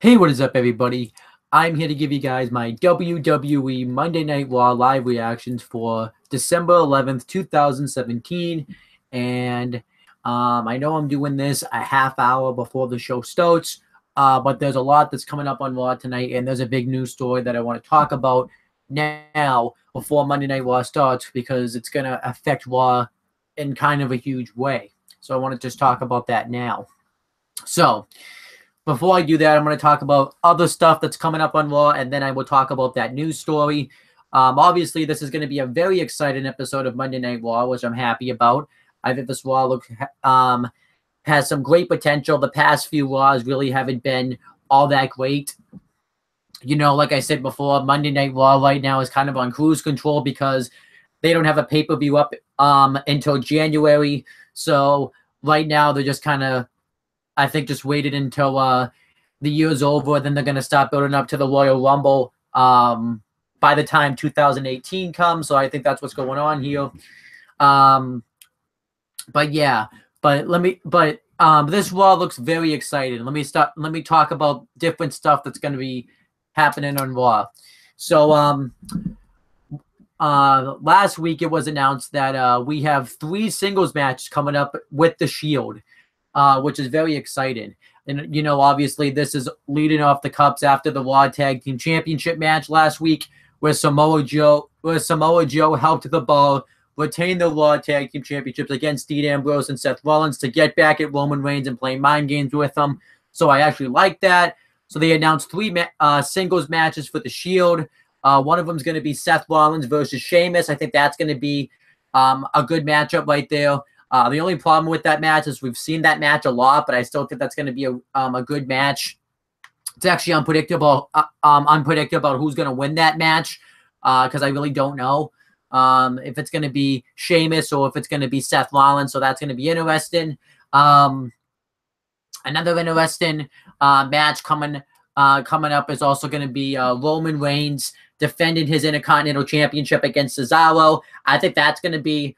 Hey, what is up, everybody? I'm here to give you guys my WWE Monday Night Raw live reactions for December 11th, 2017. And I know I'm doing this a half hour before the show starts, but there's a lot that's coming up on Raw tonight, and there's a big news story that I want to talk about now before Monday Night Raw starts because it's going to affect Raw in kind of a huge way. So I want to just talk about that now. So, before I do that, I'm going to talk about other stuff that's coming up on Raw, and then I will talk about that news story. Obviously, this is going to be a very exciting episode of Monday Night Raw, which I'm happy about. I think this Raw has some great potential. The past few Raws really haven't been all that great. You know, like I said before, Monday Night Raw right now is kind of on cruise control because they don't have a pay-per-view up until January. So right now, they're just kind of, I think, just waited until the year's over. Then they're going to start building up to the Royal Rumble by the time 2018 comes. So I think that's what's going on here. But yeah, this Raw looks very exciting. Let me talk about different stuff that's going to be happening on Raw. So last week it was announced that we have 3 singles matches coming up with the Shield. Which is very exciting. And, you know, obviously this is leading off the cups after the Raw Tag Team Championship match last week where Samoa Joe helped the Bar retain the Raw Tag Team Championships against Dean Ambrose and Seth Rollins to get back at Roman Reigns and play mind games with them. So I actually like that. So they announced 3 singles matches for the Shield. One of them is going to be Seth Rollins versus Sheamus. I think that's going to be a good matchup right there. The only problem with that match is we've seen that match a lot, but I still think that's going to be a good match. It's actually unpredictable who's going to win that match because I really don't know if it's going to be Sheamus or if it's going to be Seth Rollins, so that's going to be interesting. Another interesting match coming up is also going to be Roman Reigns defending his Intercontinental Championship against Cesaro. I think that's going to be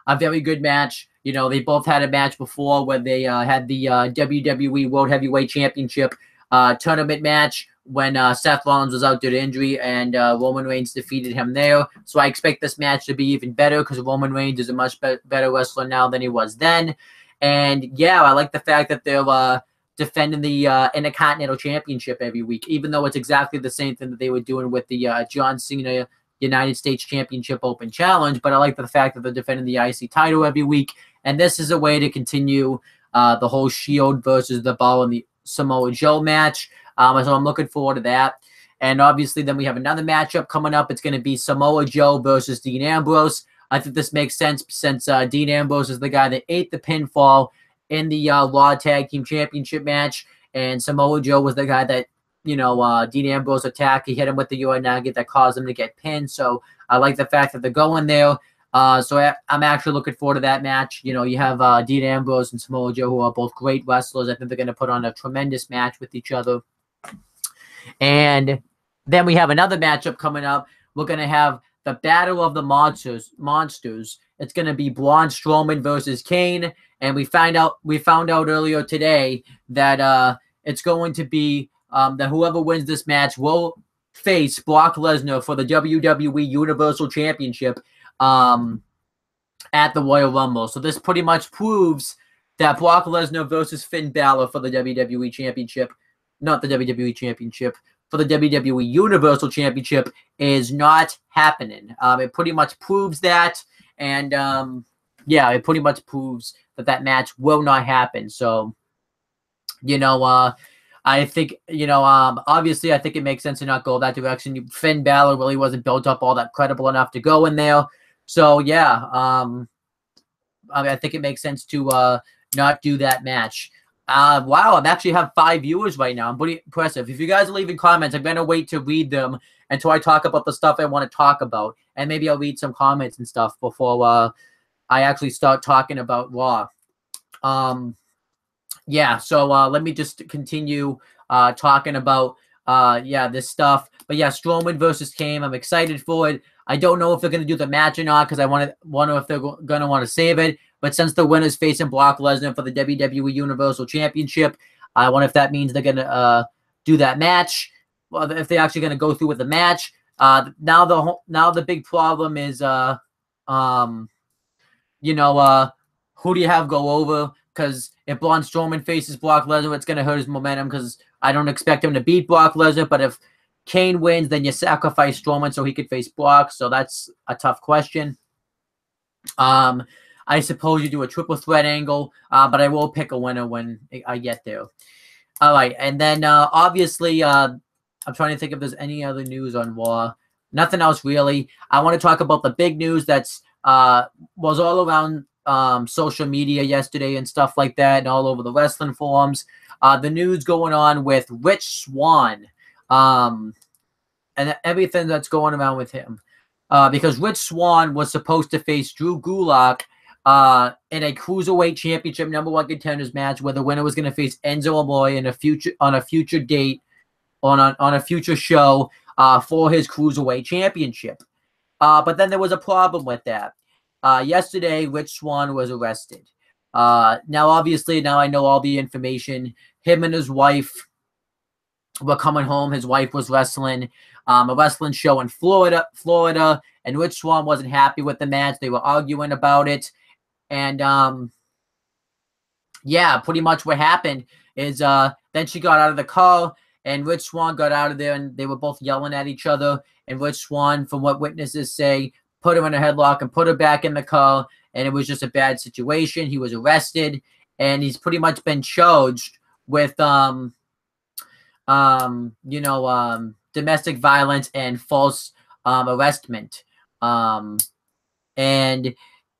a very good match. You know, they both had a match before where they had the WWE World Heavyweight Championship tournament match when Seth Rollins was out due to injury and Roman Reigns defeated him there. So I expect this match to be even better because Roman Reigns is a much better wrestler now than he was then. And yeah, I like the fact that they're defending the Intercontinental Championship every week, even though it's exactly the same thing that they were doing with the John Cena United States Championship Open Challenge, but I like the fact that they're defending the IC title every week, and this is a way to continue the whole Shield versus the Balor and the Samoa Joe match, so I'm looking forward to that. And obviously then we have another matchup coming up. It's going to be Samoa Joe versus Dean Ambrose. I think this makes sense since Dean Ambrose is the guy that ate the pinfall in the Raw Tag Team Championship match, and Samoa Joe was the guy that, you know, Dean Ambrose attack. He hit him with the Uranage that caused him to get pinned. So I like the fact that they're going there. So I'm actually looking forward to that match. You know, you have Dean Ambrose and Samoa Joe, who are both great wrestlers. I think they're going to put on a tremendous match with each other. And then we have another matchup coming up. We're going to have the Battle of the Monsters. It's going to be Braun Strowman versus Kane. And we found out earlier today that it's going to be that whoever wins this match will face Brock Lesnar for the WWE Universal Championship at the Royal Rumble. So this pretty much proves that Brock Lesnar versus Finn Balor for the WWE Championship, not the WWE Championship, for the WWE Universal Championship is not happening. It pretty much proves that, and yeah, it pretty much proves that match will not happen. So, you know, I think, you know, obviously I think it makes sense to not go that direction. Finn Balor really wasn't built up all that credible enough to go in there. So, yeah, I mean, I think it makes sense to not do that match. Wow, I actually have 5 viewers right now. I'm pretty impressive. If you guys are leaving comments, I'm going to wait to read them until I talk about the stuff I want to talk about. And maybe I'll read some comments and stuff before I actually start talking about Raw. Yeah, so let me just continue talking about this stuff. But yeah, Strowman versus Kane, I'm excited for it. I don't know if they're going to do the match or not because I wonder if they're going to want to save it. But since the winner's facing Brock Lesnar for the WWE Universal Championship, I wonder if that means they're going to do that match. Well, if they're actually going to go through with the match. Now the big problem is, who do you have go over? Because if Braun Strowman faces Brock Lesnar, it's going to hurt his momentum because I don't expect him to beat Brock Lesnar. But if Kane wins, then you sacrifice Strowman so he could face Brock. So that's a tough question. I suppose you do a triple threat angle, but I will pick a winner when I get there. All right, and then obviously I'm trying to think if there's any other news on Raw. Nothing else really. I want to talk about the big news that's was all around social media yesterday and stuff like that, and all over the wrestling forums. The news going on with Rich Swann, and everything that's going around with him. Because Rich Swann was supposed to face Drew Gulak in a Cruiserweight Championship #1 Contenders match, where the winner was going to face Enzo Amore in on a future date, on a future show for his Cruiserweight Championship. But then there was a problem with that. Yesterday, Rich Swann was arrested. Now, obviously, now I know all the information. Him and his wife were coming home. His wife was wrestling a wrestling show in Florida, and Rich Swann wasn't happy with the match. They were arguing about it. And, yeah, pretty much what happened is then she got out of the car, and Rich Swann got out of there, and they were both yelling at each other. And Rich Swann, from what witnesses say, put her in a headlock and put her back in the car, and it was just a bad situation. He was arrested, and he's pretty much been charged with, domestic violence and false arrestment. And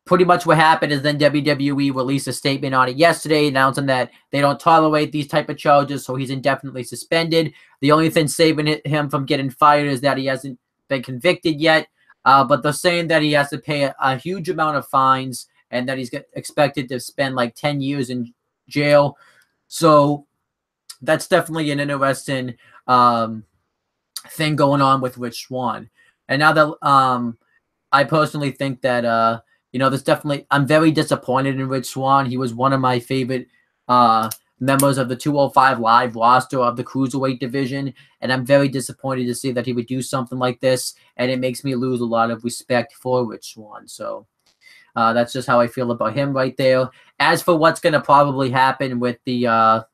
pretty much what happened is then WWE released a statement on it yesterday announcing that they don't tolerate these type of charges, so he's indefinitely suspended. The only thing saving him from getting fired is that he hasn't been convicted yet, but they're saying that he has to pay a huge amount of fines and that he's expected to spend like 10 years in jail. So that's definitely an interesting thing going on with Rich Swann. And now that I personally think that there's definitely, I'm very disappointed in Rich Swann. He was one of my favorite members of the 205 Live roster of the Cruiserweight division, and I'm very disappointed to see that he would do something like this, and it makes me lose a lot of respect for Rich Swann. So that's just how I feel about him right there. As for what's going to probably happen with the,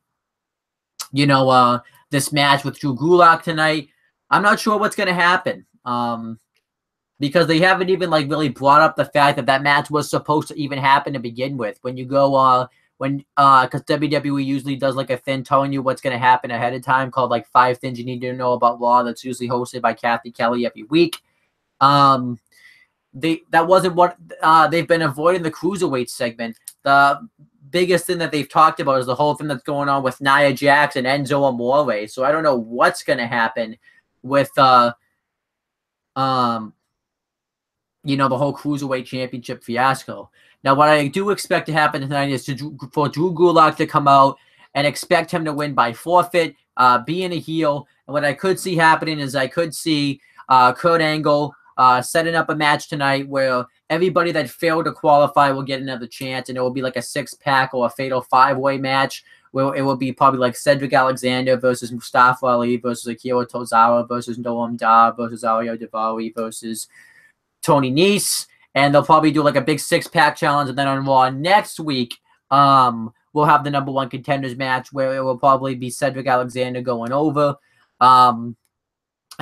this match with Drew Gulak tonight, I'm not sure what's going to happen. Because they haven't even really brought up the fact that that match was supposed to even happen to begin with. When you go, because WWE usually does a thing telling you what's going to happen ahead of time called 5 Things You Need to Know About Raw. That's usually hosted by Kathy Kelly every week. That wasn't what they've been avoiding the Cruiserweight segment. The biggest thing that they've talked about is the whole thing that's going on with Nia Jax and Enzo Amore. So I don't know what's going to happen with the whole Cruiserweight Championship fiasco. Now, what I do expect to happen tonight is for Drew Gulak to come out and expect him to win by forfeit, being a heel. And what I could see happening is I could see Kurt Angle setting up a match tonight where everybody that failed to qualify will get another chance, and it will be like a 6-pack or a fatal 5-way match where it will be probably Cedric Alexander versus Mustafa Ali versus Akira Tozawa versus Noam Dar versus Ariel Daivari versus Tony Nese, and they'll probably do a big 6-pack challenge. And then on Raw next week, we'll have the #1 Contenders match where it will probably be Cedric Alexander going over. And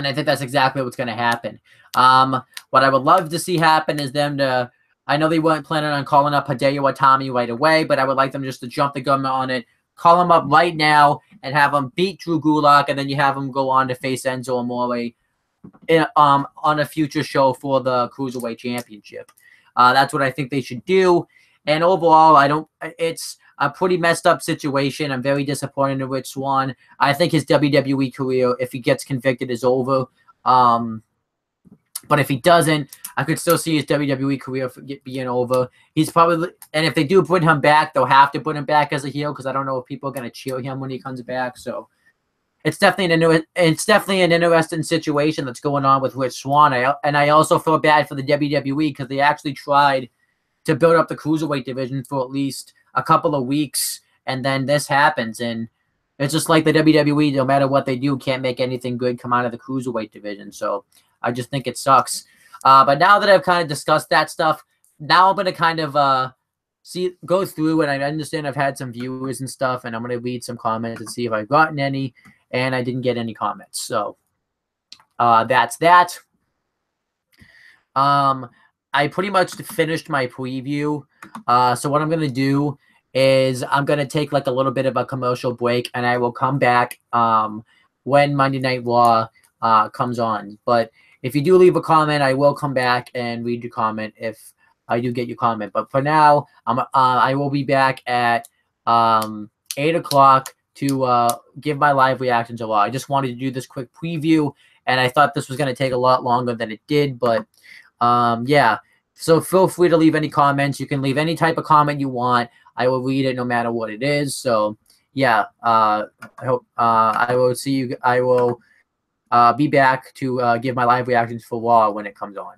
I think that's exactly what's going to happen. What I would love to see happen is them to, I know they weren't planning on calling up Hideo Itami right away, but I would like them just to jump the gun on it, call him up right now, and have him beat Drew Gulak, and then you have him go on to face Enzo Amore on a future show for the Cruiserweight Championship. That's what I think they should do. And overall, it's a pretty messed up situation. I'm very disappointed in Rich Swann. I think his WWE career, if he gets convicted, is over. But if he doesn't, I could still see his WWE career being over. He's probably, and if they do put him back, they'll have to put him back as a heel, because I don't know if people are going to cheer him when he comes back. So it's definitely an interesting situation that's going on with Rich Swann. I also feel bad for the WWE, because they actually tried to build up the Cruiserweight division for at least a couple of weeks, and then this happens. And It's just like the WWE, no matter what they do, can't make anything good come out of the Cruiserweight division. So I just think it sucks. But now that I've kind of discussed that stuff, now I'm going to kind of go through, and I understand I've had some viewers and stuff, and I'm going to read some comments and see if I've gotten any, and I didn't get any comments. So that's that. I pretty much finished my preview. So what I'm going to do is I'm going to take like a little bit of a commercial break, and I will come back when Monday Night Raw comes on. But if you do leave a comment, I will come back and read your comment if I do get your comment. But for now, I will be back at 8 o'clock to give my live reaction to Raw. I just wanted to do this quick preview, and I thought this was going to take a lot longer than it did, but yeah. So feel free to leave any comments. You can leave any type of comment you want. I will read it no matter what it is. So yeah, I hope I will see you. I will be back to give my live reactions for Raw when it comes on.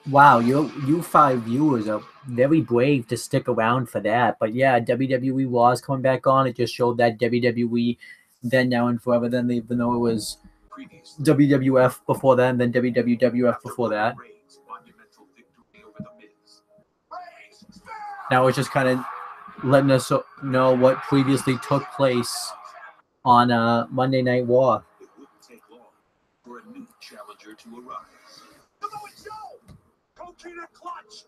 Wow, you five viewers are very brave to stick around for that. But yeah, WWE RAW is coming back on. It just showed that WWE then, now, and forever. Then, even though it was WWF before then WWF before that. Now it's just kind of letting us know what previously took place on Monday Night Raw. It wouldn't take long for a new challenger to arise. Samoa Joe! Coquina clutch!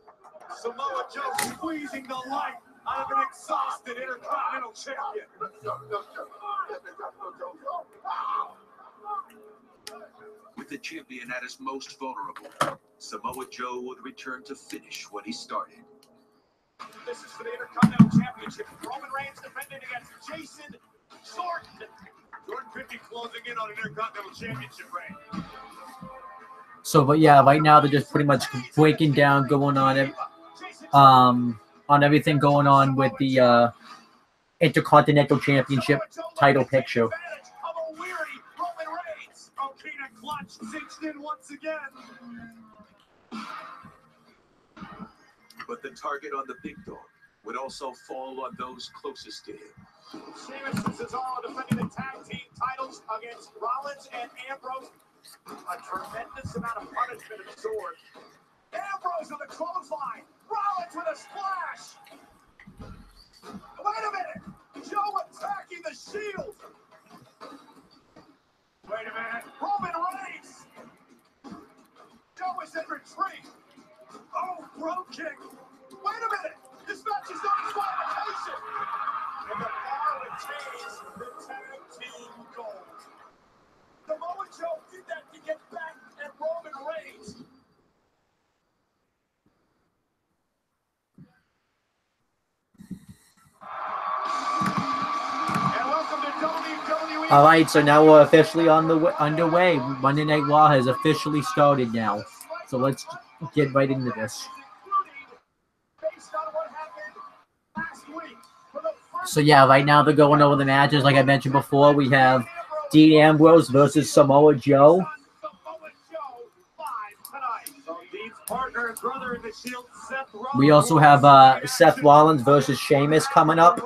Samoa Joe squeezing the life out of an exhausted Intercontinental Champion. With the champion at his most vulnerable, Samoa Joe would return to finish what he started. This is for the Intercontinental Championship. Roman Reigns defending against Jason Jordan. Jordan could be closing in on an Intercontinental Championship reign. So, but yeah, right now they're just pretty much breaking down, going on it, on everything going on with the Intercontinental Championship title picture. But the target on the big dog would also fall on those closest to him. Sheamus and Cesaro defending the tag team titles against Rollins and Ambrose. A tremendous amount of punishment absorbed. Ambrose with a clothesline. Rollins with a splash. Wait a minute. Joe attacking the Shield. Wait a minute. Roman Reigns. Joe is in retreat. Oh, bro kick. Wait a minute. This match is not disqualification. And the bar retains the tag team gold. Samoa Joe did that to get back at Roman Reigns. And welcome to WWE. All right, so now we're officially underway. Monday Night Raw has officially started now. So let's get right into this. So yeah, right now they're going over the matches. Like I mentioned before, we have Dean Ambrose versus Samoa Joe. We also have Seth Rollins versus Sheamus coming up.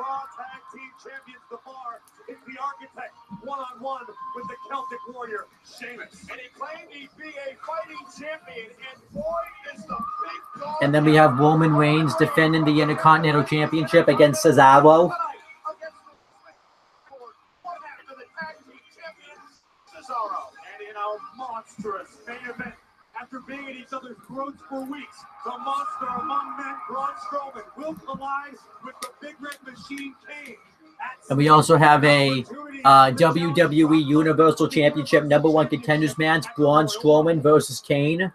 One-on-one with the Celtic Warrior, Sheamus. And he claimed he'd be a fighting champion, and boy, is the big dog. And then we have Roman Reigns defending the Intercontinental Championship against Cesaro. Cesaro, and in our monstrous main event, after being at each other's throats for weeks, the monster among men, Braun Strowman, will collide with the Big Red Machine Kane. And we also have a WWE Universal Championship #1 contenders match, Braun Strowman versus Kane.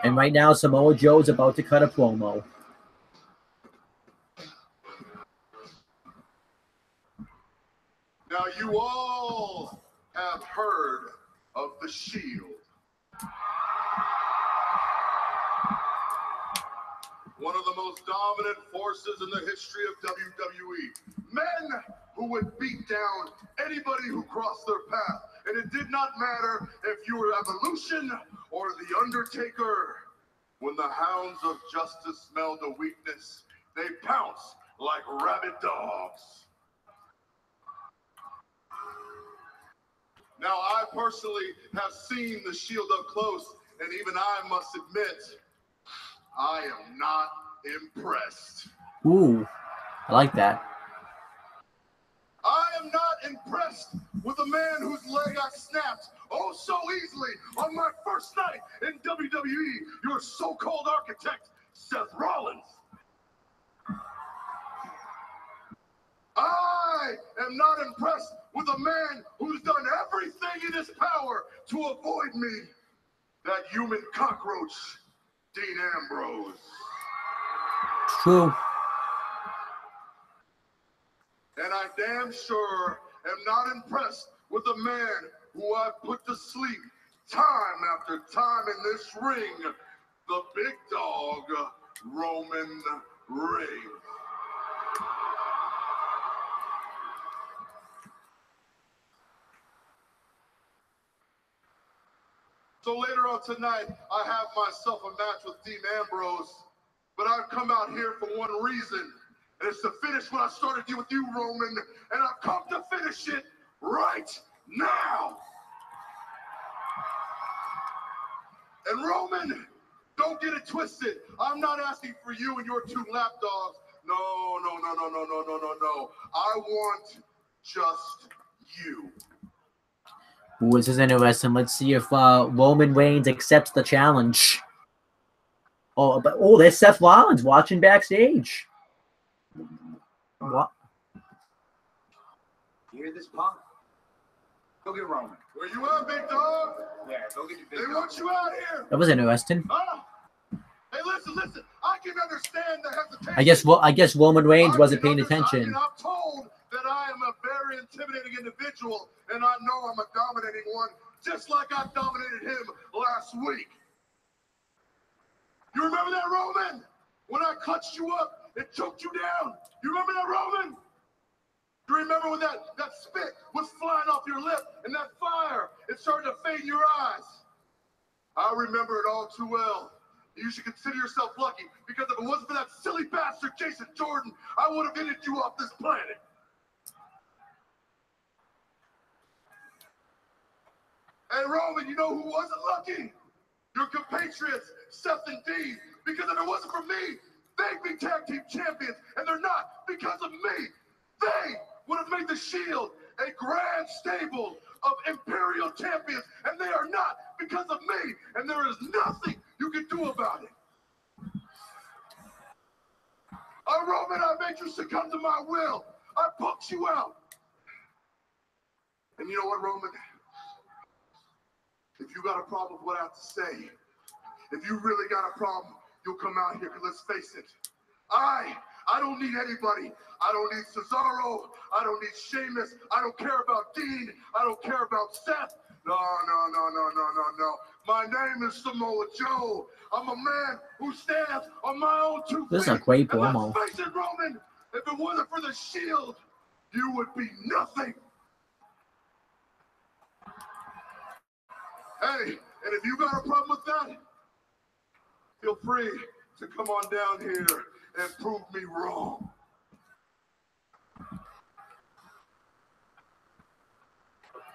And right now, Samoa Joe is about to cut a promo. Now, you all have heard of the Shield. One of the most dominant forces in the history of WWE. Men who would beat down anybody who crossed their path. And it did not matter if you were Evolution or The Undertaker. When the hounds of justice smelled a weakness, they pounced like rabid dogs. Now, I personally have seen the Shield up close, and even I must admit, I am not impressed. Ooh, I like that. I am not impressed with a man whose leg I snapped oh so easily on my first night in WWE, your so-called architect, Seth Rollins. I am not impressed with a man who's done everything in his power to avoid me, that human cockroach, Dean Ambrose. True. And I damn sure am not impressed with a man who I've put to sleep time after time in this ring, the big dog, Roman Reigns. So later on tonight, I have myself a match with Dean Ambrose, but I've come out here for one reason, and it's to finish what I started with you, Roman, and I've come to finish it right now. And Roman, don't get it twisted. I'm not asking for you and your 2 lapdogs. No. I want just you. Ooh, this is interesting. Let's see if Roman Reigns accepts the challenge. Oh, there's Seth Rollins watching backstage. What? You hear this, Punk? Go get Roman. Where you at, big dog? Yeah, go get your big They dog. want you out here. That was interesting. Hey, listen. I can understand the hesitation. I guess Roman Reigns wasn't paying attention. I'm told that I am a very intimidating individual, and I know I'm a dominating one, just like I dominated him last week. You remember that, Roman? When I clutched you up and choked you down. You remember that, Roman? You remember when that spit was flying off your lip and that fire, it started to fade in your eyes? I remember it all too well. You should consider yourself lucky, because if it wasn't for that silly bastard Jason Jordan, I would have ended you off this planet. And Roman, you know who wasn't lucky? Your compatriots, Seth and Dean. Because if it wasn't for me, they'd be tag team champions, and they're not because of me. They would have made the Shield a grand stable of Imperial champions, and they are not because of me, and there is nothing you can do about it. Roman, I made you succumb to my will. I punked you out. And you know what, Roman? If you got a problem with what I have to say, if you really got a problem, you'll come out here, because let's face it, I don't need anybody. I don't need Cesaro. I don't need Sheamus. I don't care about Dean. I don't care about Seth. No. My name is Samoa Joe. I'm a man who stands on my own 2 feet. This is a great promo. And let's face it, Roman, if it wasn't for the Shield, you would be nothing. Hey, and if you got a problem with that, feel free to come on down here and prove me wrong.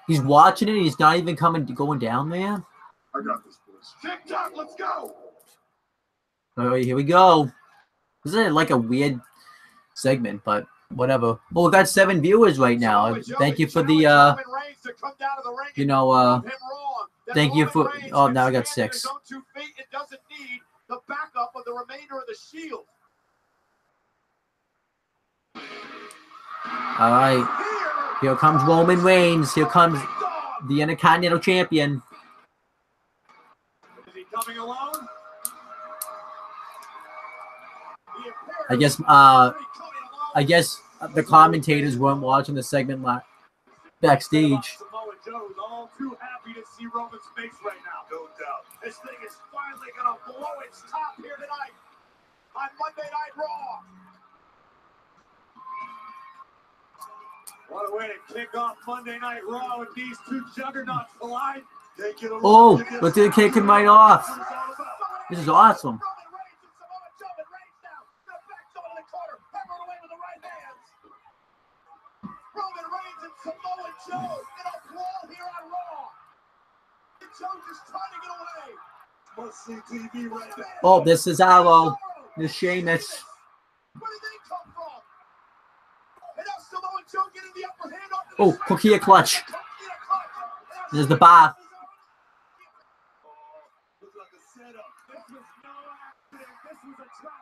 He's watching it. He's not even going down there. I got this, boys. TikTok, let's go. All right, here we go. This is like a weird segment, but whatever. Well, we got 7 viewers right now. Thank you for the, thank you for. Oh, now I got 6. It doesn't need the backup of the remainder of the Shield. All right. Here comes Roman Reigns. Here comes the Intercontinental Champion. Is he coming alone? I guess the commentators weren't watching the segment backstage. Samoa Joe's all too happy to see Roman's face right now. No doubt. This thing is finally going to blow its top here tonight on Monday Night Raw. What a way to kick off Monday Night Raw with these 2 juggernauts collide. Oh, look at the kicking right off. This is awesome. Roman Reigns and Samoa Joe in a brawl here on Raw. Joe just trying to get away. Must see TV right now. Oh, this is Cesaro. This Sheamus. Where did they come from? And now Samoa Joe getting the upper hand off Oh, Coquilla clutch. This is the bar.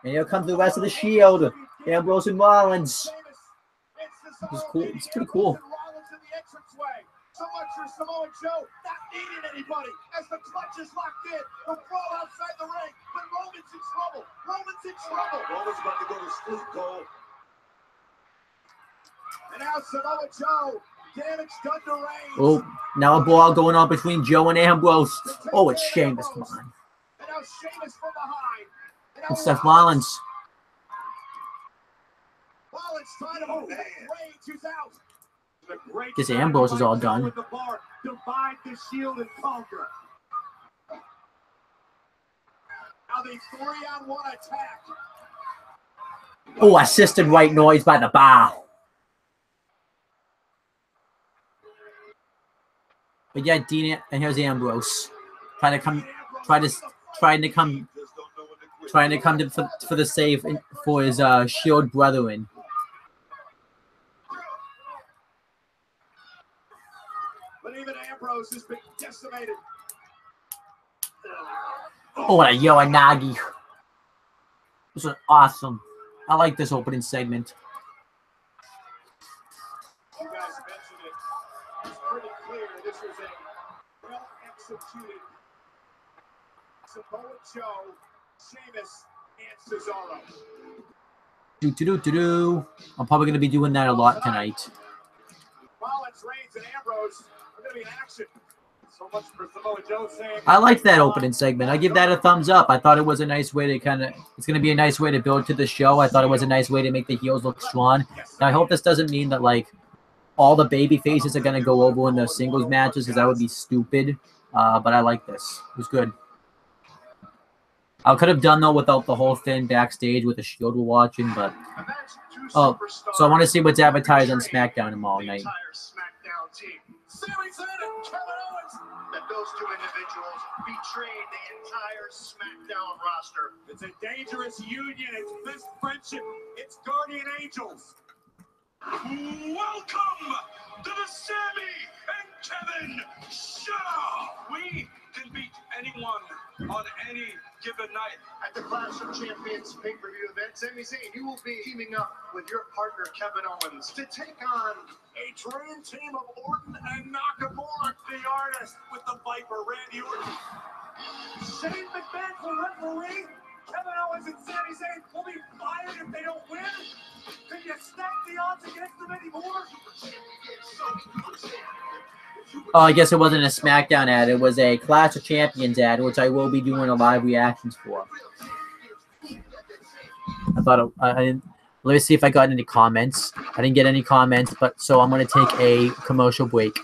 And here comes the rest of the Shield. Ambrose and Rollins. It's cool. It's pretty cool. So much for Samoa Joe not needing anybody as the clutch is locked in. The brawl outside the ring, but Roman's in trouble. Roman's in trouble. Roman's about to go to sleep, Cole. And now Samoa Joe, damage done to Reigns. Oh, now a brawl going on between Joe and Ambrose. Oh, it's Sheamus. Come on. And now Sheamus from behind. It's Seth Rollins. Rollins trying to move Reigns, who's out. This Ambrose is all done. Divide the Shield and conquer. the 3-on-1 attack. Oh, assisted white noise by the bar. But yeah, Dean, and here's Ambrose trying to come for the save for his Shield brethren. But even Ambrose has been decimated. Oh, what a Yoanagi. This was awesome. I like this opening segment. You guys mentioned it. It's pretty clear this was a well-executed Samoa Joe, Sheamus, and Cesaro. I'm probably going to be doing that a lot tonight. Rollins, Reigns, and Ambrose are going to be in action. So much for Samoa Joe saying. I liked that opening segment. I give that a thumbs up. I thought it was a nice way to it's going to be a nice way to build to the show. I thought it was a nice way to make the heels look strong. And I hope this doesn't mean that, like, all the baby faces are going to go over in the singles matches, because that would be stupid. But I like this. It was good. I could have done, though, without the whole thing backstage with the Shield we're watching, but... Oh, so I want to see what's advertised on SmackDown tomorrow night. That those two individuals betrayed the entire SmackDown roster. It's a dangerous union. It's best friendship. It's guardian angels. Welcome to the Sammy and Kevin Show. We can beat anyone on any given night. At the Clash of Champions pay-per-view event, Sami Zayn, you will be teaming up with your partner Kevin Owens to take on a dream team of Orton and Nakamura, the artist with the Viper, Randy Orton. Shane McMahon for referee. Kevin Owens and Sami Zayn will be fired if they don't win. Can you stack the odds against them anymore? Oh, I guess it wasn't a SmackDown ad. It was a Clash of Champions ad, which I will be doing a live reactions for. I thought I didn't. Let me see if I got any comments. I didn't get any comments, but so I'm going to take a commercial break.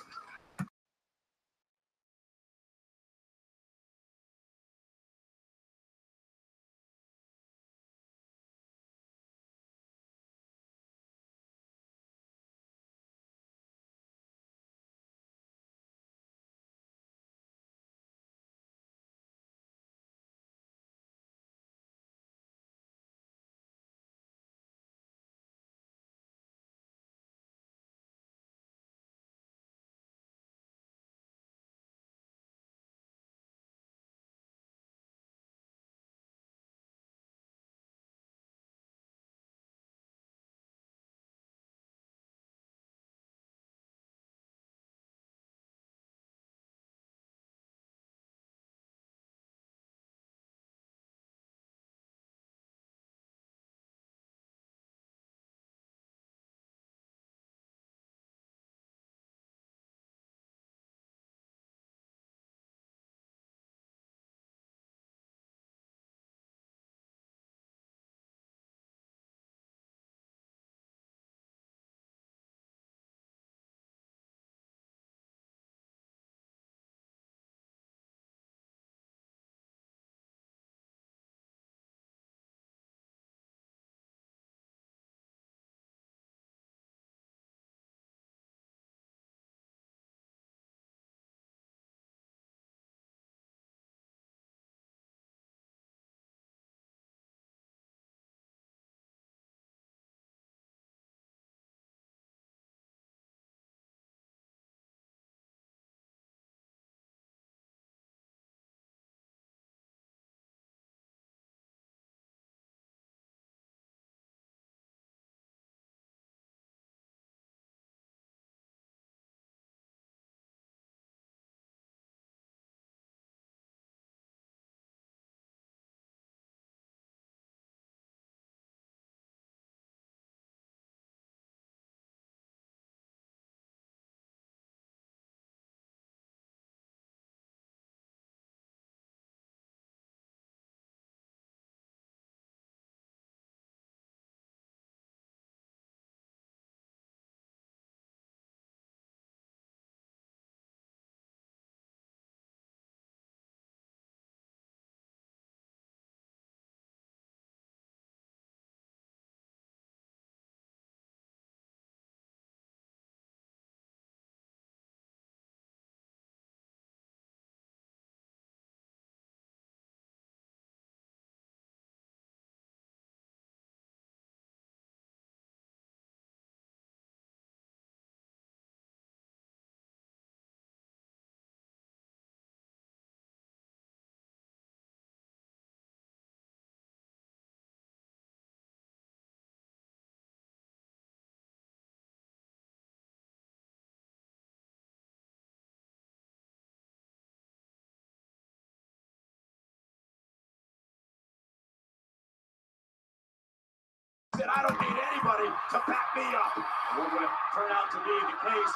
that I don't need anybody to back me up. What would turn out to be the case?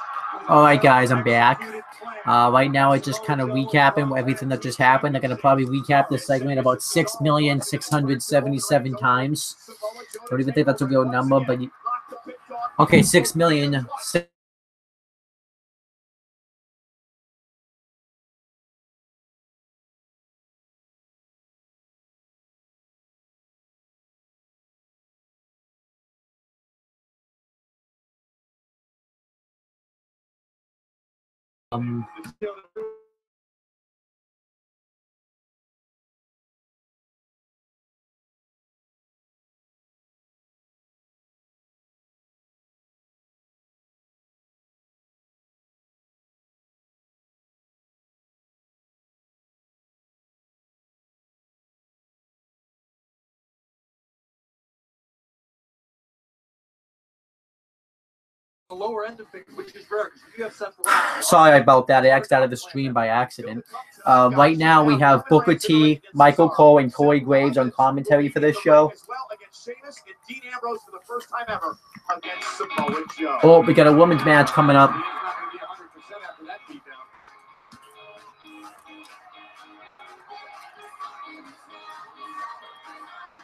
All right, guys, I'm back. Right now, it's just kind of recapping everything that just happened. They're going to probably recap this segment about 6,677 times. I don't even think that's a real number, but okay, 6 million. The lower end of it, which is rare because you have Seth Rollins. Sorry about that. I exited out of the stream by accident. Right now, we have Booker T, Michael Cole, and Corey Graves on commentary for this show. As well against Sheamus and Dean Ambrose for the first time ever against Samoa Joe. Oh, we got a women's match coming up. He's not going to be 100% after that beatdown.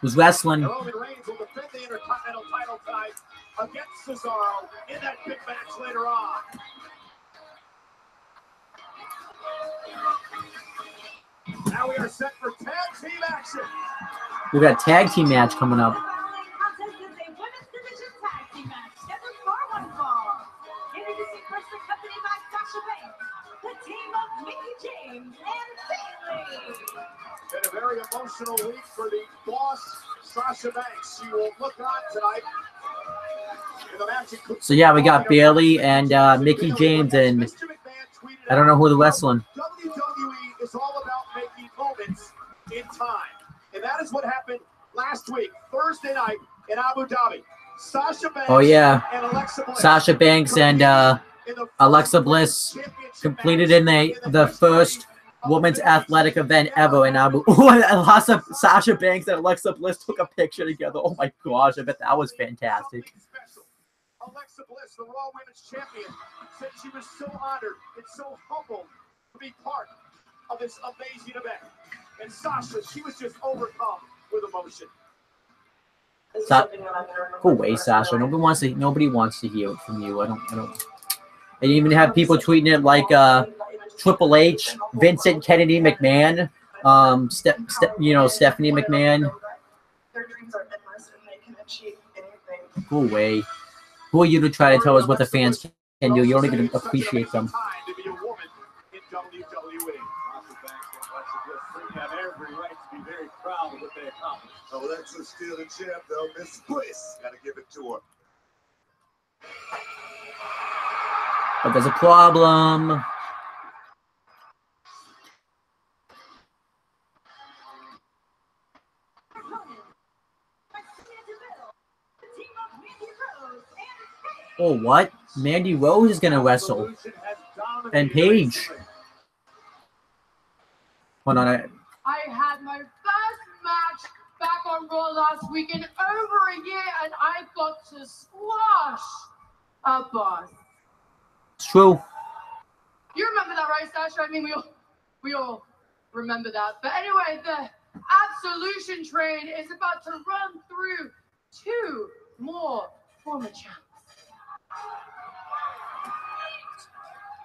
Who's wrestling? Roman Reigns will defend the Intercontinental title tonight against Cesaro in that big match later on. Now we are set for tag team action. We've got a tag team match coming up. Been a very emotional week for the boss, Sasha Banks. She will look on tonight. So yeah, we got Bailey and Mickie James, and I don't know who they're wrestling. WWE is all about making moments in time, and that is what happened last week, Thursday night in Abu Dhabi. Sasha Banks. Oh yeah, and Alexa Bliss. Sasha Banks and Alexa Bliss completed in the first women's athletic event ever in Abu. Sasha Banks and Alexa Bliss took a picture together. Oh my gosh, I bet that was fantastic. Alexa Bliss, the Raw Women's Champion, said she was so honored and so humbled to be part of this amazing event. And Sasha, she was just overcome with emotion. Go away, Sasha. Nobody wants to hear it from you. I don't. And you even have people tweeting it like Triple H, Vincent Kennedy McMahon, Stephanie McMahon. Their dreams are endless and they can achieve anything. Go away. Who are you to try to tell us what the fans can do? You don't even appreciate them. To be a woman in WWE. Have every right to be very proud of what they accomplished. Alexa's still the champ, though. Miss Bliss, gotta give it to her. But there's a problem. Oh, what? Mandy Rose is gonna wrestle. And Paige. Hold on. I had my first match back on Raw last week in over a year, and I got to squash a boss. It's true. You remember that, right, Sasha? I mean, we all remember that. But anyway, the Absolution train is about to run through 2 more former champs.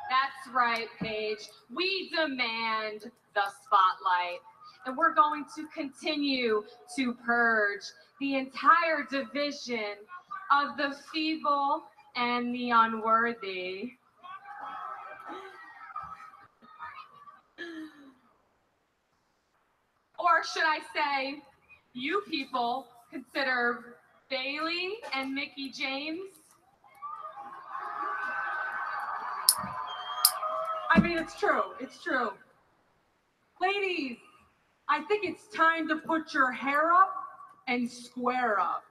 That's right, Paige. We demand the spotlight. And we're going to continue to purge the entire division of the feeble and the unworthy. Or should I say, you people consider Bailey and Mickie James? I mean, it's true. It's true. Ladies, I think it's time to put your hair up and square up.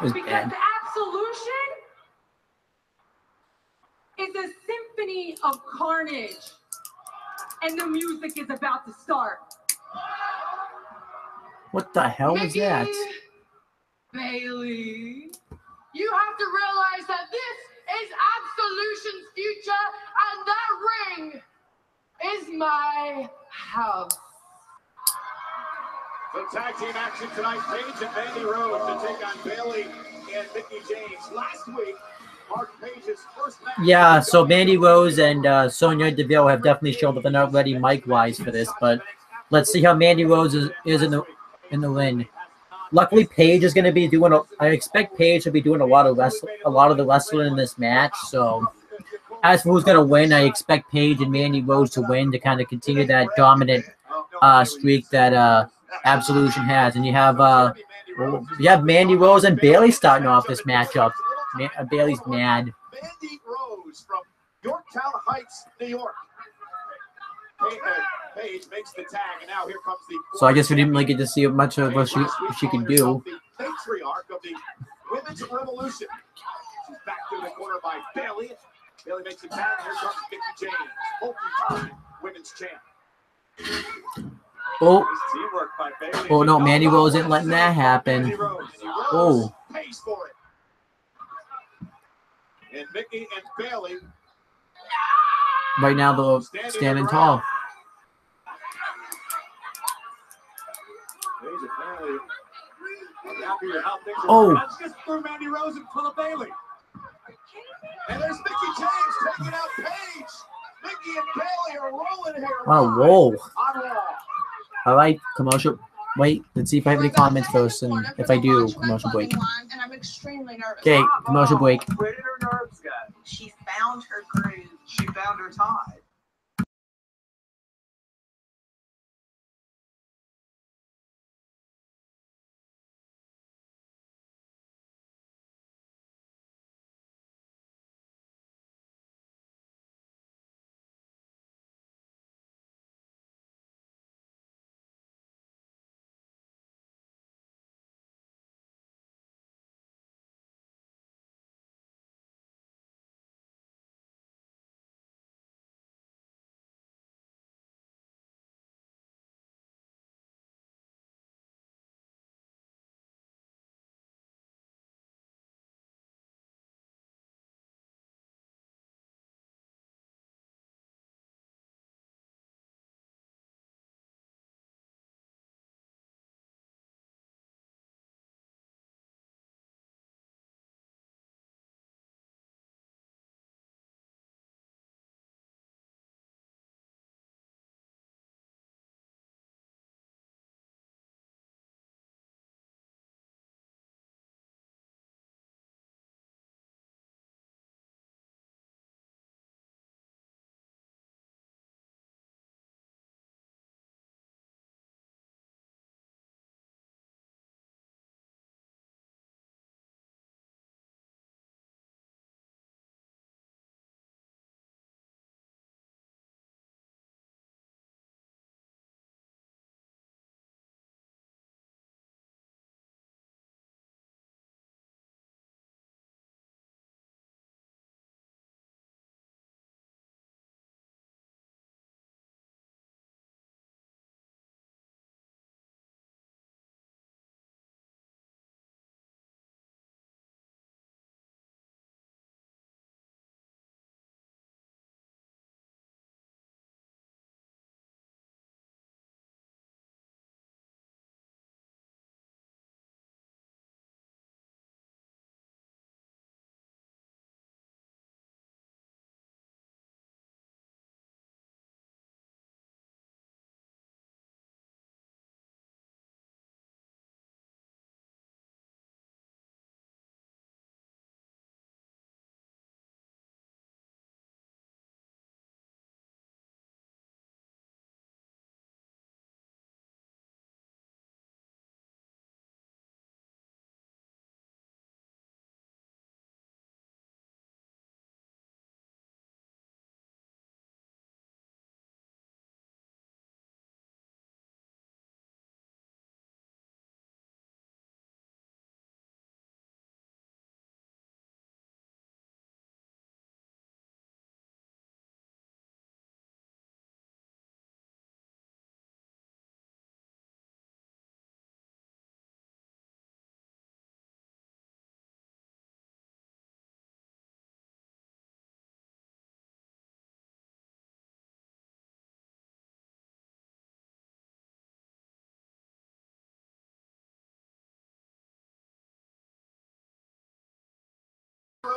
Because Absolution is a symphony of carnage, and the music is about to start. What the hell was that? Bailey, you have to realize that this is Absolution's future, and that ring is my house. The tag team action tonight, Paige and Mandy Rose to take on Bailey and Mickie James. Last week, Mark Page's first match. Yeah, so Mandy Rose and Sonya Deville have definitely shown that they're not ready mic-wise for this, but let's see how Mandy Rose is in the ring. Luckily, Paige is going to be doing. I expect Paige to be doing a lot of the wrestling in this match. So, as for who's going to win, I expect Paige and Mandy Rose to win to kind of continue that dominant streak that Absolution has. And you have Mandy Rose and Bailey starting off this matchup. Bailey's mad. Mandy Rose from Yorktown Heights, New York. Paige makes the tag, and now here comes the. So I guess we didn't really get to see much of what she could do. The matriarch of the Women's Revolution. She's back to the corner by Bailey. Bailey makes the tag. Here comes Mickie James, multi-time women's champ. Oh. Nice teamwork by Bailey. Oh no, Mandy Rose isn't letting that happen. Oh. Pays for it. And Mickie and Bailey. Right now they're standing tall. Oh. Just threw Mandy Rose and pull a Bailey. And there's Mickie James taking out Paige. Mickie and Bailey are rolling here. Wow, roll. On Raw. All right, commercial. Wait, let's see if I have any comments first, and if I do, commercial break. And I'm extremely nervous. Okay, commercial break. Where did her nerves go? She found her groove. She found her tide.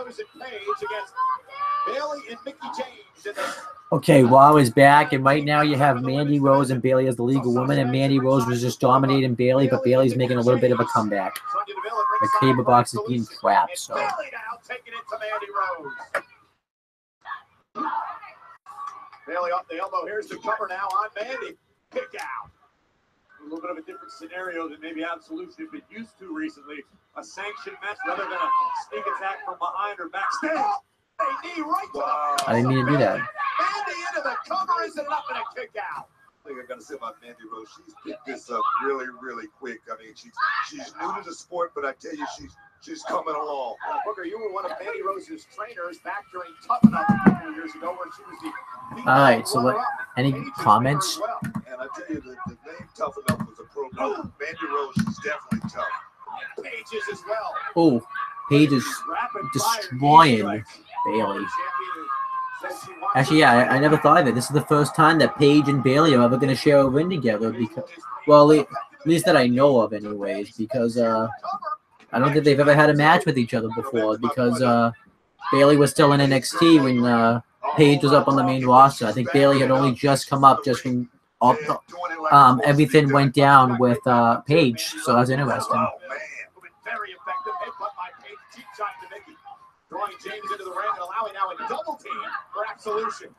Rose and Paige against Bayley and Mickie James in the Okay, Raw is back, and right now you have Mandy Rose and Bayley as the legal woman, and Mandy Rose was just dominating Bayley, but Bayley's making a little bit of a comeback. The cable box is being crap, so. Bayley now taking it to Mandy Rose. Bayley off the elbow. Here's the cover now on Mandy. Kick out. A little bit of a different scenario than maybe Absolution have been used to recently. A sanctioned match rather than a sneak attack from behind or backstage. Knee right to the I didn't mean to do that. Mandy into the cover, is it up and a kick out? I think I gotta say about Mandy Rose, she's picked this up really, really quick. I mean, she's new to the sport, but I tell you, she's coming along. Booker, you were one of Mandy Rose's trainers back during Tough Enough a couple of years ago, where she was the All right, so what, any comments? Well. And I tell you, the name Tough Enough was a program. Mandy Rose, she's definitely tough. And Pages as well. Oh, Paige is destroying Bayley. Actually, yeah, I never thought of it. This is the first time that Paige and Bayley are ever going to share a win together. Because, well, at least that I know of, anyways. Because I don't think they've ever had a match with each other before. Because Bayley was still in NXT when Paige was up on the main roster. I think Bayley had only just come up just when everything went down with Paige. So that's interesting. Very effective headbutt by Paige. Cheap shot to Mickie. Throwing James into the ring and allowing now a double team for Absolution.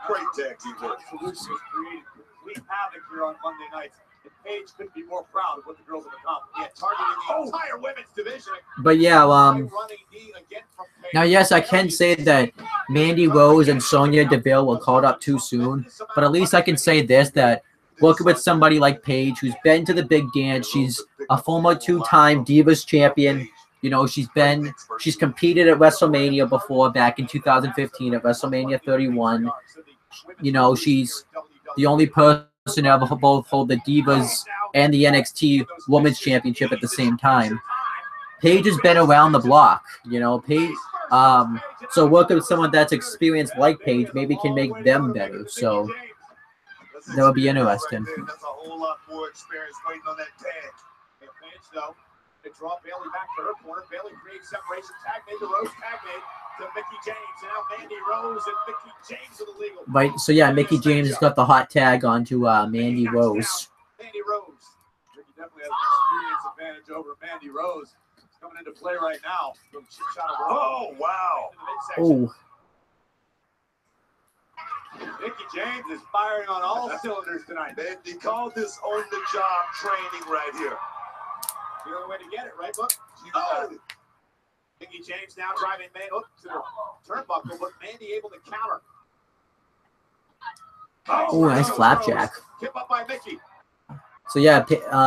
Great tag team work. Absolution has created complete havoc here on Monday nights. And Paige couldn't be more proud of what the girls have accomplished. Yeah, targeting the entire women's division. But yeah, now yes, I can say that Mandy Rose and Sonya Deville were called up too soon. But at least I can say this, that working with somebody like Paige, who's been to the big dance, she's a former two-time Divas champion. You know, she's competed at WrestleMania before, back in 2015 at WrestleMania 31. You know, she's the only person to ever both hold the Divas and the NXT Women's Championship at the same time. Paige has been around the block, you know. Paige, so working with someone that's experienced like Paige maybe can make them better. So that would be interesting. That's a whole lot more experience waiting on that tag. Finch, though, they draw Bayley back to her corner. Bayley creates separation. Tag made, the Rose tag made to Mickie James. And now Mandy Rose and Mickie James are the legal. Right, so yeah, Mickie James has got the hot tag onto Mandy Rose. Mandy Rose. Mickie definitely has an experience advantage over Mandy Rose. It's coming into play right now. Oh, wow. Oh. Mickie James is firing on all cylinders tonight. They call this on-the-job training right here. The only way to get it, right, Book? Oh! Mickie James now driving Mandy up to the turnbuckle, but Mandy able to counter. Oh, nice flapjack. Tip up by Mickie. So yeah,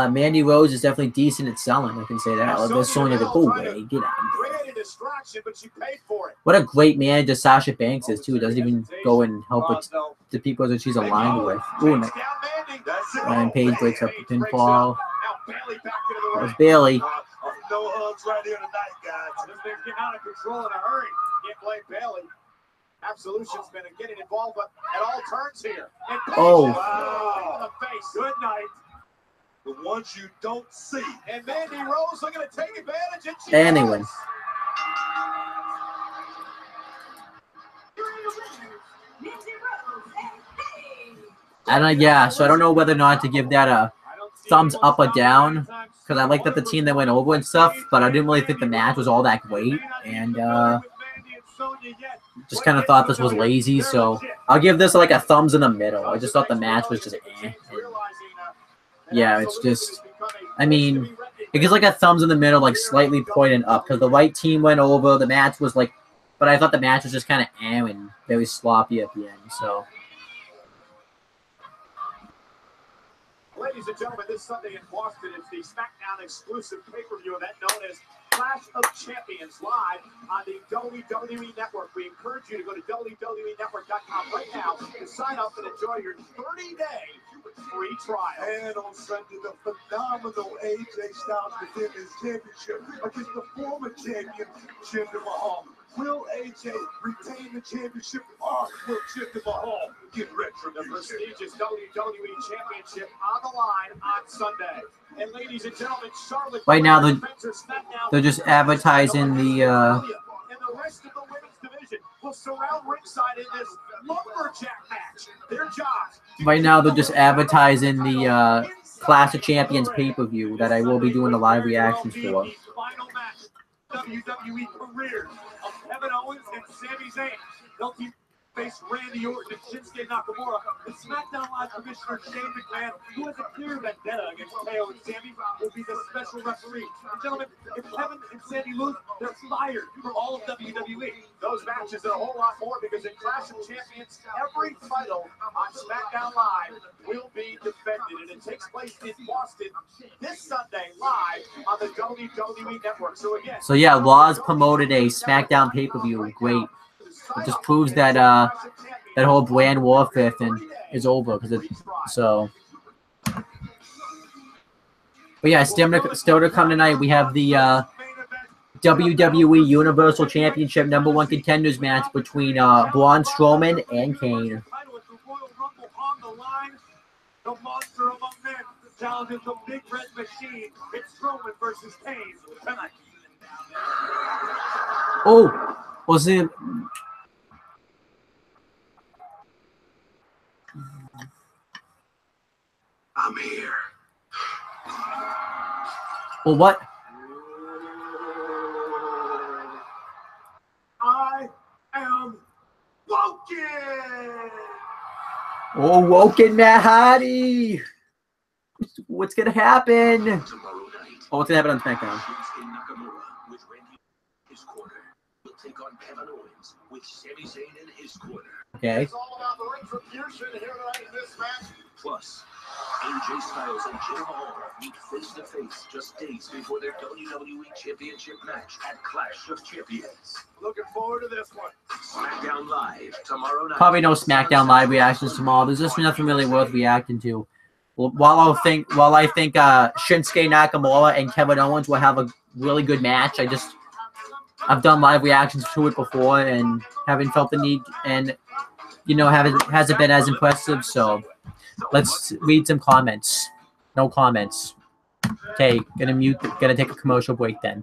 Mandy Rose is definitely decent at selling. I can say that. Oh, there's Sonya Deville. Get out. What a great manager Sasha Banks is too. Doesn't even go and help with the people that she's aligned with. Ooh, and Paige breaks up the pinfall. There's Bayley. No hugs right here tonight, guys. This thing's getting out of control in a hurry. Can't blame Bayley. Absolution's been getting involved at all turns here. Oh. Wow. The face. Good night. The ones you don't see. And Mandy Rose looking to take advantage. And they win. I don't. Yeah, so I don't know whether or not to give that a thumbs up or down, because I like that the team that went over and stuff, but I didn't really think the match was all that great, and just kind of thought this was lazy. So I'll give this like a thumbs in the middle. I just thought the match was just eh. Yeah, it's just, I mean, it gives like a thumbs in the middle, like slightly pointed up, because the right team went over. The match was like, but I thought the match was just kind of and very sloppy at the end. So. Ladies and gentlemen, this Sunday in Boston, it's the SmackDown exclusive pay-per-view event known as Clash of Champions live on the WWE Network. We encourage you to go to WWENetwork.com right now to sign up and enjoy your 30-day free trial. And on Sunday, the phenomenal AJ Styles defends his championship against the former champion, Jinder Mahal. Will AJ retain the championship, or will Jinder Mahal get retribution? The prestigious WWE Championship on the line on Sunday. And ladies and gentlemen, Charlotte. Right now, they're just advertising the will surround ringside in this lumberjack match. Their jobs. Right now, they're just advertising the Clash of Champions pay-per-view that I will be doing the live reactions for. Final match, WWE careers of Kevin Owens and Sami Zayn. They'll keep face Randy Orton and Shinsuke Nakamura. The SmackDown Live Commissioner Shane McMahon, who has a clear vendetta against KO and Sami, will be the special referee. And gentlemen, if Kevin and Sami lose, they're fired from all of WWE. Those matches and a whole lot more, because in Clash of Champions, every title on SmackDown Live will be defended, and it takes place in Boston this Sunday live on the WWE Network. So yeah, Raw's promoted a SmackDown pay-per-view. Great. It just proves that that whole brand warfare thing is over, because so. But yeah, still to come tonight. We have the WWE Universal Championship #1 contenders match between Braun Strowman and Kane. The monster among men challenges the big red machine. It's Strowman versus Kane tonight. Oh, was it? I'm here. Well, what? I am Woken. Oh, Woken Matt Hardy. What's gonna happen? Oh, what's gonna happen on SmackDown? With Randy in his corner. He'll take on Kevin Owens with Sami Zayn in his corner. Okay. It's all about the retribution here tonight in this match. Plus, AJ Styles and Jinder Mahal meet face to face just days before their WWE Championship match at Clash of Champions. Looking forward to this one. SmackDown Live tomorrow night. Probably no SmackDown Live reactions tomorrow. There's just nothing really worth reacting to. While I think Shinsuke Nakamura and Kevin Owens will have a really good match, I've done live reactions to it before and haven't felt the need, and hasn't been as impressive. So let's read some comments. No comments. Okay, gonna take a commercial break then.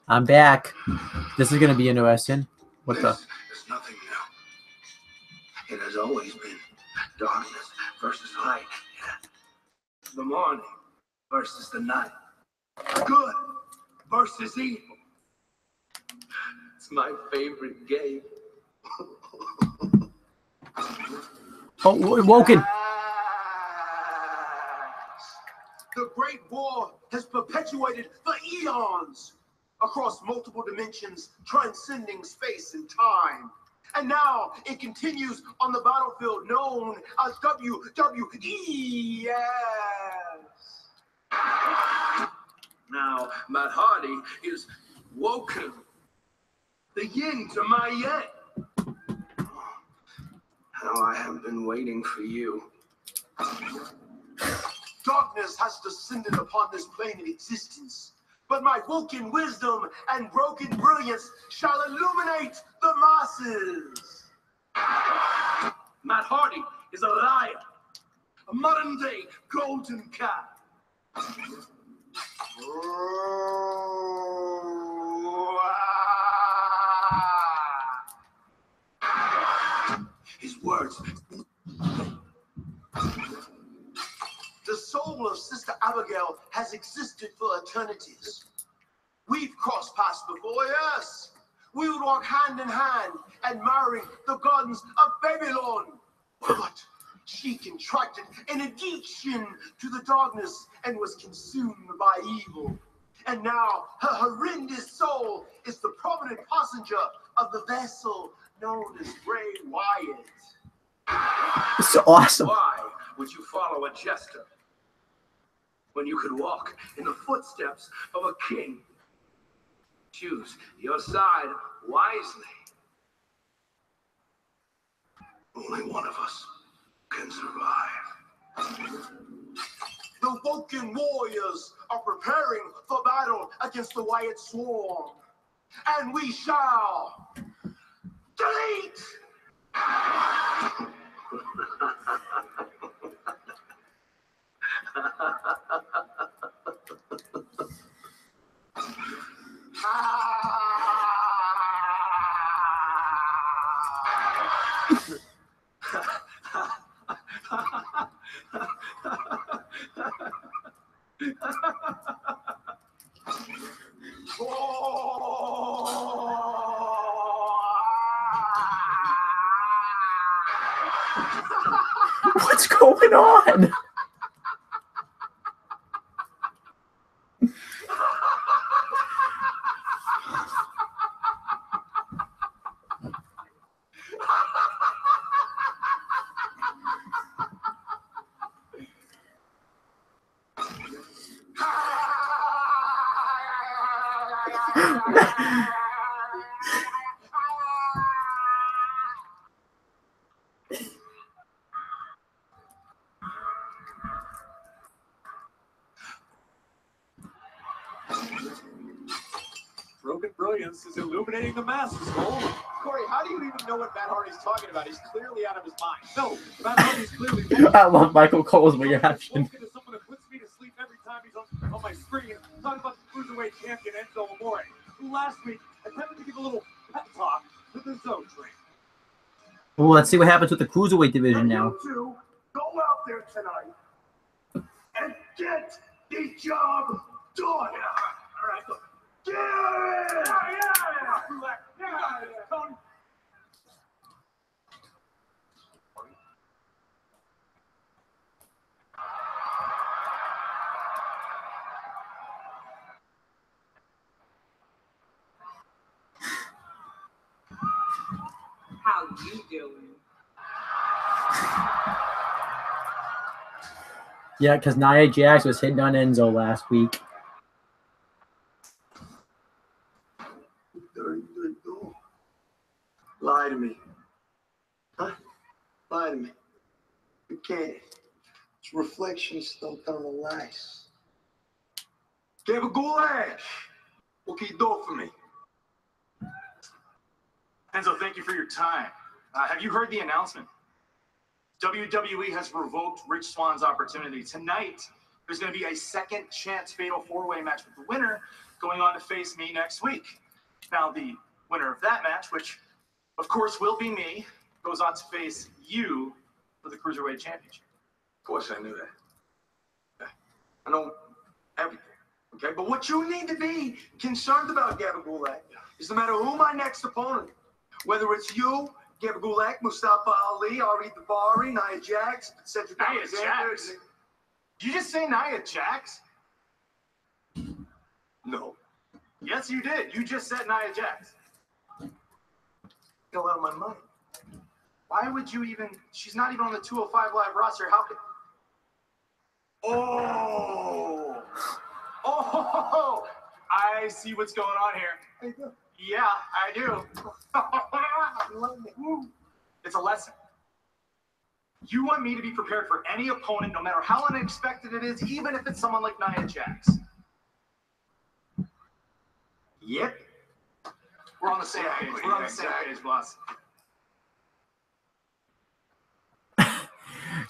I'm back. This is gonna be interesting. What the? This is nothing new. It has always been darkness versus light. The morning versus the night. Good versus evil. It's my favorite game. Oh, Woken. The Great War has perpetuated for eons across multiple dimensions, transcending space and time. And now it continues on the battlefield known as WWE. Now, Matt Hardy is woken. The yin to my yang. How I have been waiting for you. Darkness has descended upon this plane of existence, but my woken wisdom and broken brilliance shall illuminate the masses. Matt Hardy is a liar, a modern-day golden cat. His words. The soul of Sister Abigail has existed for eternities. We've crossed paths before, yes. We would walk hand in hand, admiring the gardens of Babylon. But she contracted an addiction to the darkness and was consumed by evil. And now her horrendous soul is the prominent passenger of the vessel known as Bray Wyatt. It's so awesome. Why would you follow a jester when you could walk in the footsteps of a king? Choose your side wisely. Only one of us can survive. The Woken warriors are preparing for battle against the Wyatt Swarm. And we shall delete! What's going on? Broken brilliance is illuminating the masses, Cole. Corey, how do you even know what Matt Hardy's talking about? He's clearly out of his mind. No, Matt Hardy's clearly... I love Michael Cole's reaction. Spoken to someone that puts me to sleep every time he's on my screen, talking about the Cruiserweight champion Enzo Amore, who last week attempted to give a little pep talk to the Zone Train. Well, let's see what happens with the Cruiserweight division now. You two, go out there tonight and get the job done. All right, look. Yeah! Tony. How you doing? Yeah, because Nia Jax was hitting on Enzo last week. Lie to me. Huh? Lie to me. You can't. It's reflections don't tell no lies. Give a goulash. What can you do for me? Enzo, thank you for your time. Have you heard the announcement? WWE has revoked Rich Swann's opportunity. Tonight, there's going to be a second chance fatal four-way match with the winner going on to face me next week. Now, the winner of that match, which of course will be me, goes on to face you for the Cruiserweight Championship. Of course, I knew that. Yeah. I know everything. Okay, but what you need to be concerned about, Gavin Gulak, is no matter who my next opponent, whether it's you, Gavin Gulak, Mustafa Ali, Ari Daivari, Nia Jax, Cedric Nia Alexander. Jax? Did you just say Nia Jax? No. Yes, you did. You just said Nia Jax. Get out of my mind. Why would you even? She's not even on the 205 Live roster. How could? Oh, oh! I see what's going on here. Yeah, I do. It's a lesson. You want me to be prepared for any opponent, no matter how unexpected it is, even if it's someone like Nia Jax. Yep. We're on the same page. We're on the same page, boss.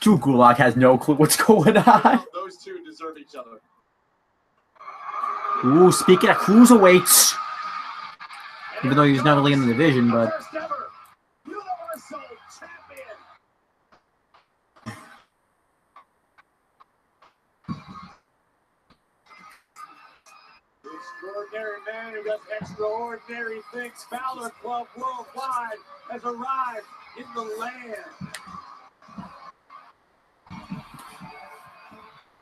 Drew Gulak has no clue what's going on. Those two deserve each other. Ooh, speaking of cruiserweights, even though he's not really in the division, but First ever Universal Champion. The extraordinary man who does extraordinary things, Balor Club Worldwide, has arrived in the land.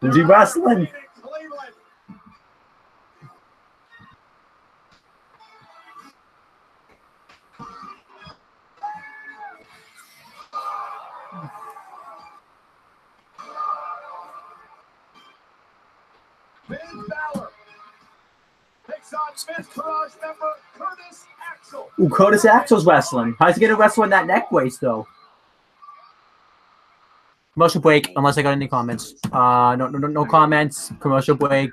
is he wrestling? Cleveland. Finn Balor takes on Fifth Garage member Curtis Axel. Ooh, Curtis Axel's wrestling. How's he gonna wrestle in that neck waist though? Commercial break, unless I got any comments. No comments. Commercial break.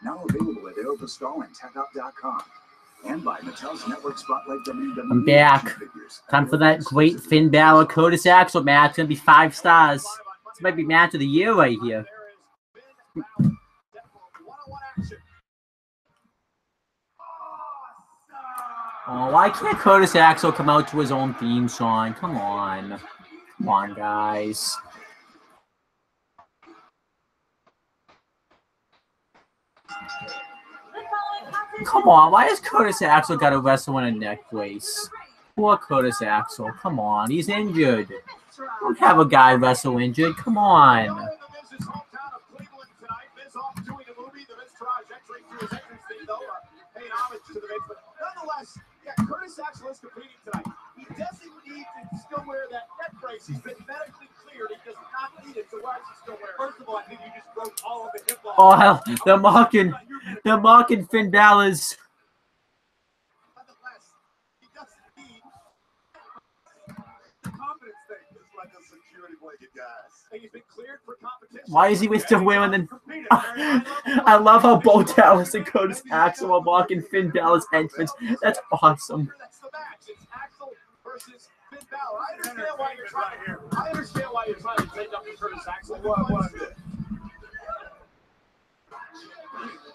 Now available at Aeropostale and TechUp.com. And by Mattel's Network Spotlight WWE. I'm back. Time for that great Finn Balor Curtis Axel match. It's gonna be 5 stars. This might be match of the year right here. Oh, why can't Curtis Axel come out to his own theme song? Come on. Come on, guys. Come on, why has Curtis Axel got to wrestle in a neck brace? Poor Curtis Axel. Come on, he's injured. Don't have a guy wrestle injured. Come on. Nonetheless, yeah, Curtis Axel is competing tonight. He doesn't need to still wear that neck brace. He's been medically cleared. He does not need it. So why is he still wearing it? First of all, I think you just broke all of the hip lines. Oh, hell, they're mocking Finn Balor's. Nonetheless, he doesn't need the confidence thing. It's like a security blanket, guys. He's been cleared for competition. Why is he still wearing the... I love how Bo Dallas and Curtis Axel are mocking Finn Balor's entrance. That's awesome. That's the match. It's Axel versus Finn Balor. I understand why you're trying here. I understand why you're trying to take up the Curtis Axel. What is it?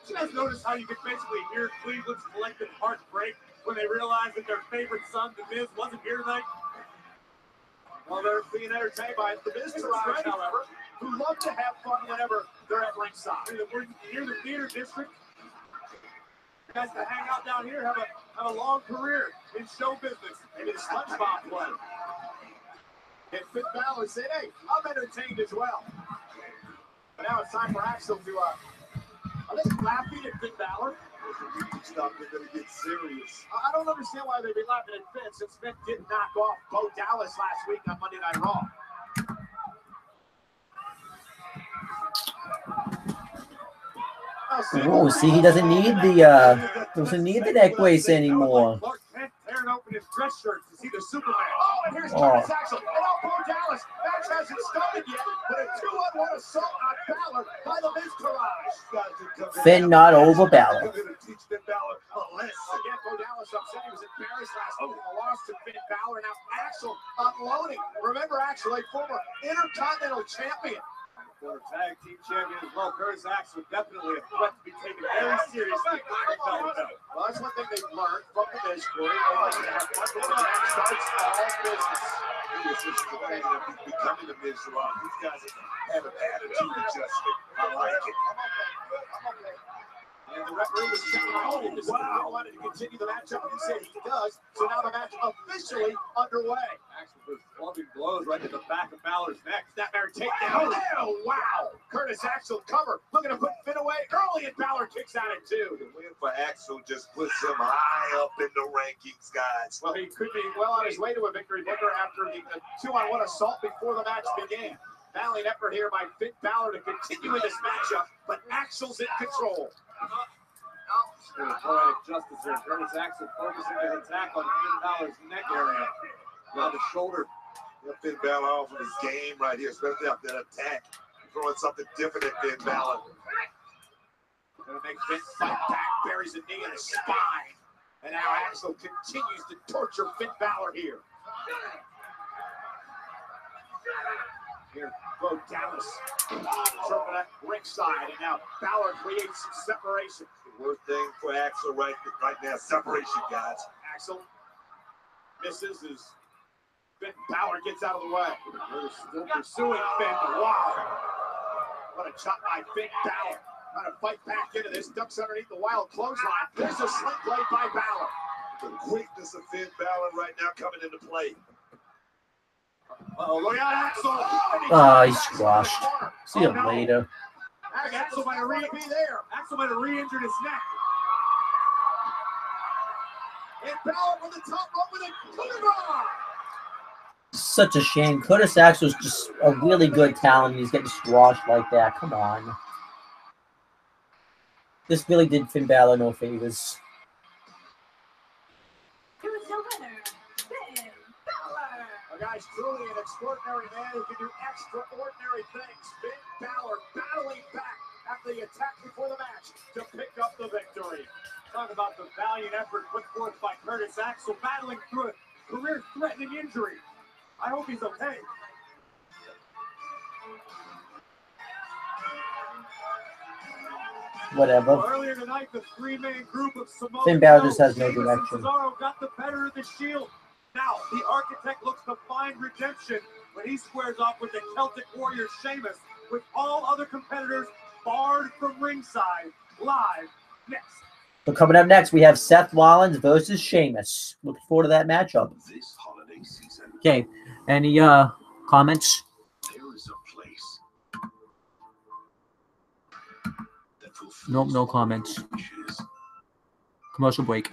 You guys notice how you can basically hear Cleveland's collective heart break when they realize that their favorite son, The Miz, wasn't here tonight? Well, they're being entertained by the Miz Taraj, however, who love to have fun whenever they're at ringside. We're near the theater district. You guys that hang out down here have a long career in show business And it's SpongeBob play. And Finn Balor said, hey, I'm entertained as well. But now it's time for Axel to, are they laughing at Finn Balor? Stop, they're going to get serious. I don't understand why they'd be laughing at Finn since Finn did knock off Bo Dallas last week on Monday Night Raw. Oh, see, he doesn't need the neck brace anymore. Clark Kent tearing open his dress shirt to see the Superman. Oh, and here's Curtis Axel. And Bo Dallas. Match hasn't started yet, but a 2-on-1 assault on Balor by the Miz Taraj. Finn not over Balor. We're going to teach Finn Balor a lesson. Again, Bo Dallas upset he was embarrassed last week in the loss to Finn Balor. Now Axel unloading. Remember Axel, a former Intercontinental Champion. Former tag team champion as well. Curtis Axel definitely a threat to be taken very seriously. Well, that's one thing they've learned from the Miz story. They like to have fun when the match starts all business. This is the thing of becoming the Miz Taraj. These guys have an attitude adjustment. I like it. I'm okay. And the referee was checking out if this wanted to continue the matchup. He said he does. So now the match officially underway. Axel was slugging blows right to the back of Balor's neck. Snapmare takedown. Oh, wow. Curtis Axel cover. Looking to put Finn away early, and Balor kicks out at 2. The win for Axel just puts him high up in the rankings, guys. Well, he could be well on his way to a victory booker after the 2-on-1 assault before the match began. Valiant effort here by Finn Balor to continue in this matchup, but Axel's in control. Poetic justice here. Curtis Axel focusing his attack on Finn Balor's neck area. On the shoulder. Finn Balor off of his game right here, especially after that attack. Throwing something different at Finn Balor. Gonna make Finn fight back, buries a knee in his spine. And now Axel continues to torture Finn Balor here. Here, Bo Dallas circle that ringside, and now Balor creates some separation. The worst thing for Axel right now, separation, guys. Axel misses as Finn Balor gets out of the way. They're still pursuing Finn. Wow. What a chop by Finn Balor. Trying to fight back into this. Ducks underneath the wild clothesline. There's a sling blade by Balor. The quickness of Finn Balor right now coming into play. Oh, look at Axel. Oh, he's squashed. See you later. Axel might have be there. Axel might have re-injured his neck. And Balor from the top rope with a cleaver. Such a shame. Curtis Axel's just a really good talent. He's getting squashed like that. Come on. This really did Finn Balor no favors. Who's the winner? Finn Balor. Guys, truly an extraordinary man who can do extraordinary things. Finn Balor battling back after the attack before the match to pick valiant effort put forth by Curtis Axel, battling through a career-threatening injury. I hope he's okay. Whatever. Well, earlier tonight, the three-man group of Samoa Finn Balor just has no Sheamus, and direction. Cesaro got the better of the Shield. Now, the Architect looks to find redemption when he squares off with the Celtic Warrior Sheamus, with all other competitors barred from ringside. Live next. So coming up next, we have Seth Rollins versus Sheamus. Looking forward to that matchup. This holiday season, Okay, any comments? there is a place that fulfills Nope, no all comments. wishes. Commercial break.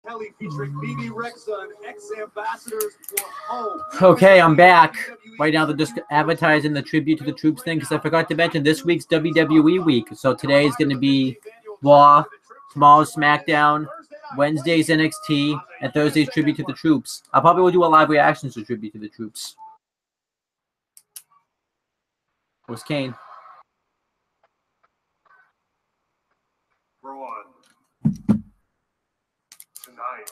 Kelly featuring BB Rexa and ex-ambassadors for home. Okay, I'm back. Right now they're just advertising the tribute to the troops thing because I forgot to mention this week's WWE week. So today is going to be Raw, tomorrow's SmackDown, Wednesday's NXT, and Thursday's tribute to the troops. I'll probably will do a live reactions to tribute to the troops. Where's Kane? Braun, tonight,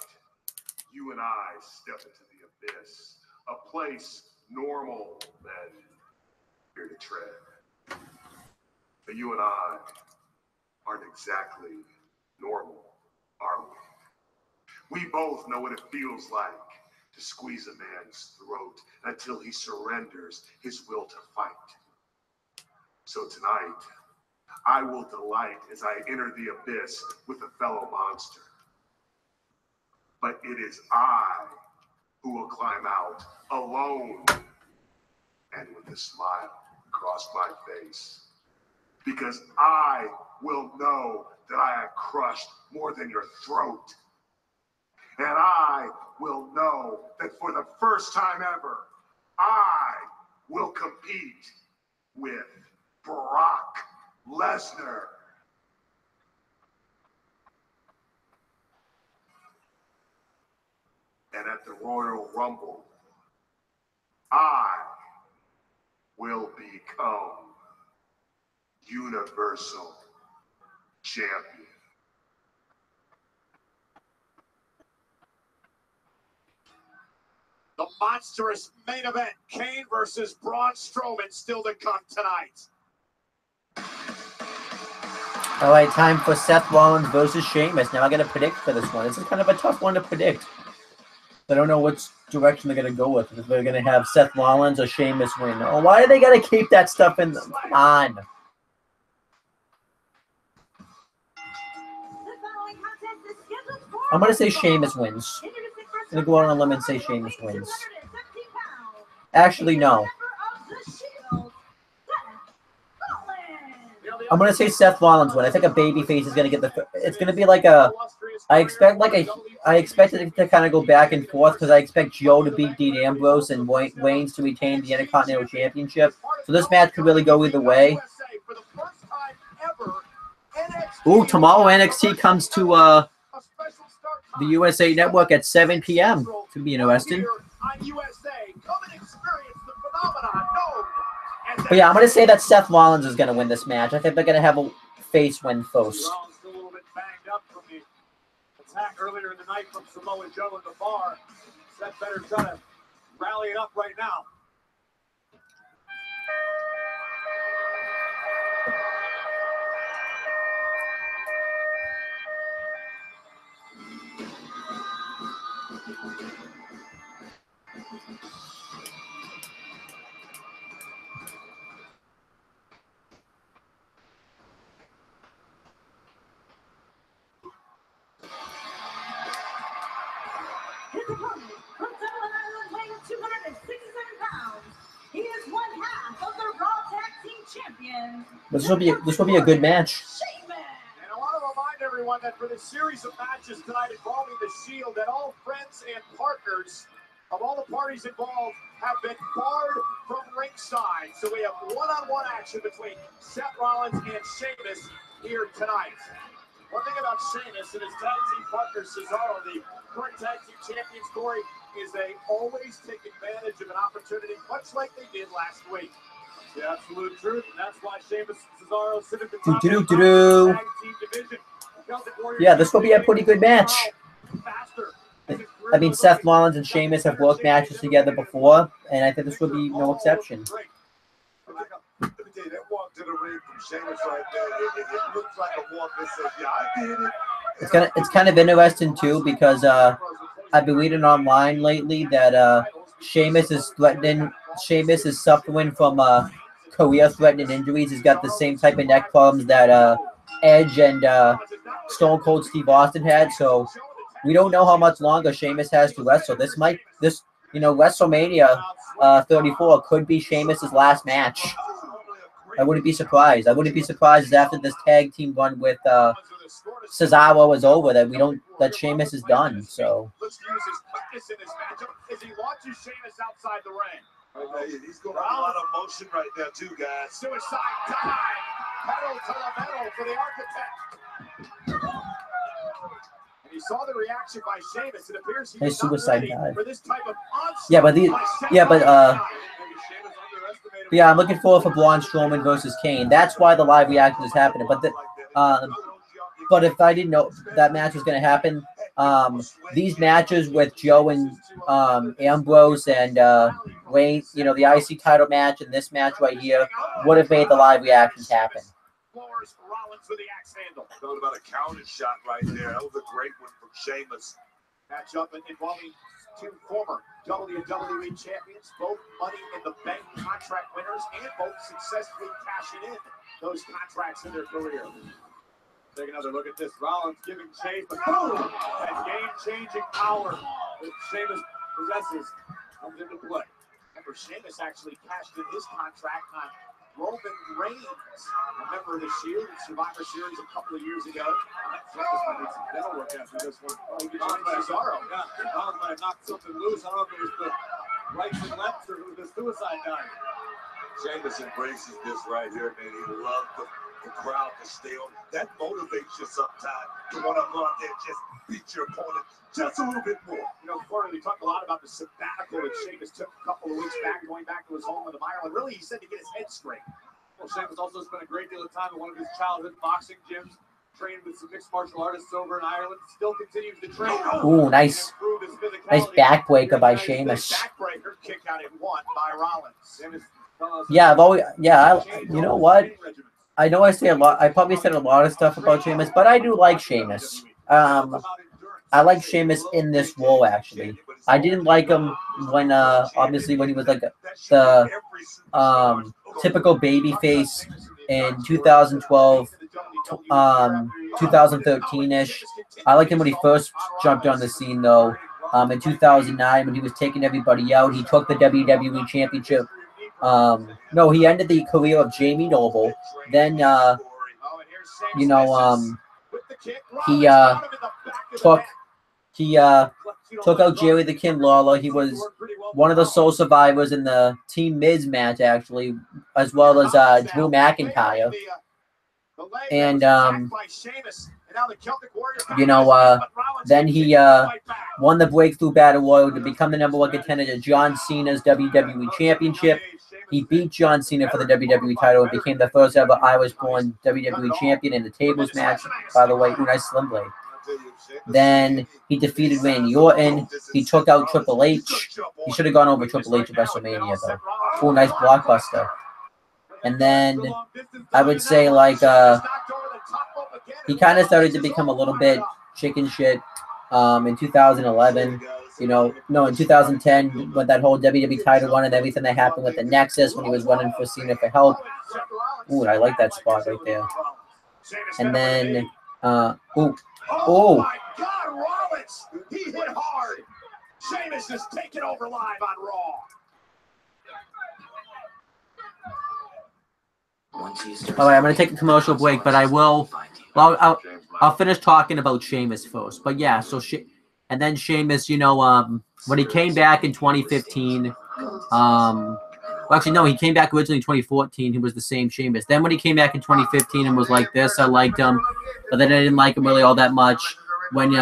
you and I step into the abyss, a place normal men fear to tread. But you and I aren't exactly normal, are we? We both know what it feels like to squeeze a man's throat until he surrenders his will to fight. So tonight, I will delight as I enter the abyss with a fellow monster. But it is I who will climb out alone and with a smile across my face. Because I will know that I have crushed more than your throat. And I will know that for the first time ever, I will compete with Brock Lesnar. And at the Royal Rumble, I will become Universal Champion. The monstrous main event, Kane versus Braun Strowman, still to come tonight. All right, time for Seth Rollins versus Sheamus. Now I got to predict for this one. This is kind of a tough one to predict. I don't know which direction they're going to go with. If they're going to have Seth Rollins or Sheamus win. Oh, why do they got to keep that stuff in them? Come on. I'm going to say Sheamus wins. I'm going to go out on a limb and say Sheamus wins. Actually, no. I'm going to say Seth Rollins win. I think a babyface is going to get the... It's going to be like a... I expect it to kind of go back and forth because I expect Joe to beat Dean Ambrose and Wayne's to retain the Intercontinental Championship. So this match could really go either way. Ooh, tomorrow NXT comes to the USA Network at 7 p.m. Could be interesting. But yeah, I'm going to say that Seth Rollins is going to win this match. I think they're going to have a face win first. A little bit banged up from the attack earlier in the night from Samoa Joe in the bar. Seth better try to rally it up right now. His opponent, from Dublin, Ireland, weighing 267 pounds. He is one half of the Raw Tag Team Champions. This will be a good match. And I want to remind everyone that for the series of matches tonight involving the Shield, that all friends and partners of all the parties involved have been barred from ringside. So we have one-on-one action between Seth Rollins and Sheamus here tonight. One thing about Sheamus and his tag team partner Cesaro, the current tag team champions, Corey, is they always take advantage of an opportunity, much like they did last week. The absolute truth, and that's why Sheamus and Cesaro sit at the top of the tag team division. Yeah, this will be a pretty good match. I mean, Seth Rollins and Sheamus have worked matches together before, and I think this will be no exception. Let me tell you, that walk to the ring from Sheamus right there, it looks like a walk that says, yeah, I did it. It's kind of interesting too because I've been reading online lately that Sheamus is suffering from career-threatening injuries. He's got the same type of neck problems that Edge and Stone Cold Steve Austin had. So we don't know how much longer Sheamus has to wrestle. WrestleMania 34 could be Sheamus's last match. I wouldn't be surprised. I wouldn't be surprised after this tag team run with Cesaro is over that Sheamus is done. So Let's use his quickness in this matchup as he launches Sheamus outside the ring. He's going to have a lot of motion right now, too, guys. Suicide dive. Pedal to the metal for the Architect. And you saw the reaction by Sheamus. It appears he is not ready for this type of onslaught. Yeah, I'm looking forward for Braun Strowman versus Kane. That's why the live reaction is happening. But if I didn't know that match was going to happen, these matches with Joe and Ambrose and Wayne, the IC title match and this match right here would have made the live reactions happen. Rollins with the axe handle. Talking about a counter shot right there. That was a great one from Sheamus. Matchup involving two former WWE champions, both Money in the Bank contract winners, and both successfully cashing in those contracts in their career. Take another look at this. Rollins giving chase, but boom! That game-changing power that Sheamus possesses comes into play. Remember, Sheamus actually cashed in his contract on Roman Reigns, a member of the Shield and Survivor Series a couple of years ago. Sheamus might need some dental work after this one. Oh, he joined Cesaro. Yeah, Rollins might have knocked something loose. I don't know if it was the rights and lefts or if it was the suicide dive. Sheamus embraces this right here, man. He loves the crowd to stay on. That motivates you sometimes to want to go out there and just beat your opponent just a little bit more. Corey, we talked a lot about the sabbatical that Sheamus took a couple of weeks back, going back to his home in Ireland. Really, he said to get his head straight. Well, Sheamus also spent a great deal of time at one of his childhood boxing gyms, trained with some mixed martial artists over in Ireland, still continues to train. Ooh, nice backbreaker by Sheamus. Backbreaker kick out at one by Rollins. Yeah, you know what? I know I say a lot. I probably said a lot of stuff about Sheamus, but I do like Sheamus. I like Sheamus in this role, actually. I didn't like him when, obviously, when he was like the typical babyface in 2012, 2013-ish. I liked him when he first jumped on the scene, though. In 2009, when he was taking everybody out, he took the WWE Championship. No, he ended the career of Jamie Noble. Then, he took out Jerry the King Lawler. He was one of the sole survivors in the Team Miz match, actually, as well as Drew McIntyre. And then he won the Breakthrough Battle Royal to become the #1 contender to John Cena's WWE Championship. He beat John Cena for the WWE title and became the first ever Irish-born WWE champion in the tables match. By the way, nice slim blade. Then he defeated Randy Orton. He took out Triple H. He should have gone over Triple H at WrestleMania, though. Cool, nice blockbuster. And then I would say, like, he kind of started to become a little bit chicken shit in 2011. In 2010, with that whole WWE title run and everything that happened with the Nexus when he was running for Cena for help. Ooh, I like that spot right there. And then, Oh my God, Rollins! He hit hard. Sheamus is taking over live on Raw. All right, I'm going to take a commercial break, but I will. Well, I'll finish talking about Sheamus first. But yeah, so and then Sheamus, when he came back in 2015, well, actually, no, he came back originally in 2014. He was the same Sheamus. Then when he came back in 2015 and was like this, I liked him. But then I didn't like him really all that much when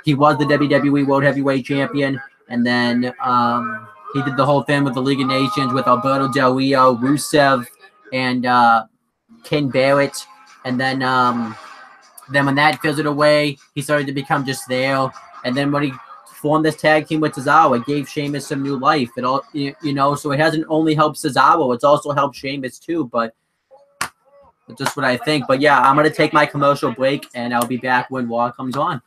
he was the WWE World Heavyweight Champion. And then he did the whole thing with the League of Nations with Alberto Del Rio, Rusev, and Ken Barrett. And then when that fizzled away, he started to become just there. And then when he formed this tag team with Cesaro, it gave Sheamus some new life. It all, so it hasn't only helped Cesaro, it's also helped Sheamus too. But that's just what I think. But yeah, I'm gonna take my commercial break, and I'll be back when Raw comes on.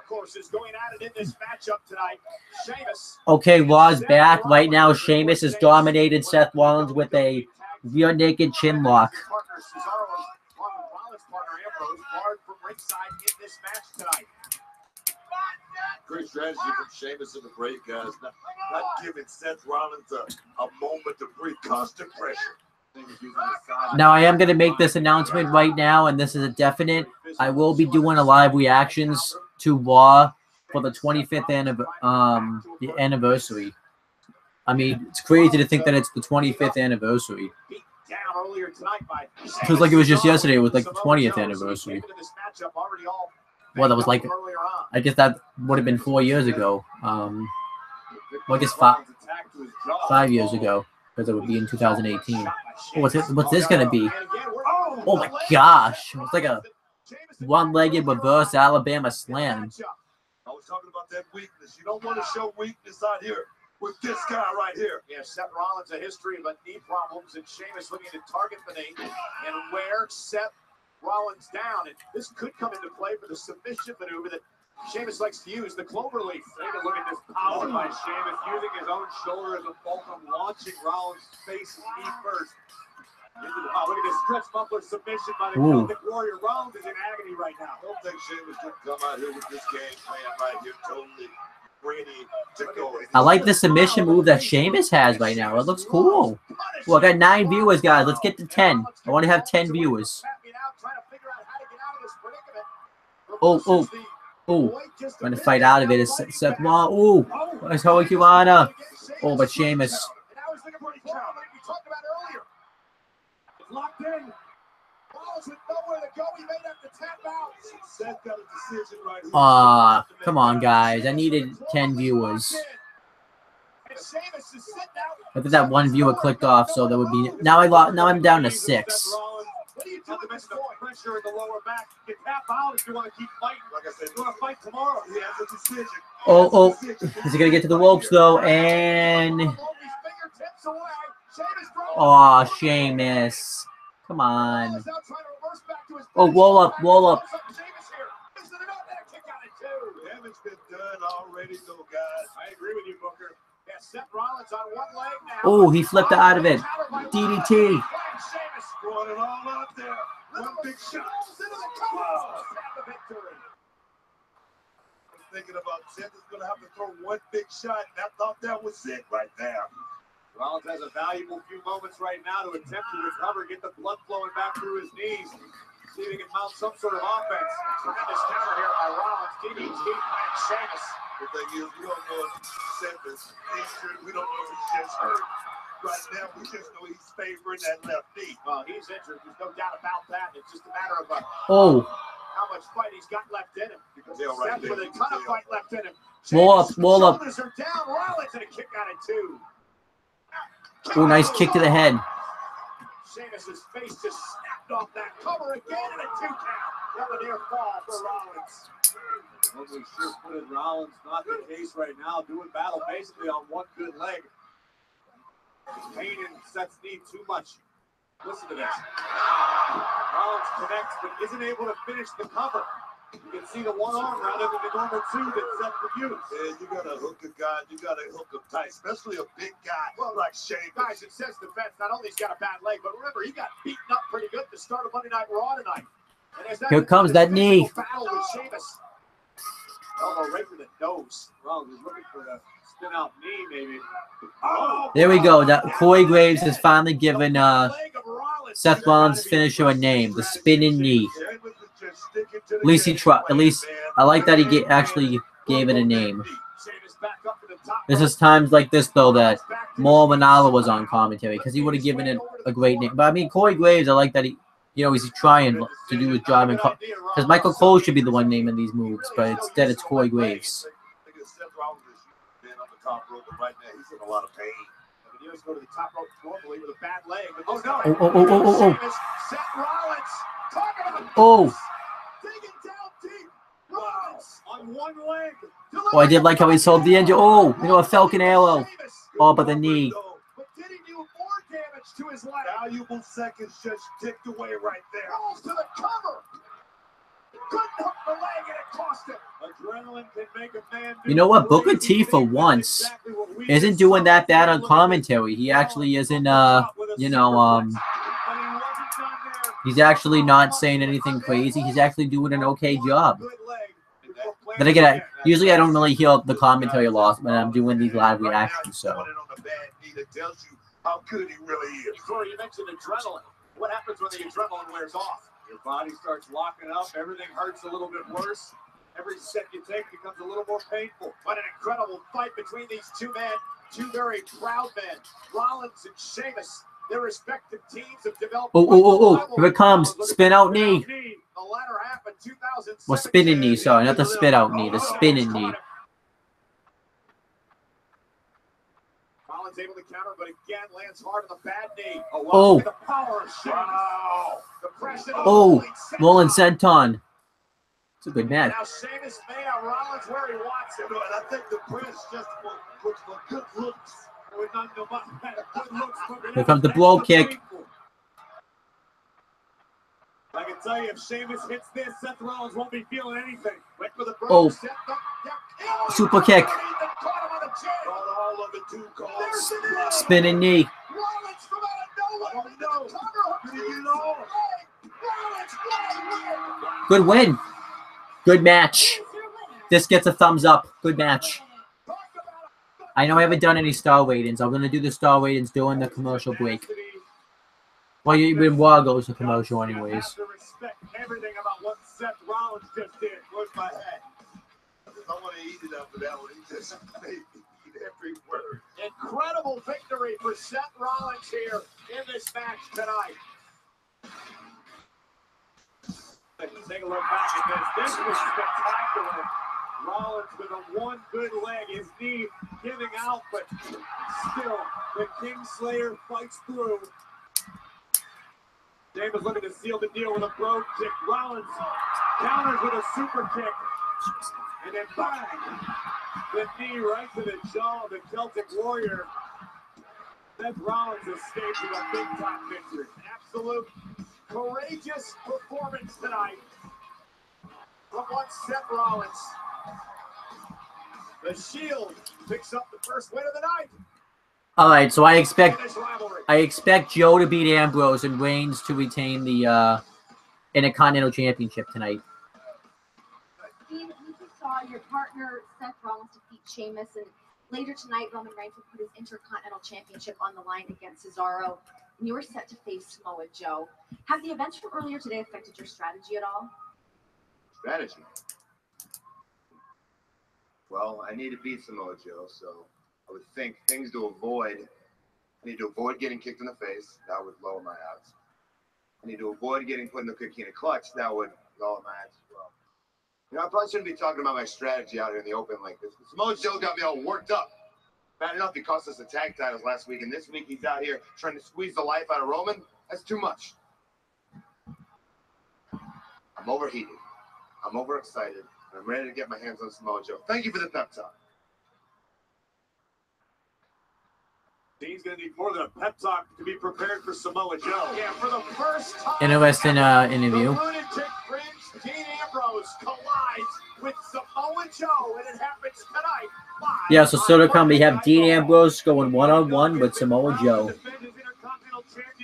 workhorses going at it in this matchup tonight. Sheamus. Okay, Raw's back. Right now, Sheamus has dominated Seth Rollins with a rear naked chin lock. Partner Cesaro, Rollins' partner Ambrose, barred from ringside in this match tonight. Great strategy from Sheamus in the break, guys. Not giving Seth Rollins a moment to breathe. Constant pressure. Now, I am going to make this announcement right now, and this is a definite. I will be doing a live reactions to Raw for the 25th anniversary. I mean, it's crazy to think that it's the 25th anniversary. It feels like it was just yesterday. It was like the 20th anniversary. Well, that was like, I guess that would have been 4 years ago. Well, I guess 5 years ago, because it would be in 2018. Oh, what's this going to be? Oh my gosh. It's like a one-legged reverse Alabama slam. I was talking about that weakness. You don't want to show weakness out here with this guy right here. Yeah, Seth Rollins, a history of knee problems, and Sheamus looking to target the knee and wear Seth Rollins down. And this could come into play for the submission maneuver that Sheamus likes to use, the cloverleaf. Take a look at this power by Sheamus, using his own shoulder as a fulcrum, launching Rollins' face and knee first. Look at this stretch muffler submission by the Celtic Warrior. Rollins is in agony right now. I don't think Sheamus should come out here with this game plan right here, totally ready to go. I like the submission move that Sheamus has right now. It looks cool. Well, I got 9 viewers, guys. Let's get to 10. I want to have 10 viewers. Oh, trying to fight out of it is Seth Rollins. Oh, it's Holy Kiwana. Oh, but Sheamus. Locked in. Rollins with nowhere to go. He may have to tap out. Seth got a decision right here. Come on, guys. I needed 10 viewers. I think that one viewer clicked off, so there would be. Now I'm down to 6. What do you do with the pressure in the lower back? You tap out if you want to keep fighting. Like I said, you want to fight tomorrow. He has a decision. Oh, is he gonna get to the ropes though? And Sheamus. Come on. Oh, roll up. Damage been done already, though, guys. I agree with you, Booker. Yeah, Seth Rollins on one leg now. Oh, he flipped out of it. DDT. Brought it all out there. One big shot. Thinking about Seth is going to have to throw one big shot, and I thought that was it right there. Rollins has a valuable few moments right now to attempt to recover, get the blood flowing back through his knees, see if he can mount some sort of offense. Tremendous counter here by Rollins. DDT by Sheamus. The thing is, we don't know if Seth is injured. We don't know if he's just hurt. Right now, we just know he's favoring that left knee. Well, he's injured. There's no doubt about that. It's just a matter of how much fight he's got left in him. Because Seth with a ton of fight left in him. Roll up. Shoulders are down. Rollins and a kick out of 2. Oh, nice kick to the head. Sheamus' face just snapped off that cover again and a 2 count. What a near fall for Rollins. What we sure put in Rollins, not the case right now. Doing battle basically on one good leg. Pain in Seth's knee too much. Listen to this. Rollins connects but isn't able to finish the cover. You can see the one arm rather than the normal 2 that Seth would use. Yeah, you got to hook a guy. You got to hook him tight, especially a big guy like Sheamus. Guys, it says defense. Not only he's got a bad leg, but remember, he got beaten up pretty good to start of Monday Night Raw tonight. Here comes that knee. Battle with Sheamus. Elbow right to the nose. Rollins is looking for the spin out knee, maybe. Oh, there we go. That Corey Graves has finally given Seth Rollins' finisher a name, the spinning knee. At least he tried. At least I like that he actually gave it a name. This is times like this though that Mauro Ranallo was on commentary because he would have given it a great name. But I mean, Corey Graves, I like that he's trying to do his job, because Michael Cole should be the one naming these moves, but instead it's Corey Graves. Right now, he's in a lot of pain. He does go to the top rope normally with a bad leg. But Seth Rollins talking about digging down deep. Rollins on one leg. Oh, I did like how he sold the engine. Oh, a Falcon Arrow. Oh, but the knee. But did he do more damage to his leg? Valuable seconds just ticked away right there. Rolls to the cover. Couldn't hook the leg and it cost him. You know what? Booker T for once isn't doing that bad on commentary. He actually isn't, he's actually not saying anything crazy. He's actually doing an okay job. Then again, usually I don't really hear the commentary a lot when I'm doing these live reactions. So. How good he really is. Corey, you mentioned adrenaline. What happens when the adrenaline wears off? Your body starts locking up. Everything hurts a little bit worse. Every step you take becomes a little more painful. What an incredible fight between these two men. Two very proud men. Rollins and Sheamus. Their respective teams have developed. Here it comes. Spin out knee. The latter half of 2017. Well, spinning knee. Sorry, not the spit out knee. The spinning knee. Rollins able to counter, but again lands hard on the bad knee. Oh. The power of Sheamus. Wow. The pressure Oh, Rollins senton. It's a good match. Now Sheamus may have Rollins where he wants him. And I think the press just for good looks. Here comes the blow kick. I can tell you, if Sheamus hits this, Seth Rollins won't be feeling anything. Went for the Oh, super kick. Spinning knee. Good win. Good match. This gets a thumbs up. Good match. I know I haven't done any star ratings. I'm going to do the star ratings during the commercial break. Well, when Raw goes to commercial anyways. I have to respect everything about what Seth Rollins just did. Where's my head? I want to eat it after that one. He just made me eat every word. Incredible victory for Seth Rollins here in this match tonight. Take a look back at this. This was spectacular. Rollins with a one good leg, his knee giving out, but still the Kingslayer fights through. Sheamus looking to seal the deal with a brogue kick. Rollins counters with a super kick. And then bang! The knee right to the jaw of the Celtic Warrior. Seth Rollins escapes with a big-time victory. Absolute courageous performance tonight from one Seth Rollins. The Shield picks up the first win of the night. All right, so I expect Joe to beat Ambrose and Reigns to retain the Intercontinental Championship tonight. Dean, we just saw your partner Seth Rollins defeat Sheamus, and later tonight Roman Reigns will put his Intercontinental Championship on the line against Cesaro, and you were set to face Samoa Joe. Have the events from earlier today affected your strategy at all? Strategy? Well, I need to beat Samoa Joe, so I would think things to avoid. I need to avoid getting kicked in the face. That would lower my odds. I need to avoid getting put in the Kikina clutch. That would lower my odds as well. You know, I probably shouldn't be talking about my strategy out here in the open like this. Samoa Joe got me all worked up. Bad enough he cost us the tag titles last week, and this week he's out here trying to squeeze the life out of Roman. That's too much. I'm overheated. I'm overexcited. I'm ready to get my hands on Samoa Joe. Thank you for the pep talk. Dean's going to need more than a pep talk to be prepared for Samoa Joe. Yeah, for the first time. Interesting interview. The lunatic Finch, Dean Ambrose collides with Samoa Joe, and it happens tonight. Yeah, so still to come, we have Dean Ambrose going one-on-one with Samoa Joe.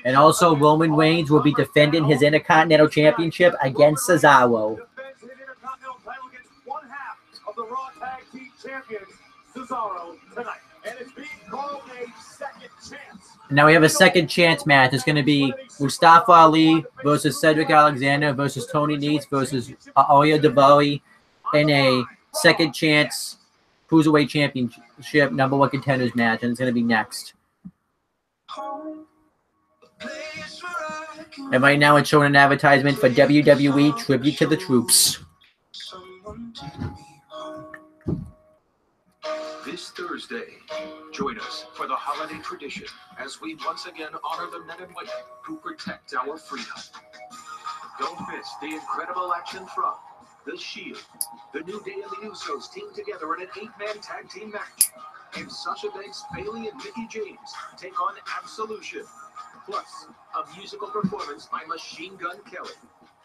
And also, Roman Reigns will be defending his Intercontinental Championship against Cesaro. Defends his Intercontinental title against one half of the Raw Tag Team Champions, Cesaro, tonight. And it's being called a second chance. Now we have a second chance match. It's going to be Mustafa Ali versus Cedric Alexander versus Tony Nese versus Arya Daivari in a second chance Cruiserweight Championship #1 contenders match, and it's going to be next. And right now it's showing an advertisement for WWE Tribute to the Troops. This Thursday, join us for the holiday tradition as we once again honor the men and women who protect our freedom. Don't miss the incredible action from The Shield. The New Day and the Usos team together in an 8-man tag team match. And Sasha Banks, Bayley, and Mickie James take on Absolution. Plus, a musical performance by Machine Gun Kelly.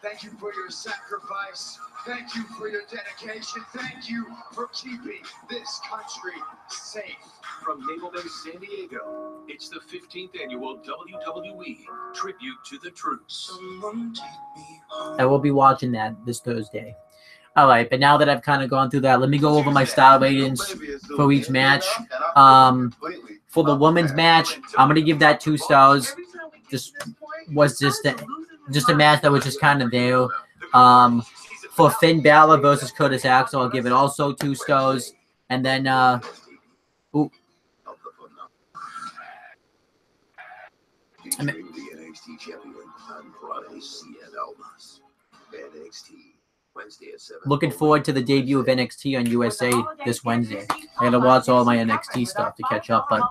Thank you for your sacrifice. Thank you for your dedication. Thank you for keeping this country safe. From Naval Base, San Diego, it's the 15th annual WWE Tribute to the Troops. I will be watching that this Thursday. All right, but now that I've kind of gone through that, let me go over my star ratings for each match. For the women's match, I'm gonna give that 2 stars. Just a match that was just kind of there. For Finn Balor versus Curtis Axel, I'll give it also 2 stars. And then looking forward to the debut of NXT on USA this Wednesday. I gotta watch all my NXT stuff to catch up, but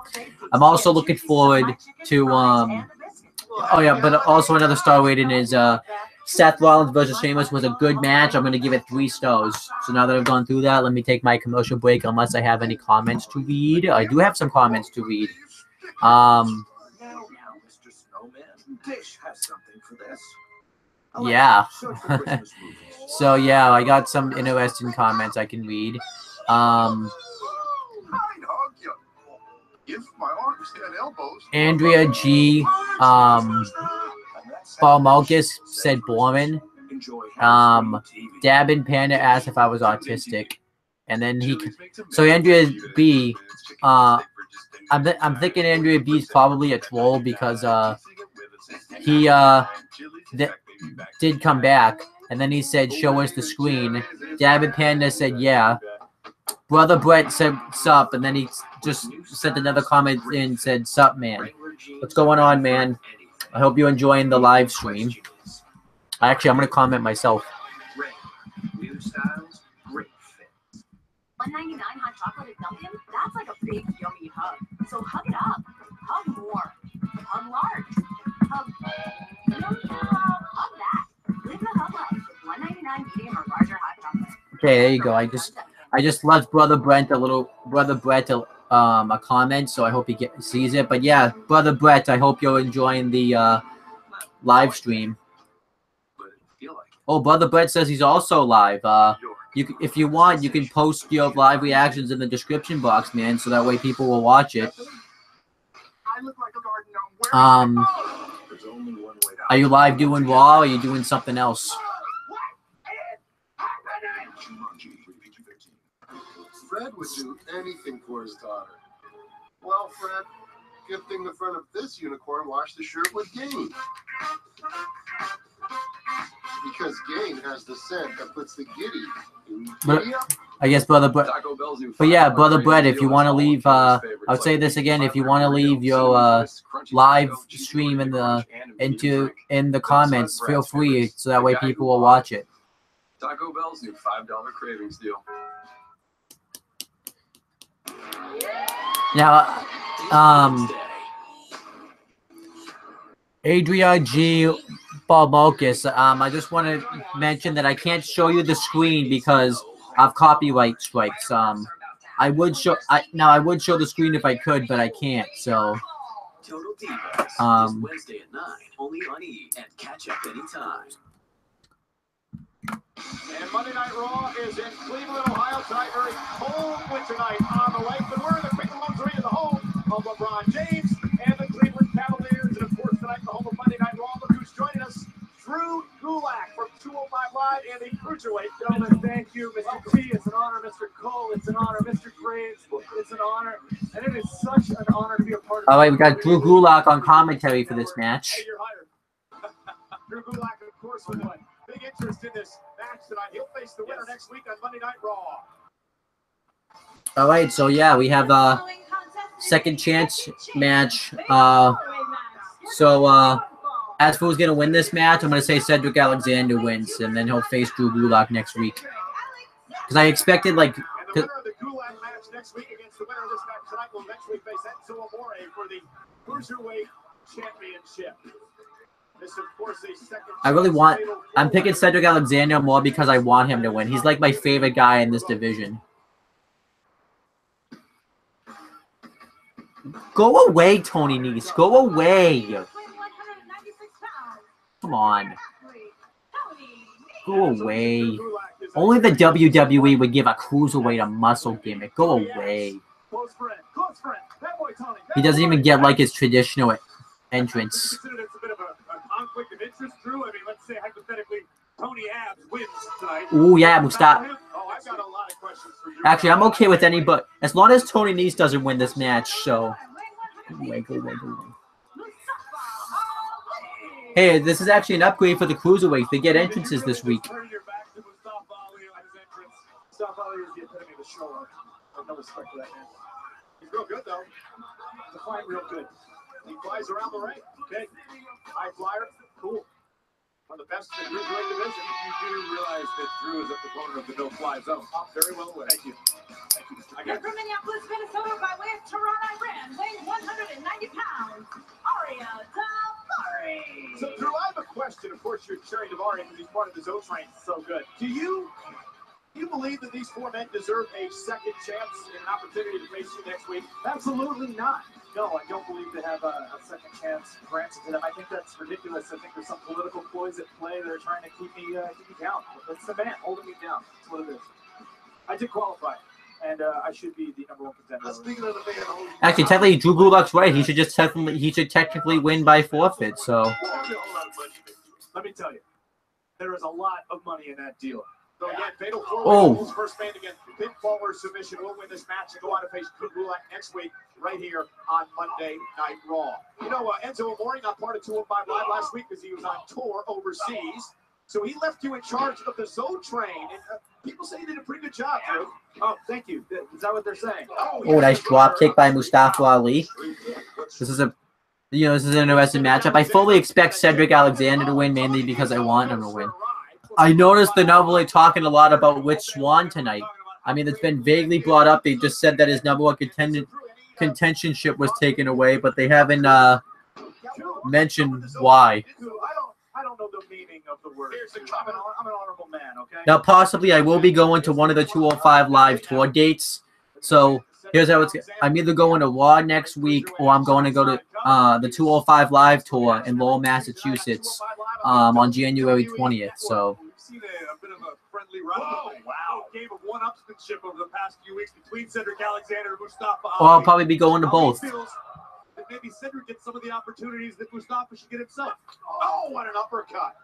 I'm also looking forward to but also another star rating is Seth Rollins versus Sheamus was a good match. I'm gonna give it 3 stars. So now that I've gone through that, let me take my commercial break unless I have any comments to read. I do have some comments to read. Yeah. So yeah, I got some interesting comments I can read. Andrea G. Paul Malkus said boring. Dabin Panda asked if I was autistic, and then so Andrea B. I'm thinking Andrea B. is probably a troll because he did come back, and then he said, "Show us the screen." Dabin Panda said, "Yeah." Brother Brett said, "Sup," and then he just sent another comment and said, "Sup, man. What's going on, man? I hope you're enjoying the live stream." Actually, I'm going to comment myself. New styles, great fit. $1.99 hot chocolate at Dunkin'? That's like a big yummy hug. So hug it up. Hug more. Hug large. Hug that. Live the hug life with $1.99 medium or larger hot chocolate. Okay, there you go. I just left Brother Brett a comment, so I hope he sees it. But yeah, Brother Brett, I hope you're enjoying the live stream. Oh, Brother Brett says he's also live. If you want, you can post your live reactions in the description box, man, so that way people will watch it. Are you live doing Raw, or are you doing something else? Fred would do anything for his daughter. Well, Fred, good thing the front of this unicorn washed the shirt with Gain. Because Gain has the scent that puts the giddy in giddy up. I guess Brother Brett. But yeah, Brother Brett, if you want to leave, I would say this again. If you want to leave your live stream in the comments, feel free, so that way people will watch it. Taco Bell's new $5 cravings deal. Now, Adria G. Balmalkus, I just want to mention that I can't show you the screen because of copyright strikes. I would show the screen if I could, but I can't. So, Total Divas is Wednesday at 9, only on E, and catch up anytime. And Monday Night Raw is in Cleveland, Ohio tonight. Very cold winter night on the lake, but we're in the Cleveland Luxury in the home of LeBron James and the Cleveland Cavaliers. And of course, tonight, the home of Monday Night Raw. Look who's joining us. Drew Gulak from 205 Live and the Cruiserweight. Gentlemen, thank you, Mr. T. It's an honor, Mr. Cole. It's an honor, Mr. Graves. It's an honor. And it is such an honor to be a part of. All right, we got Drew Gulak on commentary for this match. Hey, you're hired. Drew Gulak, of course, with one. Big interest in this match tonight. He'll face the winner next week on Monday Night Raw. All right, so yeah, we have a second chance match. As for who's going to win this match, I'm going to say Cedric Alexander wins, and then he'll face Drew Gulak next week. Because I expected, like... And the winner of the Gulak match next week against the winner of this match tonight will next week face Axel for the Cruiserweight Championship. This, of course, a second I'm picking Cedric Alexander more because I want him to win. He's like my favorite guy in this division. Go away, Tony Nese. Go away. Come on. Go away. Only the WWE would give a cruiserweight a muscle gimmick. Go away. He doesn't even get like his traditional entrance. It's a bit of a conflict of interest, Drew. I mean, let's say hypothetically, Tony Abs wins tonight. Oh yeah, Mustafa. Oh, I've got a lot of questions for you. Actually, I'm okay with any, but as long as Tony Nese doesn't win this match, so. Go away. Hey, this is actually an upgrade for the Cruiserweights. They get entrances this week. Turn your back to Mustafa Ali on his entrance. Mustafa Ali is the epitome of the show. I have no respect for that man. He's real good, though. Define real good. He flies around the ring. Okay. High flyer. Cool. One of the best in the Cruiserweight division. You do realize that Drew is a proponent of the no-fly zone. Very well aware. Thank you. Thank you. You're from Minneapolis, Minnesota, by way of Toronto, Iran, weighing 190 pounds, Aria Davari. So, Drew, I have a question. Of course, you're cheering Davari because he's part of the Zone Train. So good. Do you believe that these four men deserve a second chance and an opportunity to face you next week? Absolutely not. No, I don't believe they have a second chance granted to them. I think that's ridiculous. I think there's some political ploys at play that are trying to keep me down. That's the man holding me down. That's what it is. I did qualify, and I should be the #1 contender. Speaking of the man, Actually, technically, Drew Gulak's right. He should technically win by forfeit. So. Let me tell you, there is a lot of money in that deal. So again, fatal four-way first man against pinfall or submission will win this match and go on to face Gulak next week right here on Monday Night Raw. You know, Enzo Amore not part of 205 Live last week because he was on tour overseas. So he left you in charge of the Zone Train. And people say you did a pretty good job, Drew. Oh, thank you. Is that what they're saying? Oh, nice drop kick by Mustafa Ali. This is an interesting matchup. I fully expect Cedric Alexander to win, mainly because I want him to win. I noticed they're not really talking a lot about Rich Swann tonight. I mean, it's been vaguely brought up. They just said that his #1 contentionship was taken away, but they haven't mentioned why. I don't know the meaning of the word. I'm an honorable man, okay? Now, possibly, I will be going to one of the 205 Live tour dates. So here's how it's. I'm either going to Raw next week, or I'm going to go to the 205 Live tour in Lowell, Massachusetts, on January 20th. So. We've seen a bit of a friendly run. Oh, wow. Game of one-upsmanship over the past few weeks between Cedric Alexander and Mustafa Ali. Or I'll probably be going to both. That maybe Cedric gets some of the opportunities that Mustafa should get himself. Oh, what an uppercut.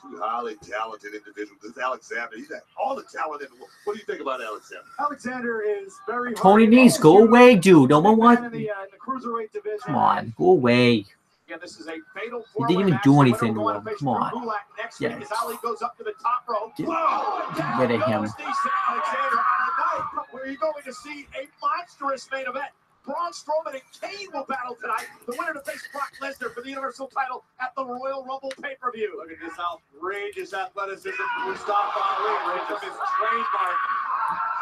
Two highly talented individuals. This Alexander, he's got all the talent in the world. What do you think about Alexander? Alexander is very Tony Nese, go away, dude. No one wants. In the Cruiserweight division. Come on, go away. Yeah, this is a fatal he didn't even do anything to him. Come on. Yeah. Ali goes up to the top rope. Get rid of him. Where are you going to see a monstrous main event? Braun Strowman and Kane will battle tonight. The winner to face Brock Lesnar for the Universal title at the Royal Rumble pay-per-view. Look at this outrageous athleticism from Mustafa Ali. Right from his trademark.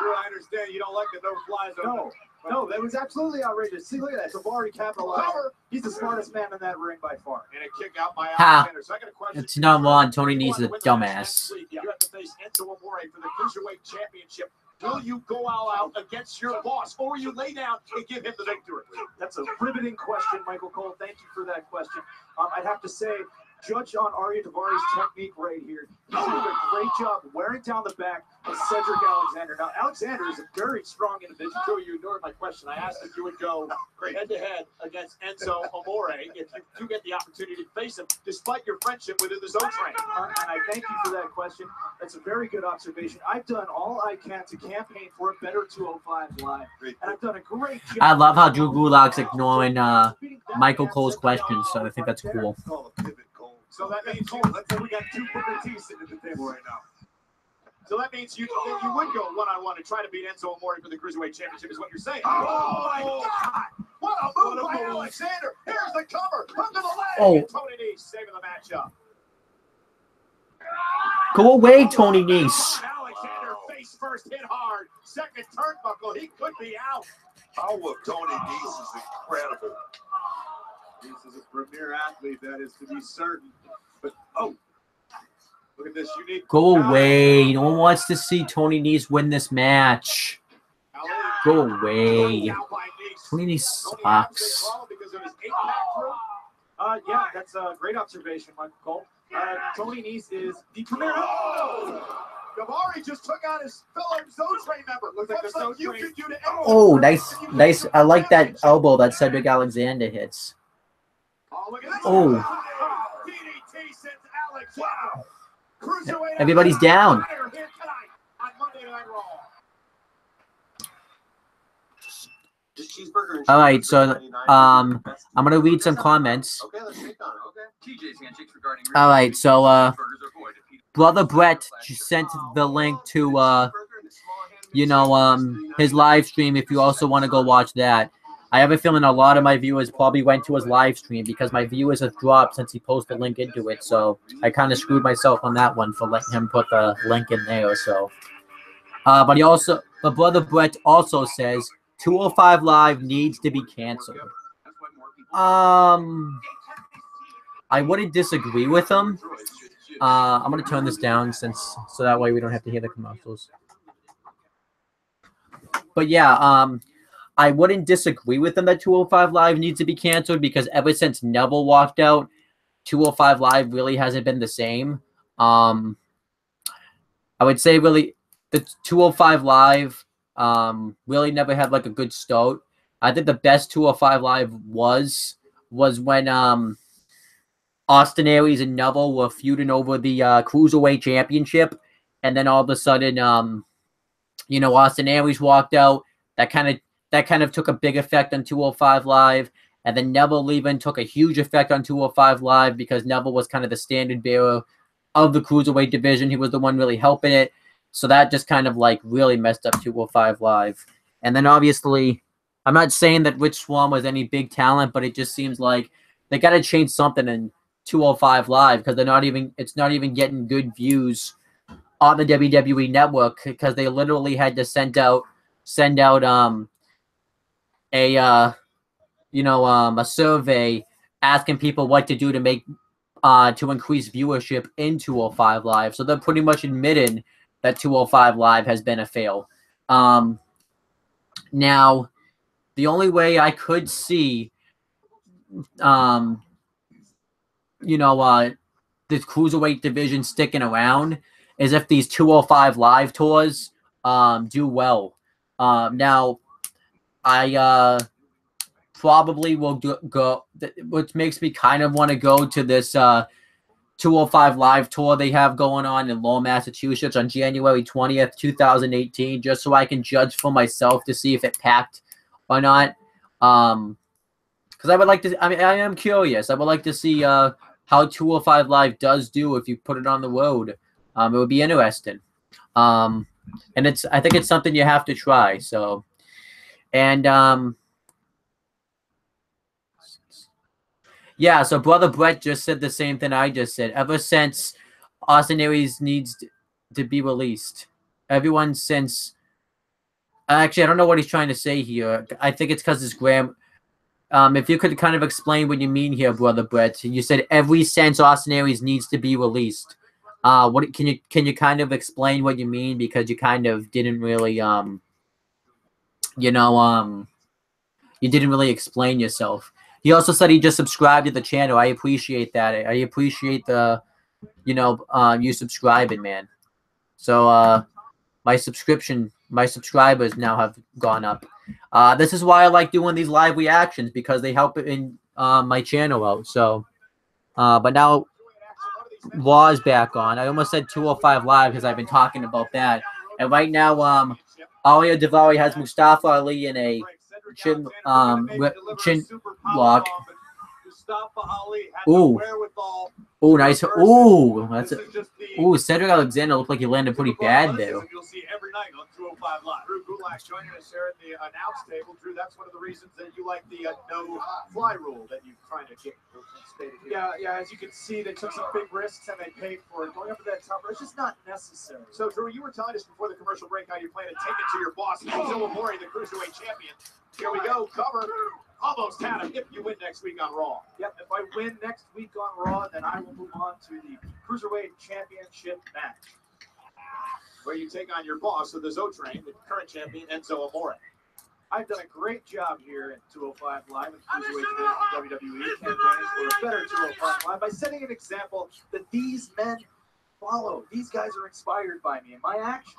Sure, I understand you don't like the no-fly zone. No, that was absolutely outrageous. See, look at that. Davari capitalized. He's the smartest man in that ring by far. And a kick out by Alexander. So I got a question. It's not one. Tony Nese is a dumbass. You have to face Enzo Amore for the Cruiserweight Championship. Will you go all out against your boss, or will you lay down and give him the victory? That's a riveting question, Michael Cole. Thank you for that question. I'd have to say, judge on Aria Davari's technique right here. He's doing a great job wearing down the back of Cedric Alexander. Now, Alexander is a very strong individual. Joe, you ignored my question. I asked if you would go head-to-head against Enzo Amore if you do get the opportunity to face him, despite your friendship within the Zone Train. And I thank you for that question. That's a very good observation. I've done all I can to campaign for a better 205 Live, and I've done a great job. I love how Drew Gulak's ignoring Michael Cole's questions, so I think that's cool. So that means we got two Booker T sitting at the table right now. So that means you would go one-on-one and try to beat Enzo Amore for the Cruiserweight Championship is what you're saying. Oh, my God! What a move by Alexander! Here's the cover! Under the leg! Oh. Tony Nese saving the matchup. Go away, Tony Nese. Alexander face first, hit hard. Second turnbuckle, he could be out. Power of Tony Nese is incredible. Nese is a premier athlete, that is to be certain. But, oh. Look at this unique. Go away. No one wants to see Tony Nese win this match. Go away. Tony Nese sucks. Yeah, that's a great observation, Michael Cole. Tony Nese is the premier. Oh! Davari just took out his fellow Zone Train member. Looks like the Zone Train. You can do to anyone. Oh, nice. I like that elbow that Cedric Alexander hits. Oh. DDT sends Alex. Wow. Cruiserweight. Everybody's down. Here tonight on Monday Night Raw. All right, so I'm gonna read some comments. Okay, let's take on it. Okay. TJ's handshakes regarding. All right, so Brother Brett sent the link to his live stream if you also want to go watch that. I have a feeling a lot of my viewers probably went to his live stream because my viewers have dropped since he posted the link into it. So I kind of screwed myself on that one for letting him put the link in there. So, but Brother Brett also says 205 Live needs to be canceled. I wouldn't disagree with him. I'm gonna turn this down so that way we don't have to hear the commercials. But yeah, I wouldn't disagree with him that 205 Live needs to be canceled because ever since Neville walked out, 205 Live really hasn't been the same. I would say really the 205 Live really never had like a good start. I think the best 205 Live was when Austin Aries and Neville were feuding over the Cruiserweight Championship, and then all of a sudden, Austin Aries walked out. That kind of took a big effect on 205 Live, and then Neville leaving took a huge effect on 205 Live because Neville was kind of the standard bearer of the Cruiserweight division. He was the one really helping it, so that just kind of like really messed up 205 Live. And then obviously, I'm not saying that Rich Swann was any big talent, but it just seems like they got to change something in 205 Live because it's not even getting good views on the WWE network because they literally had to send out a survey asking people what to do to make to increase viewership in 205 Live. So they're pretty much admitting that 205 Live has been a fail. Now, the only way I could see the Cruiserweight division sticking around is if these 205 Live tours do well. Now, I probably will go, which makes me kind of want to go to this 205 Live tour they have going on in Lowell, Massachusetts on January 20th, 2018, just so I can judge for myself to see if it packed or not. Because I would like to, I am curious. I would like to see how 205 Live does do if you put it on the road. It would be interesting. And I think it's something you have to try. So, and yeah, so Brother Brett just said the same thing I just said. Ever since Austin Aries needs to be released, everyone since actually I don't know what he's trying to say here. I think it's because his if you could kind of explain what you mean here, Brother Brett. You said every since Austin Aries needs to be released. What can you kind of explain what you mean, because you kind of didn't really you didn't really explain yourself. He also said he just subscribed to the channel. I appreciate that. I appreciate the you subscribing, man. So my subscribers now have gone up. This is why I like doing these live reactions, because they help in my channel out. So, but now Raw is back on. I almost said 205 Live because I've been talking about that. And right now, Alia Davari has Mustafa Ali in a chin lock. Ooh. Ooh, nice. Ooh, that's it. Ooh, Cedric Alexander looked like he landed pretty bad there. You'll see every night on 205 Live. Drew Gulak joining us here at the announce table. Drew, that's one of the reasons that you like the no-fly rule that you're trying to get stated here. Yeah. As you can see, they took some big risks and they paid for it. Going up to that top, it's just not necessary. So, Drew, you were telling us before the commercial break how you plan to take it to your boss, Zilla Mori, the Cruiserweight champion. Here we go. Cover. Almost had him if you win next week on Raw. Yep, if I win next week on Raw, then I will move on to the Cruiserweight Championship match, where you take on your boss of the Zo Train, the current champion, Enzo Amore. I've done a great job here at 205 Live and Cruiserweight WWE campaign for a better 205 Live by setting an example that these men follow. These guys are inspired by me, and my actions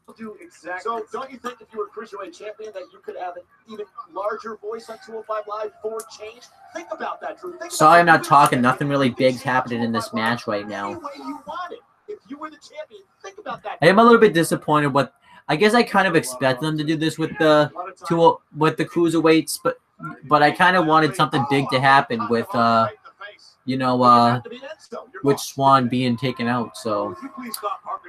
will do exactly. So, don't you think if you were Cruiserweight champion that you could have an even larger voice on 205 Live for change? Think about that, Drew. Sorry, I'm not talking. Nothing really big's happening in this match right now. If you were the champion, think about that. I am a little bit disappointed, but I guess I kind of expected them to do this with the cruiserweights, but I kind of wanted something big to happen with you know, with Swan being taken out. So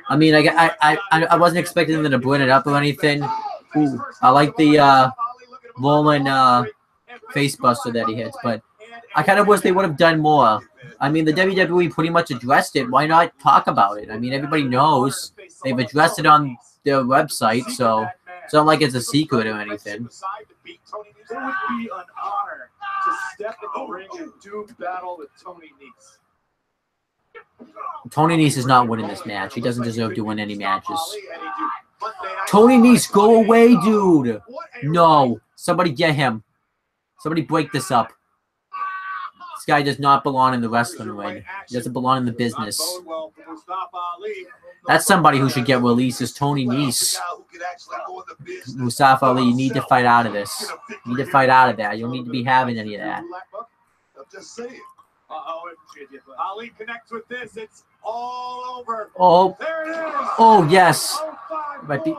I mean, I wasn't expecting them to bring it up or anything. Ooh, I like the rolling face buster that he hits, but I kind of wish they would have done more. I mean, the WWE pretty much addressed it. Why not talk about it? I mean, everybody knows. They've addressed it on their website, so it's not like it's a secret or anything. It would be an honor to step in the ring and do battle with Tony Nese. Tony Nese is not winning this match. He doesn't deserve to win any matches. Tony Nese, go away, dude. No. Somebody get him. Somebody break this up. This guy does not belong in the wrestling ring. He doesn't belong in the business. That's somebody who should get released is Tony Nese. Mustafa Ali, you need to fight out of this. You need to fight out of that. You don't need to be having any of that. I'm just saying. Ali connects with this. It's all over. Oh. There it is. Oh, yes. Might be.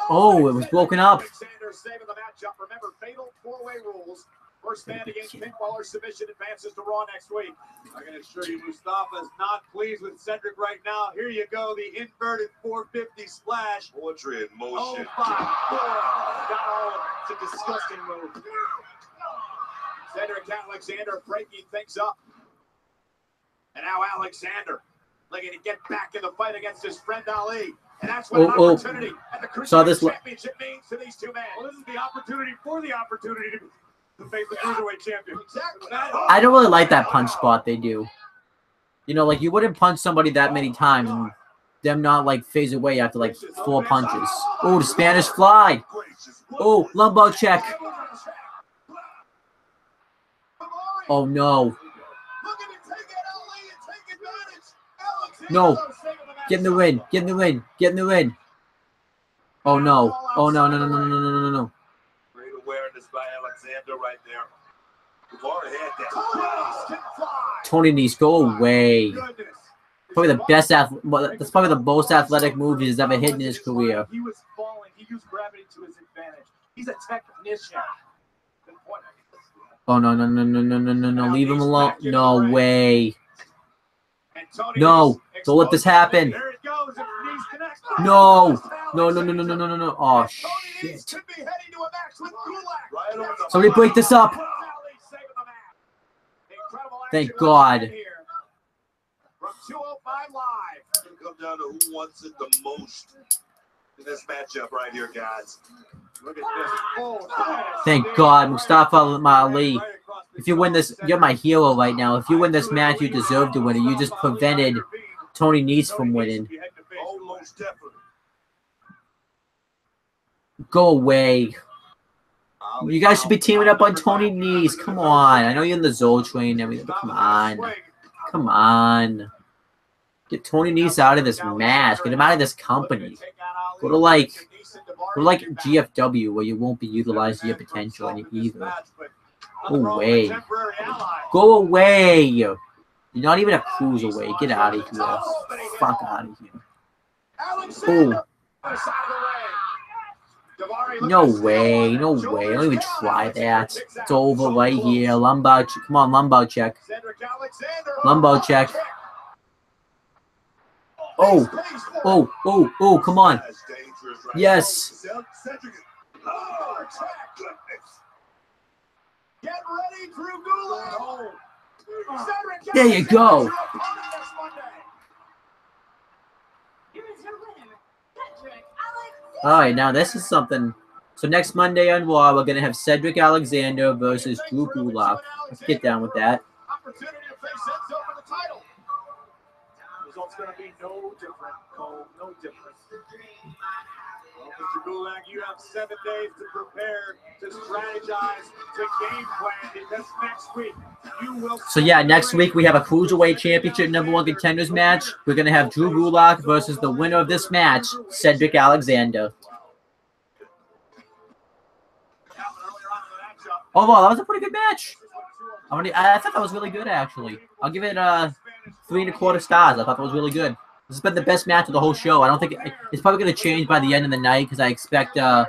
Oh, it was broken up. Alexander saving the matchup. Remember, fatal four-way rules. First man against pinfall or submission advances to Raw next week. I can assure you, Mustafa is not pleased with Cedric right now. Here you go, the inverted 450 splash. Poetry in motion. Oh, 5, 4. Got all of it. It's a disgusting move. Cedric Alexander breaking things up. And now Alexander looking to get back in the fight against his friend Ali. And that's what an opportunity at the Cruiserweight Championship means to these two men. Well, this is the opportunity for the opportunity to face the Cruiserweight champion. Exactly. I don't really like that punch spot they do. You know, like you wouldn't punch somebody that many times and them not like phase away after like 4 punches. Oh, the Spanish fly. Oh, lumbar check. Oh no. No. Get in the ring. Get in the ring. Get in the ring. Oh no. Oh no, no, no, no, no, no, no, no. Great awareness by Alexander right there. We've already had that. Tony Nese, go away. Probably the best that's probably the most athletic move he's ever hit in his career. He was falling. He used gravity to his advantage. He's a technician. Oh no, no, no, no, no, no, no, no. Leave him alone. No way. No. Don't let this happen. No. No, no, no, no, no, no, no, no. Oh, shit. Somebody break this up. Thank God. From 205 Live. It's going to come down to who wants it the most in this matchup right here, guys. Look at this. Oh, thank God, Mustafa Ali. If you win this, you're my hero right now. If you win this match, you deserve to win it. You just prevented Tony Nese from winning. Almost definitely. Go away. You guys should be teaming up on Tony Nese. Come on. I know you're in the Zol train and everything, but come on. Come on. Get Tony Nese out of this match. Get him out of this company. Go to like GFW where you won't be utilizing your potential either. Go away. Go away. You're not even a cruiserweight. Get out of here. Fuck out of here. Oh. No way. No way. Don't even try that. It's over right here. Lumbar. Come on, lumbar check. Lumbar check. Oh. Oh. Oh. Oh. Come on. Yes. Get ready, Drew Gulak. There you go. All right, now this is something. So next Monday on Raw, we're gonna have Cedric Alexander versus Drew Gulak. Let's get down with that. result's going to be no different, Cole. No different. Well, Mr. Gulak, you have 7 days to prepare, to strategize, to game plan, because next week you will... So yeah, next week we have a Cruiserweight Championship #1 Contenders match. We're going to have Drew Gulak versus the winner of this match, Cedric Alexander. Overall, that was a pretty good match. I thought that was really good, actually. I'll give it 3 1/4 stars. I thought that was really good. This has been the best match of the whole show. I don't think it's probably going to change by the end of the night because I expect the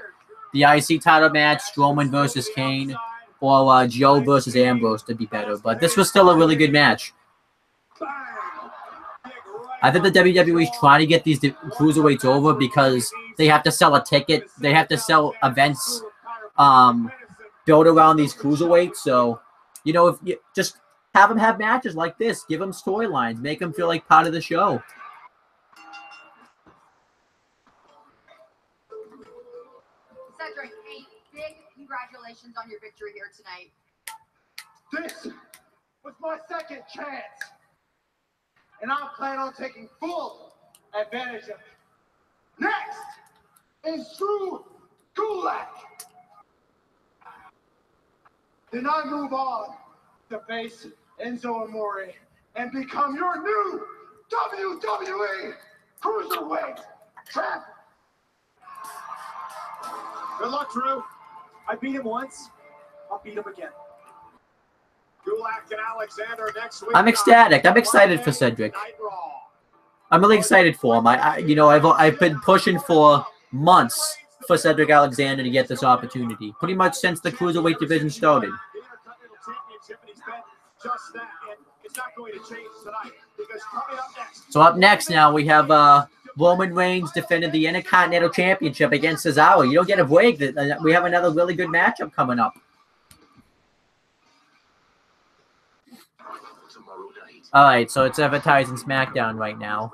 IC title match, Strowman versus Kane, or Joe versus Ambrose to be better. But this was still a really good match. I think the WWE is trying to get these cruiserweights over because they have to sell a ticket. They have to sell events built around these cruiserweights. So, you know, if you just have them have matches like this, give them storylines, make them feel like part of the show. Cedric, a big congratulations on your victory here tonight. This was my second chance, and I plan on taking full advantage of it. Next is Drew Gulak. Then I move on to face Enzo Amore and become your new WWE Cruiserweight champion. Good luck, Drew. I beat him once. I'll beat him again. Gulak and Alexander next week. I'm ecstatic. I'm excited for Cedric. I'm really excited for him. I've been pushing for months for Cedric Alexander to get this opportunity, pretty much since the Cruiserweight division started. So up next now we have Roman Reigns defended the Intercontinental Championship against Cesaro. You don't get a break. We have another really good matchup coming up. All right, so it's advertising SmackDown right now.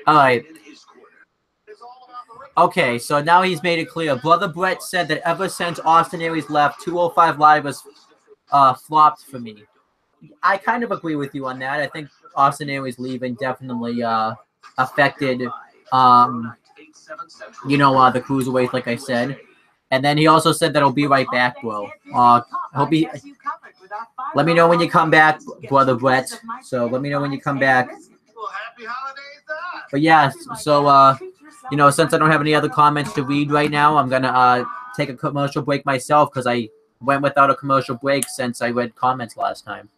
All right. Okay, so now he's made it clear. Brother Brett said that ever since Austin Aries left, 205 Live has flopped for me. I kind of agree with you on that. I think Austin Aries leaving definitely affected, the Cruiserweight, like I said. And then he also said that he'll be right back, bro. Let me know when you come back, Brother Brett. So let me know when you come back. But yeah, so since I don't have any other comments to read right now, I'm gonna take a commercial break myself because I went without a commercial break since I read comments last time.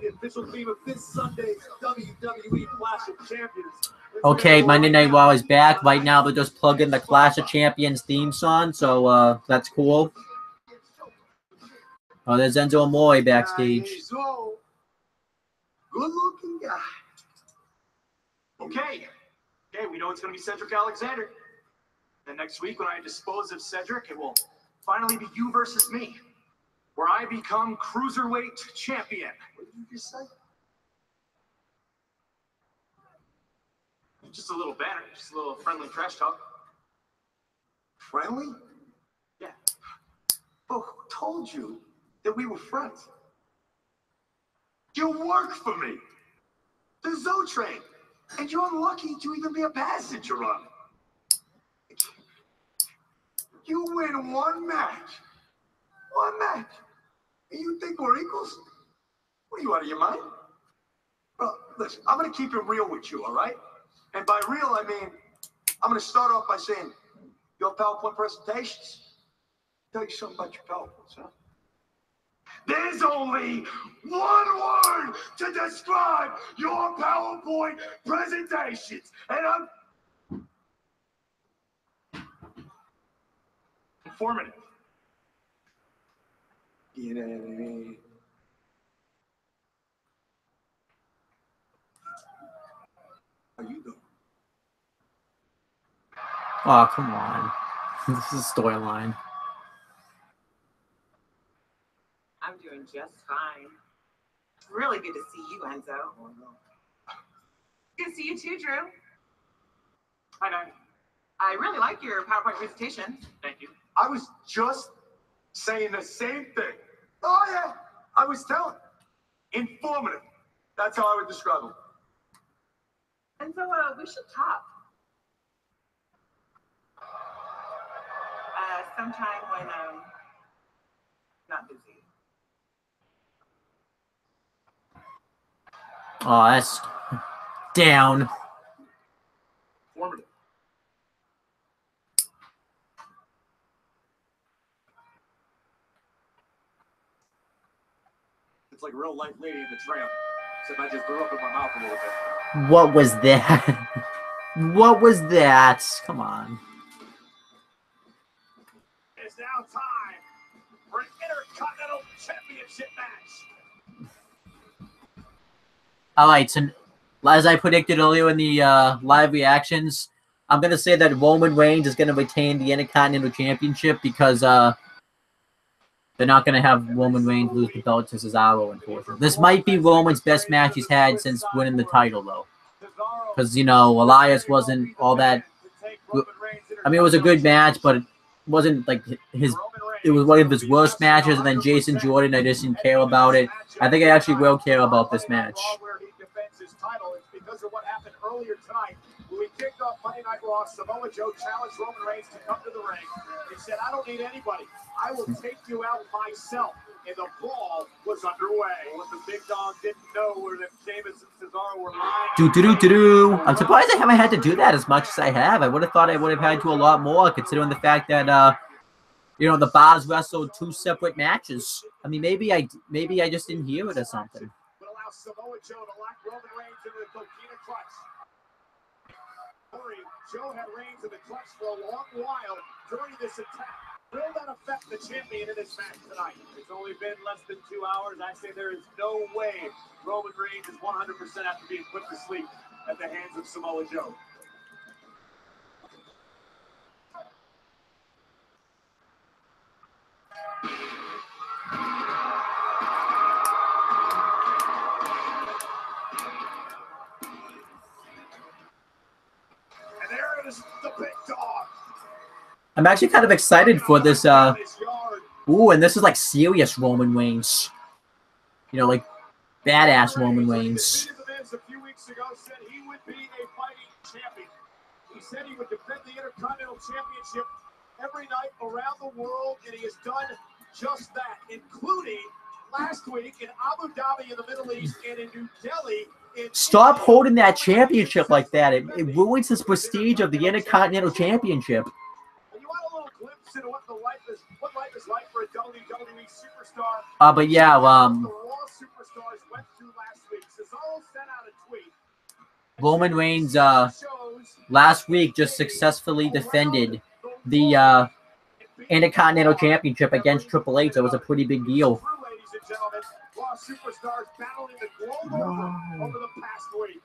the official theme of this Sunday's WWE Clash of Champions. Okay, Monday Night Raw is back. Right now, they're just plugging the Clash of Champions theme song, so that's cool. Oh, there's Enzo Amore backstage. Good-looking guy. Okay, we know it's going to be Cedric Alexander. Then next week, when I dispose of Cedric, it will finally be you versus me, where I become Cruiserweight champion. What did you just say? Just a little banner, just a little friendly trash talk. Friendly? Yeah. But who told you that we were friends? You work for me. The Zoo Train. And you're lucky to even be a passenger on it. You win one match. One match. And you think we're equals? What are you, out of your mind? Well, listen, I'm going to keep it real with you, all right? And by real, I mean, I'm going to start off by saying, your PowerPoint presentations. Tell you something about your PowerPoints, huh? There's only one word to describe your PowerPoint presentations, and I'm informative. Yeah. How you doing? Oh, come on. This is a storyline. I'm doing just fine. Really good to see you, Enzo. Oh, no. Good to see you too, Drew. Hi, Nine. I really like your PowerPoint presentation. Thank you. I was just saying the same thing. Oh, yeah. I was telling. Informative. That's how I would describe them. Enzo, we should talk. Sometime when I'm not busy. Oh, that's down. Informative. It's like a real light Lady in the Tramp, except I just threw up in my mouth a little bit. What was that? What was that? Come on. It's now time for an Intercontinental Championship match. All right, so as I predicted earlier in the live reactions, I'm going to say that Roman Reigns is going to retain the Intercontinental Championship because they're not going to have Roman Reigns lose the belt to Cesaro, unfortunately. This might be Roman's best match he's had since winning the title, though. Because, you know, Elias wasn't all that... I mean, it was a good match, but it wasn't like his... It was one of his worst matches, and then Jason Jordan, I just didn't care about it. I think I actually will care about this match. Because of what happened earlier tonight, when we kicked off Monday Night Raw, Samoa Joe challenged Roman Reigns to come to the ring. He said, I don't need anybody. I will take you out myself. And the brawl was underway. What the big dog didn't know were that Sheamus and Cesaro were lying. I'm surprised I haven't had to do that as much as I have. I would have thought I would have had to a lot more, considering the fact that, you know, the Bars wrestled 2 separate matches. I mean, maybe I just didn't hear it or something. But allow Samoa Joe to lock Roman Reigns into the coquina clutch. Joe had Reigns in the clutch for a long while during this attack. Will that affect the champion in this match tonight? It's only been less than 2 hours. I say there is no way Roman Reigns is 100% after being put to sleep at the hands of Samoa Joe. And there is the big dog. I'm actually kind of excited for this. Ooh, and this is like serious Roman Reigns. You know, like badass Roman Reigns. A few weeks ago said he would be a fighting champion. He said he would defend the Intercontinental Championship every night around the world, and he has done just that, including last week in Abu Dhabi in the Middle East and in New Delhi. Stop holding that championship like that. It ruins his prestige of the Intercontinental Championship. And you want a little glimpse into what life is like for a WWE superstar? But yeah, The Raw superstars went through Roman Reigns last week just successfully defended the Intercontinental Championship against Triple H. That was a pretty big deal. Ladies and gentlemen, Raw superstars battling the globe over the past week.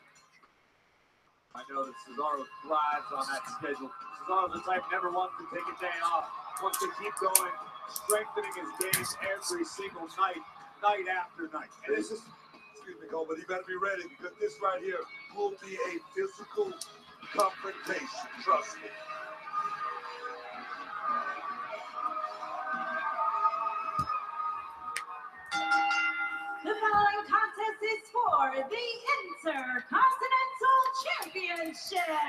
I know that Cesaro thrives on that schedule. Cesaro's the type never wants to take a day off. Wants to keep going, strengthening his game every single night, night after night. And this is, excuse me, Cole, but you better be ready because this right here will be a physical confrontation. Trust me. The following contest is for the Intercontinental Championship.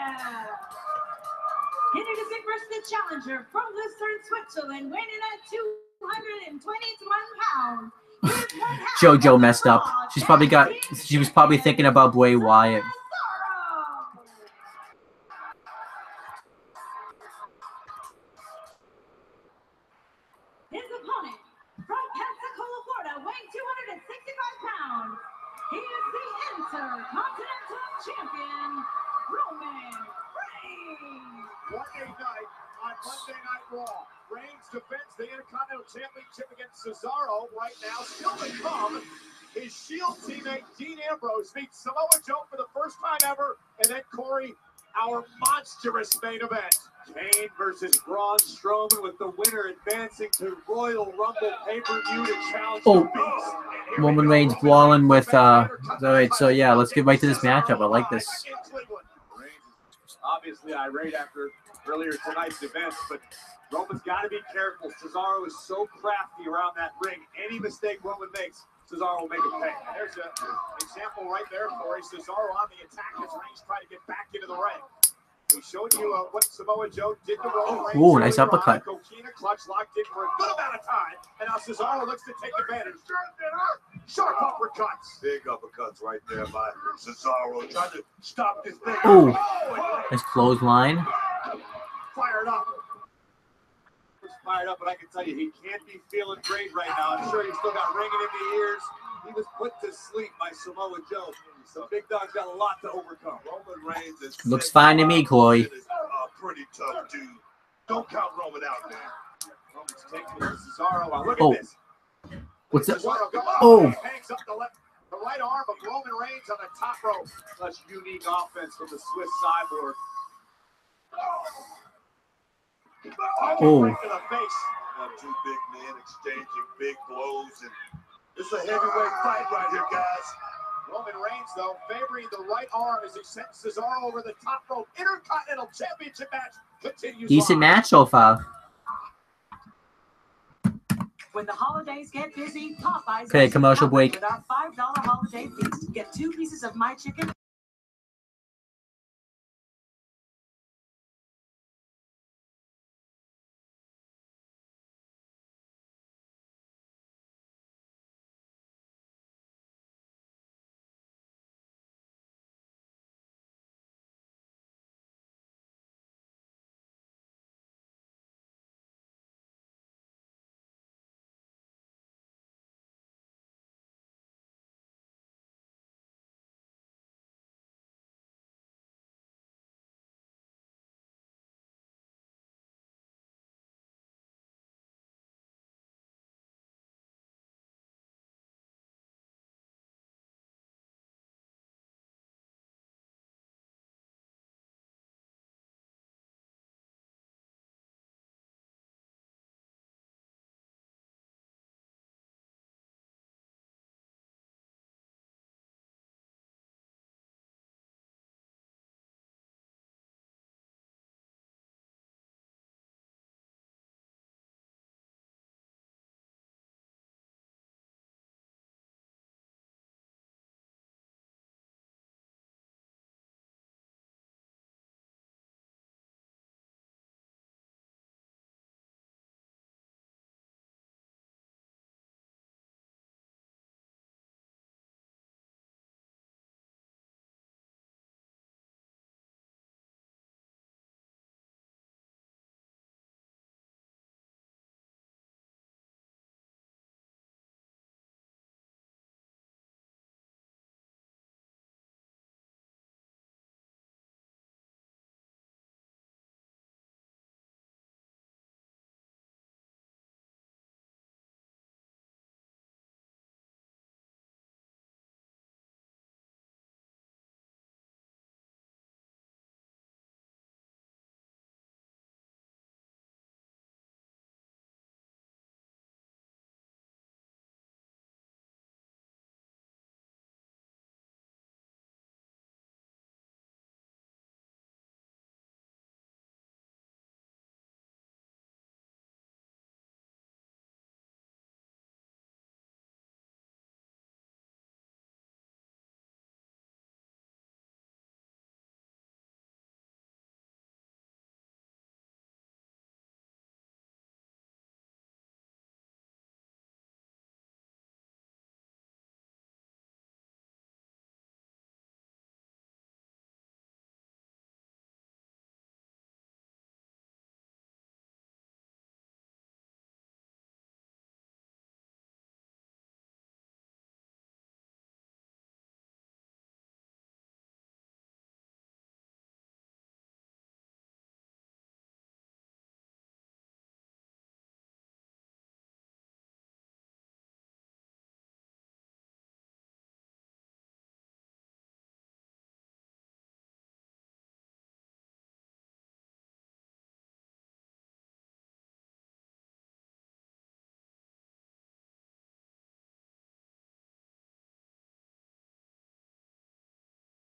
Introducing first the challenger from Lucerne, Switzerland, weighing at 221 pounds. JoJo messed up. She was probably thinking about Bray Wyatt. His opponent from Pensacola, Florida, weighing 265 pounds. He is the Intercontinental Champion, Roman Reigns. Monday night on Monday Night Raw. Reigns defends the Intercontinental Championship against Cesaro. Right now, still to come, his Shield teammate Dean Ambrose meets Samoa Joe for the first time ever. And then Corey, our monstrous main event. Kane versus Braun Strowman, with the winner advancing to Royal Rumble pay-per-view to challenge the Beast. Roman Reigns brawling with alright, so yeah, let's get right to this matchup. I like this. Obviously irate after earlier tonight's events, but Roman's got to be careful. Cesaro is so crafty around that ring. Any mistake Roman makes, Cesaro will make it pay. There's an example right there, Corey. Cesaro on the attack as Reigns trying to get back into the ring. We showed you what Samoa Joe did to Roman Reigns. Ooh, nice uppercut. Coquina clutch locked in for a good amount of time, and now Cesaro looks to take advantage. Sharp uppercuts. Big uppercuts right there by Cesaro. Trying to stop this thing. Ooh, nice clothesline. Fired up. Fired up, but I can tell you, he can't be feeling great right now. I'm sure he's still got ringing in the ears. He was put to sleep by Samoa Joe. So Big Dog's got a lot to overcome. Roman Reigns is Looks fine to me, Chloe. Pretty tough dude. Don't count Roman out, man. Roman's taking it to Cesaro. Wow, look Oh. at this. What's that? Cesaro, Oh. Hangs up the right arm of Roman Reigns on the top rope. Such unique offense from the Swiss cyborg. Oh. Right to the face. Two big men exchanging big blows, and it's a heavyweight fight right here, guys. Roman Reigns, though, favoring the right arm as he sends Cesaro over the top rope. Intercontinental Championship match continues. Decent match so far. When the holidays get busy, Popeyes. Okay, commercial break. With our $5 holiday feast, get 2 pieces of my chicken.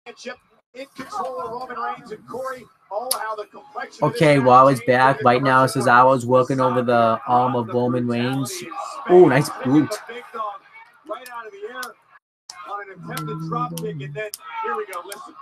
In control of Roman Reigns and Corey. Oh, how the complexion Okay, Raw is back. Right now, Cesaro's working over the arm of Roman Reigns. Oh, nice boot. Right out of the air on an attempted drop kick, and then here we go. Listen.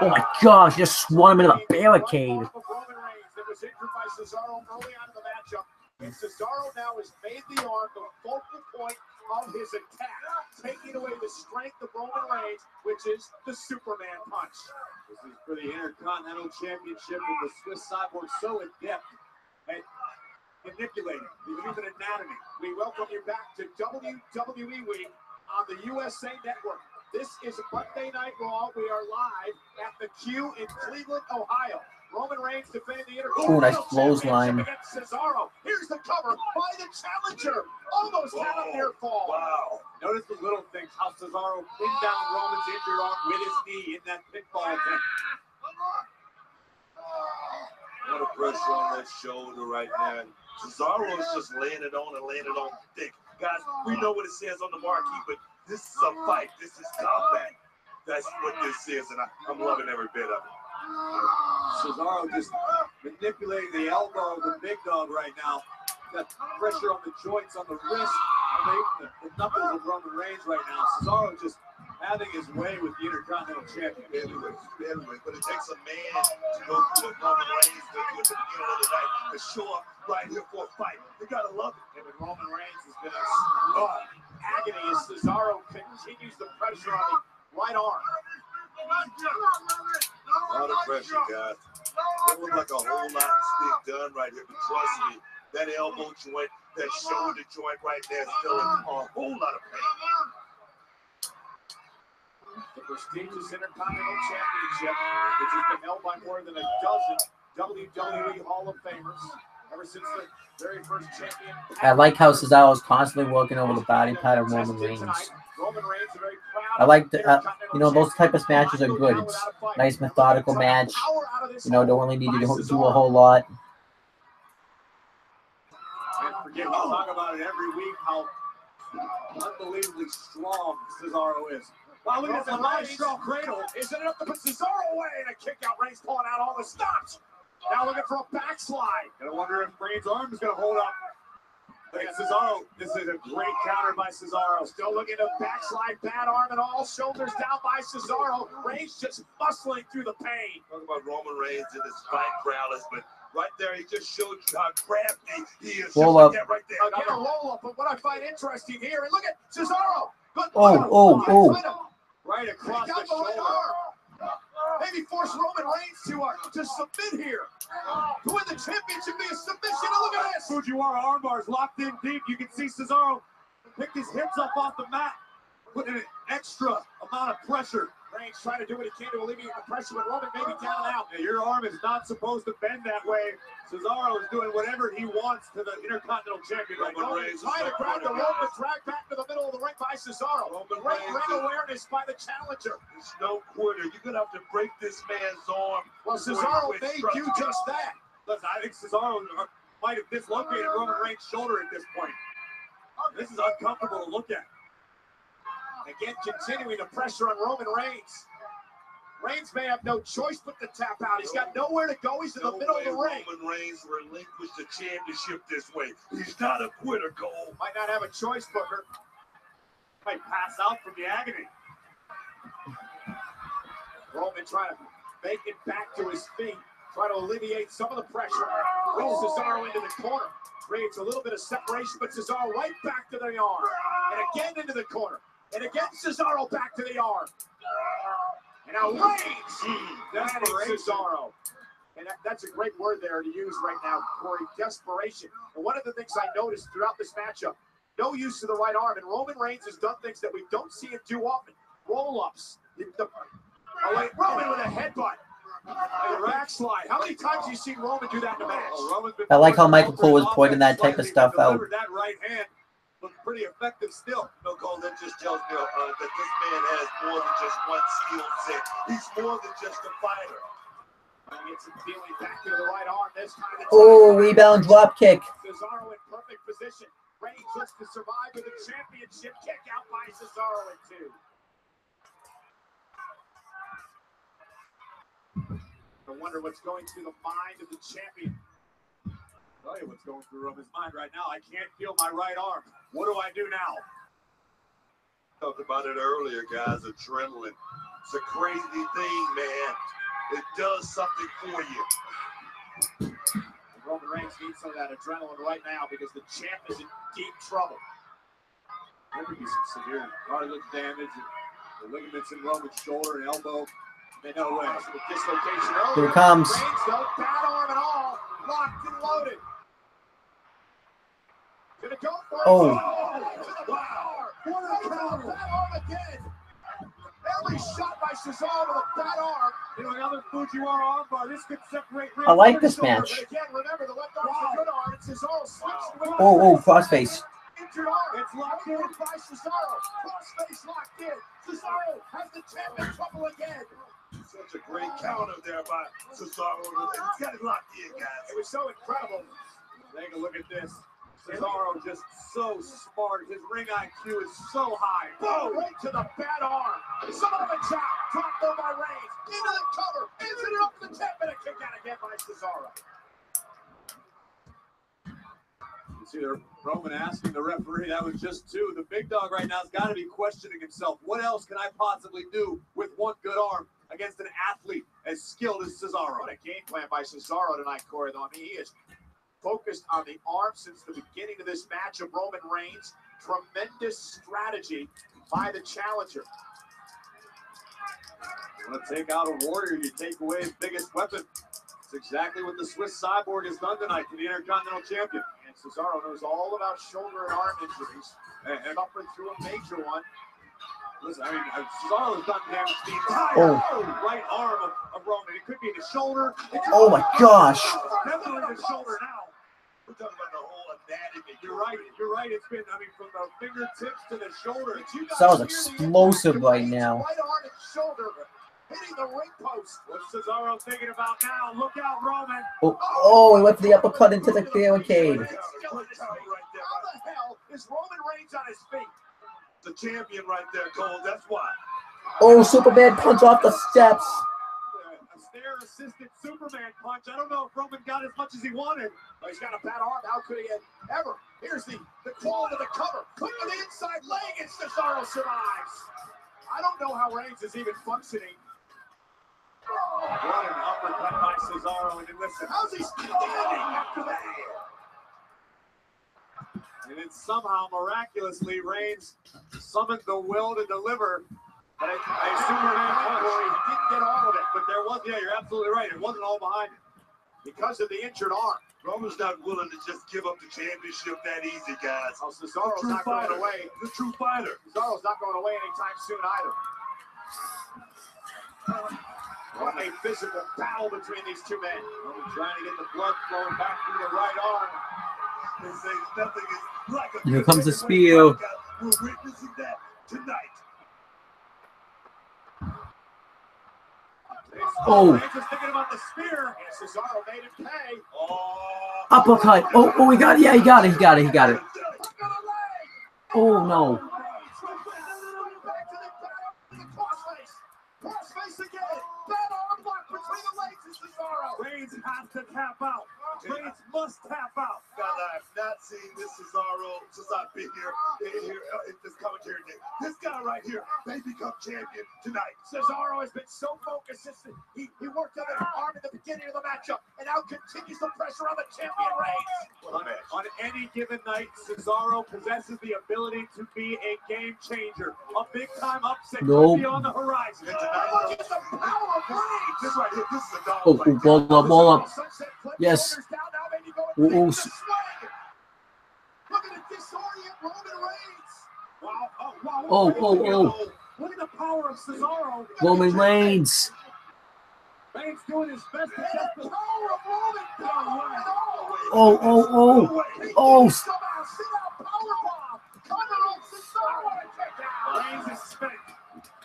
Oh my gosh, just swung him into the barricade. Roman Reigns that was injured by Cesaro early on in the matchup. And Cesaro now has made the arm the focal point of his attack, taking away the strength of Roman Reigns, which is the Superman punch. This is for the Intercontinental Championship, and the Swiss Cyborg so adept at manipulating the human anatomy. We welcome you back to WWE Week on the USA Network. This is Monday Night Raw. We are live at the Q in Cleveland, Ohio. Roman Reigns defending the Intercontinental Championship against Cesaro. Here's the cover by the challenger. Almost had a near fall. Wow. Notice the little things, how Cesaro pinned down Roman's injured arm with his knee in that pinfall attempt. A lot of pressure on that shoulder right now. Cesaro is just laying it on thick. Guys, we know what it says on the marquee, but this is a fight. This is combat. That's what this is, and I'm loving every bit of it. Cesaro just manipulating the elbow of the big dog right now. Got pressure on the joints, on the wrist, on the knuckles of Roman Reigns right now. Cesaro just having his way with the Intercontinental Champion. Anyway, but it takes a man to go through what Roman Reigns did at the beginning of the night to show up right here for a fight. You gotta love it. And Roman Reigns has been in agony as Cesaro continues the pressure on the right arm. A lot of pressure, guys. It looked like a whole lot being done right here, but trust me, that elbow joint, that shoulder joint right there is still in a whole lot of pain. The prestigious Intercontinental Championship, which has been held by more than a dozen WWE Hall of Famers ever since the very first champion. I like how Cesaro's constantly working over the body part of Roman Reigns. I like the, those type of matches are good. It's a nice methodical match. Don't really need to do a whole lot. And forget, we talk about it every week, how unbelievably strong Cesaro is. Wow, look at the nice strong cradle. Isn't it up to put Cesaro away? And a kick out. Reigns pulling out all the stops. Now looking for a backslide. Gonna wonder if Reigns' arm is gonna hold up. Look at Cesaro. This is a great counter by Cesaro. Still looking to backslide, bad arm and all. Shoulders down by Cesaro. Reigns just muscling through the pain. Talk about Roman Reigns and his fight prowess, but right there, he just showed you how crafty he is. Roll up. Right there. Again, a roll up. But what I find interesting here, and look at Cesaro. Right across the shoulder. Maybe force Roman Reigns to submit here. To win the championship via submission. And look at this. Fujiwara arm bars locked in deep. You can see Cesaro pick his hips up off the mat, putting an extra amount of pressure. Reigns trying to do what he can to alleviate the pressure, but Roman may be down and out. Yeah, your arm is not supposed to bend that way. Cesaro is doing whatever he wants to the Intercontinental Champion. Roman Reigns trying to grab the rope and drag back to the middle of the ring by Cesaro. Great ring awareness by the challenger. There's no quitter. You're going to have to break this man's arm. Well, Cesaro may do just that. Listen, I think Cesaro might have dislocated Roman Reigns' shoulder at this point. This is uncomfortable to look at. Again, continuing the pressure on Roman Reigns. Reigns may have no choice but to tap out. He's got nowhere to go. He's in the middle of the ring. Roman Reigns relinquished the championship this way. He's not a quitter, Cole. Might not have a choice, Booker. Might pass out from the agony. Roman trying to make it back to his feet. Try to alleviate some of the pressure. Brings Cesaro into the corner. Creates a little bit of separation, but Cesaro right back to the arm. And again into the corner. And again, Cesaro back to the arm. And now Reigns. Desperation. Cesaro. And that's a great word there to use right now, Corey. Desperation. And one of the things I noticed throughout this matchup, no use of the right arm. And Roman Reigns has done things that we don't see him do often. Roll-ups. Roman with a headbutt. A backslide. How many times have you seen Roman do that in a match? I like how Michael Cole was pointing that type of stuff out. That right hand looked pretty effective still. No, Cole, that just tells me that this man has more than just one skill set. He's more than just a fighter. Gets him feeling back to the right arm. This time Rebound drop kick. Cesaro in perfect position. Reigns looks to survive with a championship kick out by Cesaro in 2. I wonder what's going through the mind of the champion. I'll tell you what's going through Roman's mind right now. I can't feel my right arm. What do I do now? Talked about it earlier, guys. Adrenaline. It's a crazy thing, man. It does something for you. Roman Reigns needs some of that adrenaline right now because the champ is in deep trouble. There could be some severe cartilage damage, the ligaments in Roman's shoulder and elbow. No way. The dislocation earlier. Here it comes. Reigns, though, bad arm and all, locked and loaded. Gonna go for it. Oh. Wow. What a counter. Bad arm again. Every shot by Cesaro with a bad arm. You know, another Fujiwara arm bar. This could separate. I like this match. But again, remember, the left arm's the good arm. And Cesaro switched with Oh, crossface. injured arm. It's locked in by Cesaro. Crossface locked in. Cesaro has the champ in trouble again. Such a great counter there by Cesaro. It's got it locked in, guys. It was so incredible. Take a look at this. Cesaro just so smart. His ring IQ is so high. Boom! Right to the bad arm. Samoa chop. Dropped though by Reigns. Into the cover. Into it up to the champ. And a kick out again by Cesaro. You see there, Roman asking the referee. That was just two. The big dog right now has got to be questioning himself. What else can I possibly do with one good arm against an athlete as skilled as Cesaro? What a game plan by Cesaro tonight, Corey, though. I mean, he is focused on the arm since the beginning of this match of Roman Reigns. Tremendous strategy by the challenger. You want to take out a warrior, you take away his biggest weapon. It's exactly what the Swiss Cyborg has done tonight to the Intercontinental Champion. And Cesaro knows all about shoulder and arm injuries and suffering through a major one. Listen, I mean, Cesaro has done damage to the entire right arm of Roman. It could be the shoulder. Oh my gosh. Definitely the shoulder now. We're talking about the whole anatomy. You're right. You're right. It's been, I mean, from the fingertips to the shoulder. Sounds explosive right now. Right arm and shoulder hitting the ring post. What's Cesaro thinking about now? Look out, Roman. Oh, he went for the uppercut into the barricade. How the hell is Roman Reigns on his feet? The champion right there, Cole. That's why. Oh, Superman punch off the steps. A snare-assisted Superman punch. I don't know if Roman got as much as he wanted. Oh, he's got a bad arm. How could he have ever? Here's the call to the cover. Quick to the inside leg, and Cesaro survives. I don't know how Reigns is even functioning. What an uppercut by Cesaro. And listen, how's he standing after that? And then somehow, miraculously, Reigns summoned the will to deliver. But a Superman punch. He didn't get all of it, but there was, yeah, you're absolutely right. It wasn't all behind him because of the injured arm. Roman's not willing to just give up the championship that easy, guys. Oh, Cesaro's not going away. The true fighter. Cesaro's not going away anytime soon either. What a physical battle between these two men. Roman trying to get the blood flowing back through the right arm. They say nothing is like a Here comes the spear. We're witnessing that tonight. Oh. Reigns is thinking about the spear. And Cesaro made him pay. Uppercut. Oh, he got it. Yeah, he got it. He got it. He got it. Oh, no. Crossface again. Bad arm lock between the legs of Cesaro. Reigns has to tap out. Reigns must tap out. God, I have not seen this Cesaro since I've been here in this commentary day. This guy right here may become champion tonight. Cesaro has been so focused since he worked on the arm at the beginning of the matchup, and now continues the pressure on the champion Reigns. On any given night, Cesaro possesses the ability to be a game changer. A big-time upset could be on the horizon. And tonight, look at the power of Reigns. This right here, this is a dog. Oh, ball up. Yes. Oh, Look at the disorient Roman Reigns. Wow. Oh. Look at the power of Cesaro. Roman Reigns. Reigns doing his best to get the power of Roman. Oh. Reigns is spent.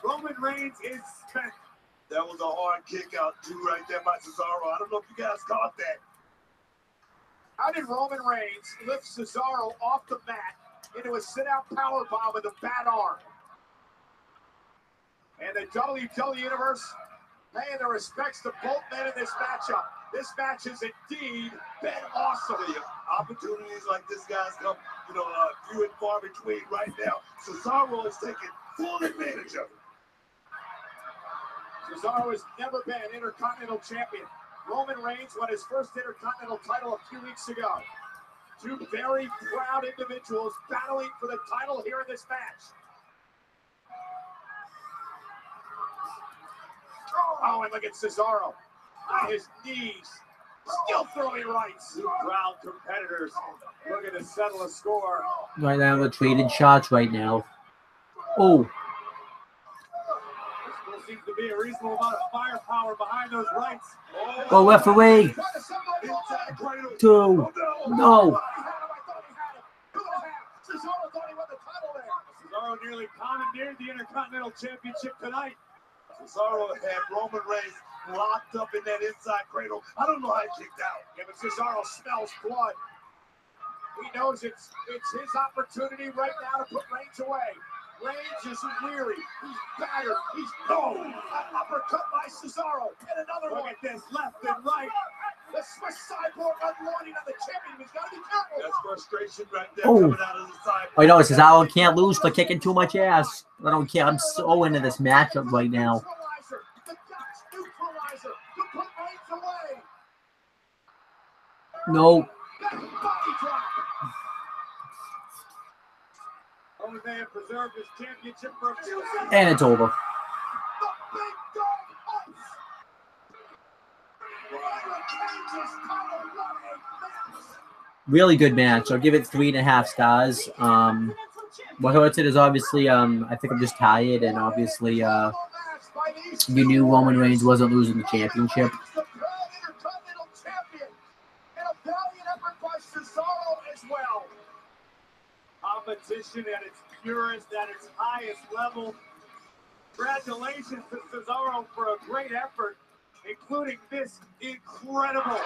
Roman Reigns is spent. That was a hard kick out too right there by Cesaro. I don't know if you guys caught that. How did Roman Reigns lift Cesaro off the mat into a sit-out powerbomb with a bad arm? And the WWE Universe Paying the respects to both men in this matchup. This match has indeed been awesome. Opportunities like this, guys, come, few and far between right now. Cesaro is taking full advantage of it. Cesaro has never been an Intercontinental Champion. Roman Reigns won his first Intercontinental title a few weeks ago. Two very proud individuals battling for the title here in this match. Oh, and look at Cesaro on his knees, still throwing rights. Two proud competitors looking to settle a score. Right now, we're trading shots right now. Oh. There seems to be a reasonable amount of firepower behind those rights. Go referee. 2. No. Cesaro thought he won the title there. Cesaro nearly commandeered the Intercontinental Championship tonight. Cesaro had Roman Reigns locked up in that inside cradle. I don't know how he kicked out. Yeah, but Cesaro smells blood. He knows it's his opportunity right now to put Reigns away. Reigns is weary. He's battered. He's an uppercut by Cesaro. And another one. Look at this, left and right. The Swiss cyborg unloading on the champion. He's got to be careful. That's frustration right there coming out of the side. I know Cesaro can't lose for kicking too much ass. I don't care. I'm so into this matchup right now. No. Only they have preserved his championship for a few seconds. And it's over. Really good match. I'll give it 3.5 stars. What hurts it is obviously, I think I'm just tired, and obviously, you knew Roman Reigns wasn't losing the championship. Competition at its purest, at its highest level. Congratulations to Cesaro for a great effort, including this incredible lights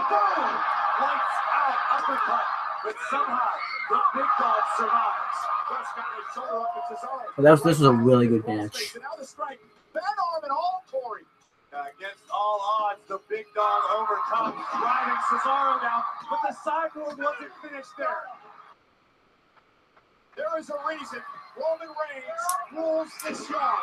out uppercut, but somehow the big dog survives. Just got his shoulder up at Cesaro. This was a really good match. Now the strike, bad arm and all, Corey. Against all odds, the big dog overcomes, driving Cesaro down, but the sideboard wasn't finished there. There is a reason Roman Reigns rules this show.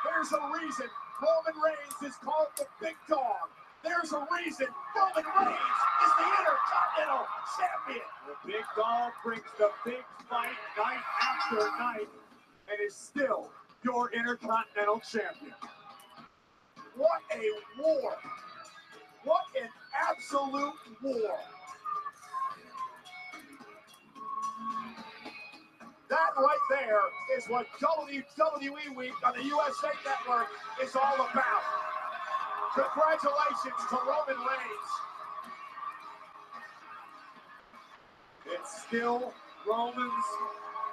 There's a reason Roman Reigns is called the big dog. There's a reason Roman Reigns is the Intercontinental Champion. The big dog brings the big fight night after night and is still your Intercontinental Champion. What a war. What an absolute war. That right there is what WWE Week on the USA Network is all about. Congratulations to Roman Reigns. It's still Roman's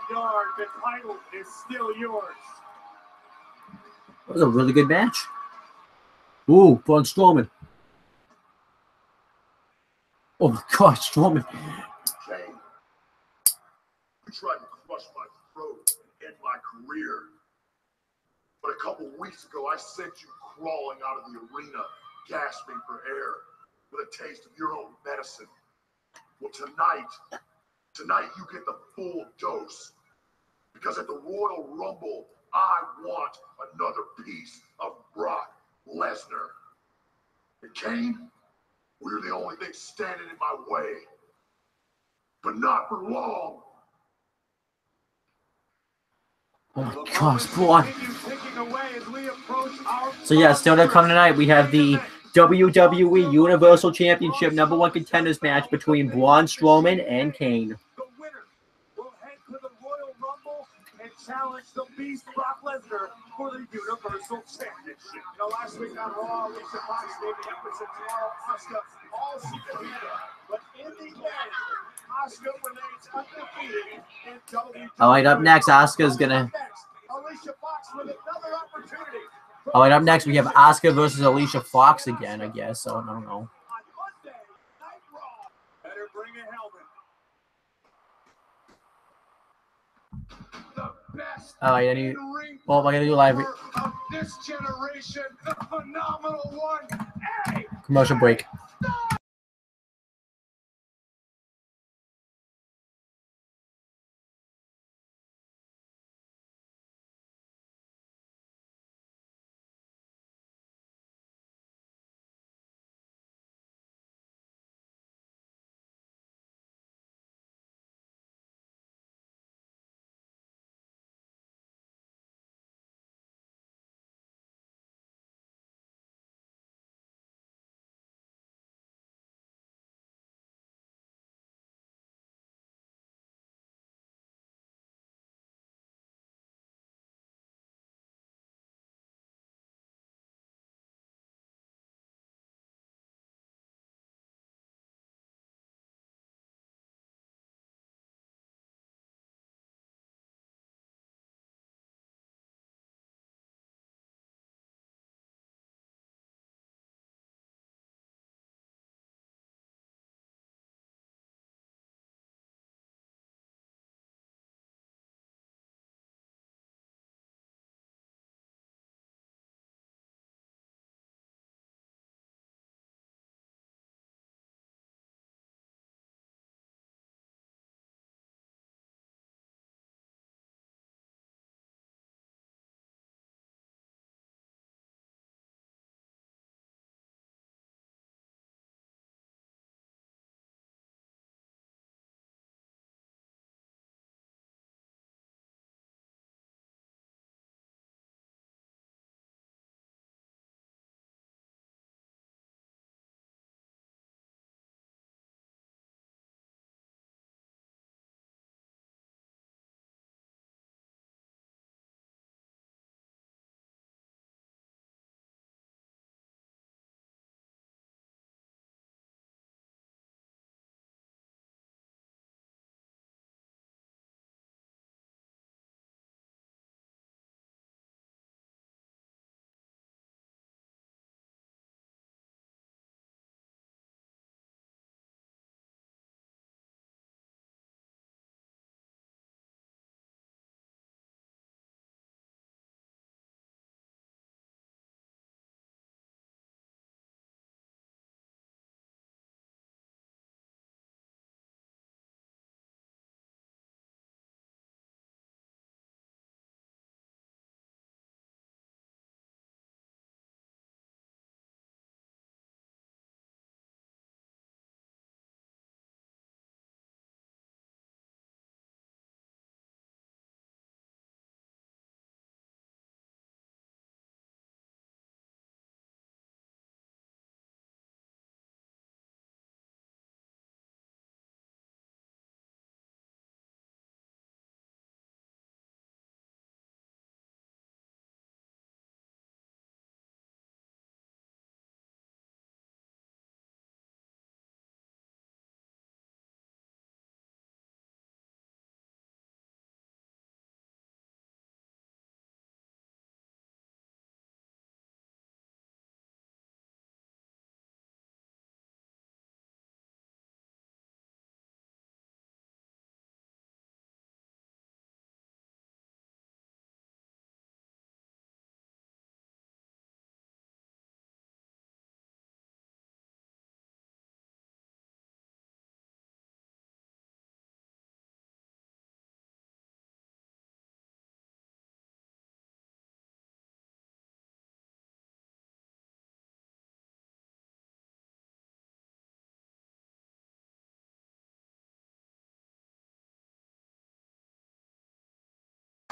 yard. The title is still yours. That was a really good match. Ooh, Braun Strowman. Oh my God, Strowman. Kane, you tried to crush my throat and end my career. But a couple weeks ago, I sent you crawling out of the arena, gasping for air, with a taste of your own medicine. Well, tonight you get the full dose. Because at the Royal Rumble, I want another piece of Brock Lesnar. And Kane, we're the only thing standing in my way. But not for long. Oh my gosh, boy. So yeah, still to come tonight, we have the WWE Universal Championship #1 contenders match between Braun Strowman and Kane. The winner will head to the Royal Rumble and challenge the Beast Brock Lesnar for the Universal Championship. You know, last week on Raw, Alicia Fox gave the Empress of Tomorrow, Asuka, all she could handle. But in the end, Asuka remains undefeated in WWE. All right, up next, Asuka's gonna. Alicia Fox with another opportunity. All right, up next, we have Asuka versus Alicia Fox again, I guess. So I don't know. Better bring a helmet. The best Oh, I need. Well, I'm gonna do live of this generation, the phenomenal one. Hey, commercial break.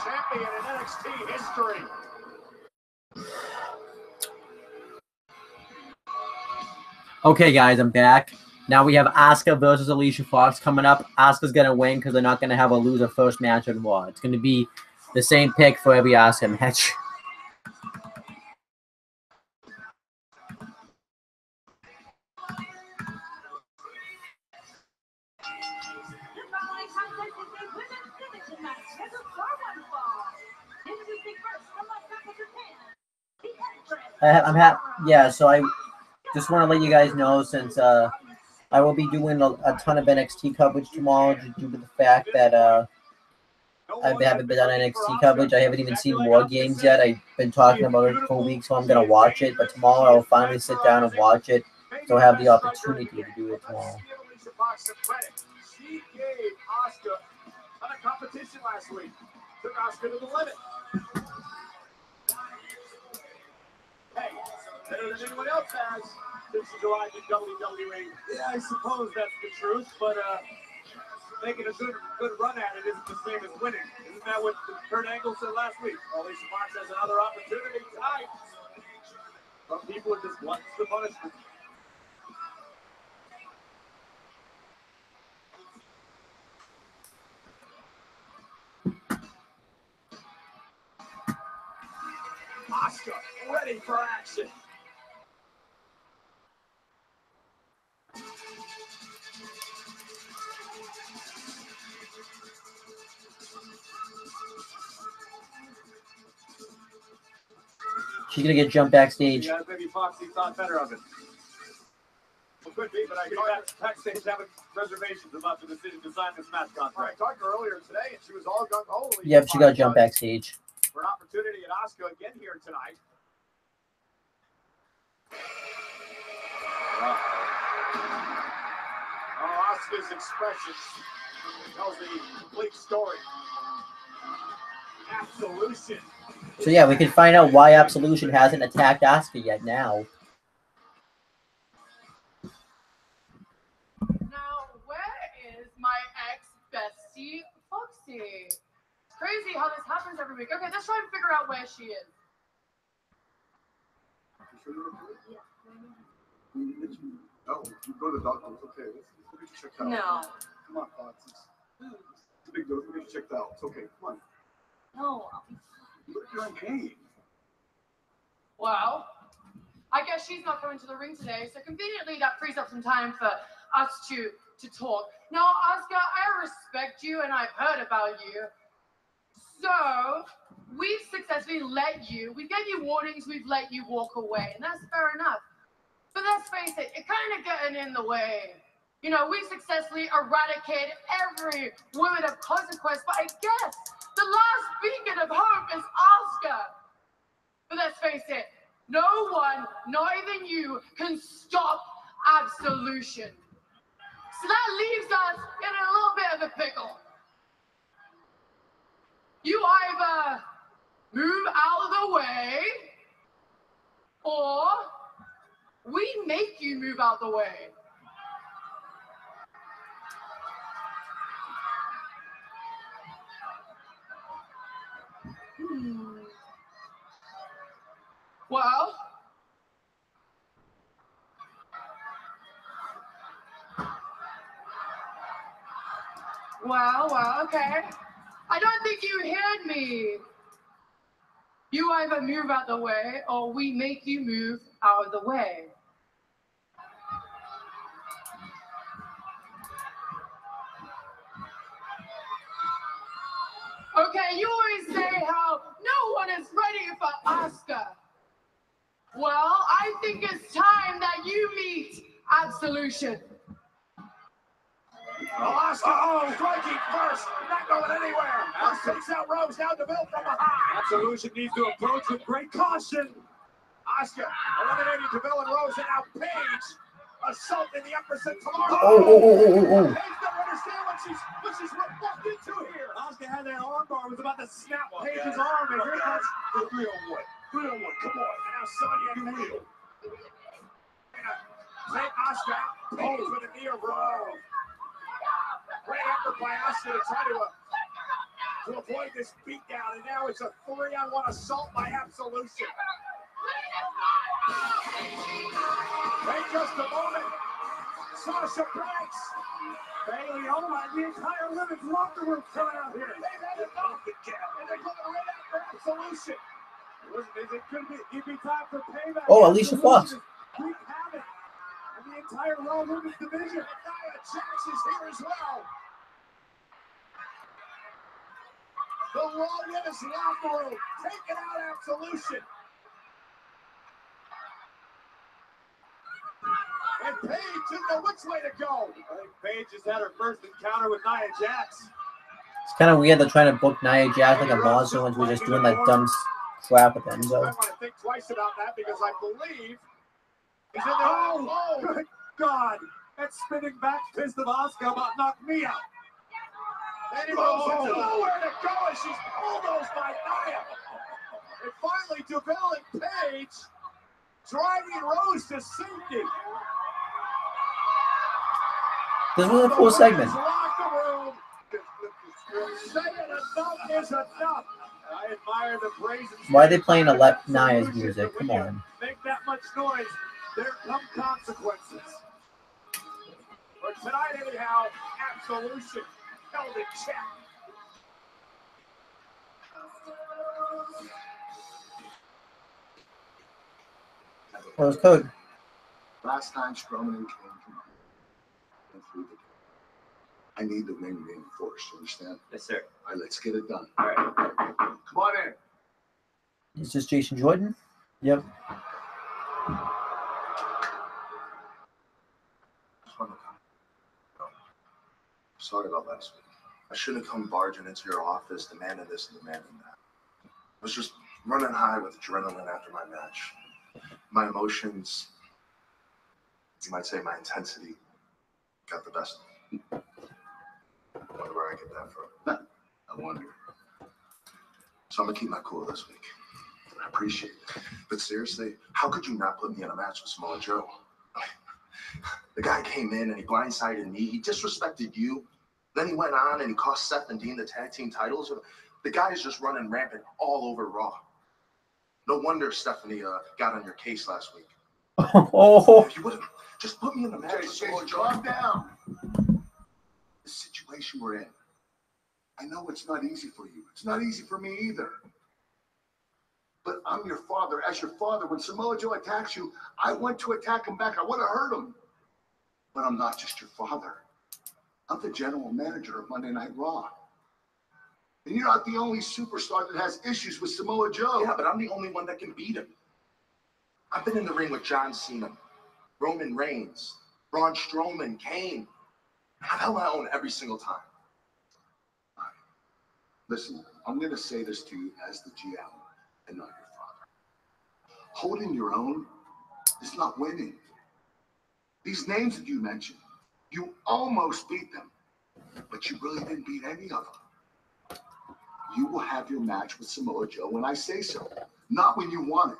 champion in NXT history. Okay, guys, I'm back. Now we have Asuka versus Alicia Fox coming up. Asuka's going to win because they're not going to have a loser first match on Raw. It's going to be the same pick for every Asuka match. Yeah, so I just want to let you guys know, since I will be doing a ton of NXT coverage tomorrow due to the fact that I haven't been on NXT coverage. I haven't even seen War Games yet. I've been talking about it for weeks, so I'm going to watch it. But tomorrow I'll finally sit down and watch it. So I'll have the opportunity to do it tomorrow. She gave Asuka a competition last week. Took Asuka to the limit. Hey, better than anyone else has since she arrived in WWE. Yeah, I suppose that's the truth, but making a good run at it isn't the same as winning. Isn't that what Kurt Angle said last week? Alicia Fox has another opportunity tonight. Some people are just gluttons for punishment. Asuka ready for action. She's gonna get jumped backstage. Yeah, maybe Foxy thought better of it. Well, could be, but I heard backstage having reservations about the decision to sign this match contract. I talked to her earlier today, and she was all gung-ho. Yep, she got jumped backstage. For an opportunity at Asuka again here tonight. Oh, Asuka's expression tells the complete story. Absolution. So yeah, we can find out why Absolution hasn't attacked Asuka yet now. Now, where is my ex-bestie, Foxy? It's crazy how this happens every week. Okay, let's try and figure out where she is. No, you go to the doctor. It's okay. Let's get you checked out. No. Come on, Fox. It's a big deal. Let's get you checked out. It's okay. Come on. No, I'll be fine. Look, you're in pain. Well, I guess she's not going to the ring today, so conveniently that frees up some time for us to talk. Now, Asuka, I respect you and I've heard about you. So, we've successfully we've given you warnings, we've let you walk away, and that's fair enough. But let's face it, you're kind of getting in the way. You know, we successfully eradicated every woman of consequence, but I guess the last beacon of hope is Asuka. But let's face it, no one, not even you, can stop Absolution. So that leaves us in a little bit of a pickle. You either move out of the way, or we make you move out the way. Well, okay. I don't think you heard me. You either move out the way, or we make you move out of the way. Okay, you always say how no one is ready for Asuka. Well, I think it's time that you meet Absolution. Asuka, striking first, not going anywhere. Asuka takes out Rose, down to Bill from behind. Absolution needs to approach with great caution. Asuka eliminating Deville and Rose, and now Paige assaulting the Empress and Tamara. Oh. Paige doesn't understand what she's walked into here. Asuka had that armbar, was about to snap Paige's arm, and here comes the 301. 301, come on. And now Sonya and Wheel. Take Asuka out. Paige with a knee of Rose. Great effort by Asuka to try to avoid this beatdown, and now it's a 3-on-1 assault by Absolution. Wait just a moment. Sasha breaks. Bailey, oh my, the entire women's locker room coming out here. They've had enough again, and they're going right after Absolution. It could be time for payback. Oh, Alicia Fox. Wreak havoc in the entire Raw Women's division. Nia Jax is here as well. The Raw Women's locker room taking out Absolution. And Paige didn't know which way to go. I think Paige just had her first encounter with Nia Jax. It's kind of weird they're trying to book Nia Jax like a monster when we're just doing like dumb crap with Enzo. I want to think twice about that because I believe he's in there. Oh, good God. That spinning back fist of Asuka about knocked me out. And he moves into nowhere to go as she's bulldozed by Nia. And finally, Deville and Page driving Rose to safety. This was a cool segment. I admire the brazen. Why are they playing Nia's music? Come on. Make that much noise. There come consequences. But tonight, anyhow, Absolution held in check. What was code? Last time Strowman and Kane went through the game. I need the ring reinforced, you understand? Yes, sir. All right, let's get it done. All right. Come on in. Is this Jason Jordan? Yep. Sorry about last week. I shouldn't have come barging into your office, demanding this and demanding that. I was just running high with adrenaline after my match. My emotions, you might say my intensity, got the best of me. I wonder where I get that from. I wonder. So I'm going to keep my cool this week. I appreciate it. But seriously, how could you not put me in a match with Samoa Joe? The guy came in and he blindsided me. He disrespected you. Then he went on and he cost Seth and Dean the tag team titles. The guy is just running rampant all over Raw. No wonder Stephanie got on your case last week. Oh. If you would have just put me in the match with Samoa Joe. Calm down. The situation we're in. I know it's not easy for you. It's not easy for me either. But I'm your father. As your father, when Samoa Joe attacks you, I went to attack him back. I would have hurt him. But I'm not just your father. I'm the general manager of Monday Night Raw. And you're not the only superstar that has issues with Samoa Joe. Yeah, but I'm the only one that can beat him. I've been in the ring with John Cena, Roman Reigns, Braun Strowman, Kane. I've held my own every single time. Listen, I'm going to say this to you as the GM and not your father. Holding your own is not winning. These names that you mentioned, you almost beat them, but you really didn't beat any of them. You will have your match with Samoa Joe when I say so, not when you want it.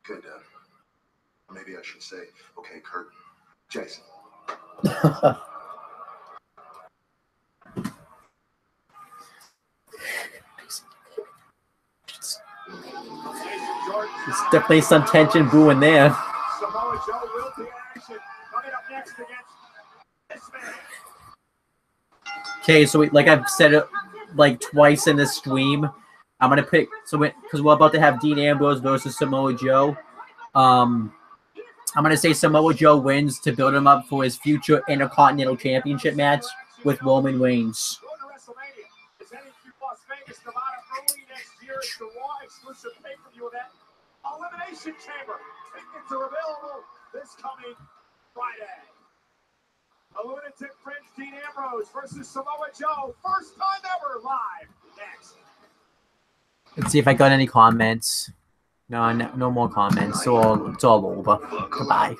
Good, maybe I should say, okay, Kurt, Jason. There's definitely some tension brewing there. Samoa Joe will be in action. Coming up next against this man. Okay, so like I've said it like twice in this stream, I'm gonna pick because we're about to have Dean Ambrose versus Samoa Joe. I'm gonna say Samoa Joe wins to build him up for his future Intercontinental Championship match with Roman Reigns. Going to WrestleMania is heading to Las Vegas, Nevada early next year. It's the Raw exclusive pay-per-view event, Elimination Chamber. Tickets are available this coming Friday. A lunatic French Dean Ambrose versus Samoa Joe. First time ever live. Next. Let's see if I got any comments. No, no more comments. It's all over. Goodbye.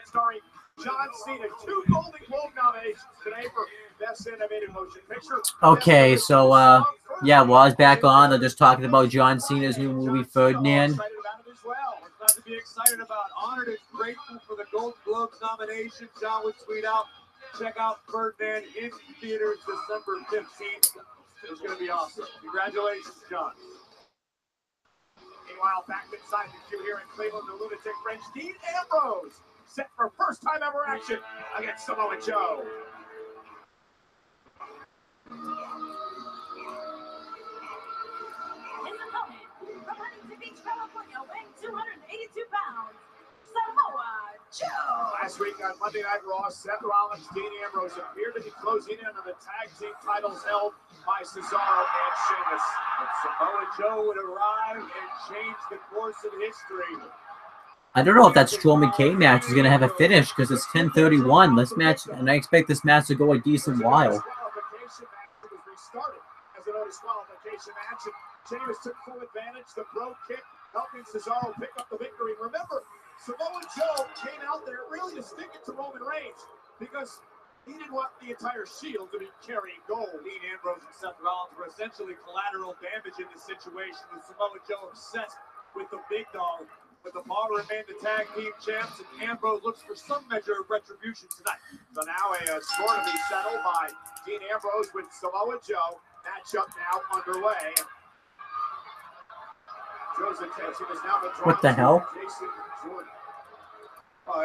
starring John Cena. 2 Golden Globe nominations today for Best Animated Motion Picture. Okay, so yeah, Raw's back on. They're just talking about John Cena's new movie Ferdinand. Glad to be excited about. Honored and grateful for the Golden Globes nomination. John would tweet out, check out Ferdinand in theaters December 15th. It's going to be awesome. Congratulations, John. Meanwhile, back inside the queue here in Cleveland, the lunatic French Dean Ambrose set for first time ever action against Samoa Joe. His opponent, from Huntington Beach, California, weighing 282 pounds, Samoa Joe. Last week on Monday Night Raw, Seth Rollins, Dean Ambrose appeared to be closing in on the tag team titles held by Cesaro and Sheamus. But Samoa Joe would arrive and change the course of history. I don't know if that Strowman Kane match is gonna have a finish because it's 10:31. This match, and I expect this match to go a decent while. Restarted as a no disqualification match. Sheamus took full advantage. The Bro Kick helping Cesaro pick up the victory. Remember, Samoa Joe came out there really to stick it to Roman Reigns because he didn't want the entire Shield to be carrying gold. Dean Ambrose and Seth Rollins were essentially collateral damage in this situation, with Samoa Joe obsessed with the big dog. But the Bar remained the tag team champs, and Ambrose looks for some measure of retribution tonight. So now a score to be settled by Dean Ambrose with Samoa Joe. Matchup now underway. Joe's attention is now been drawn What the hell? to Jason Jordan.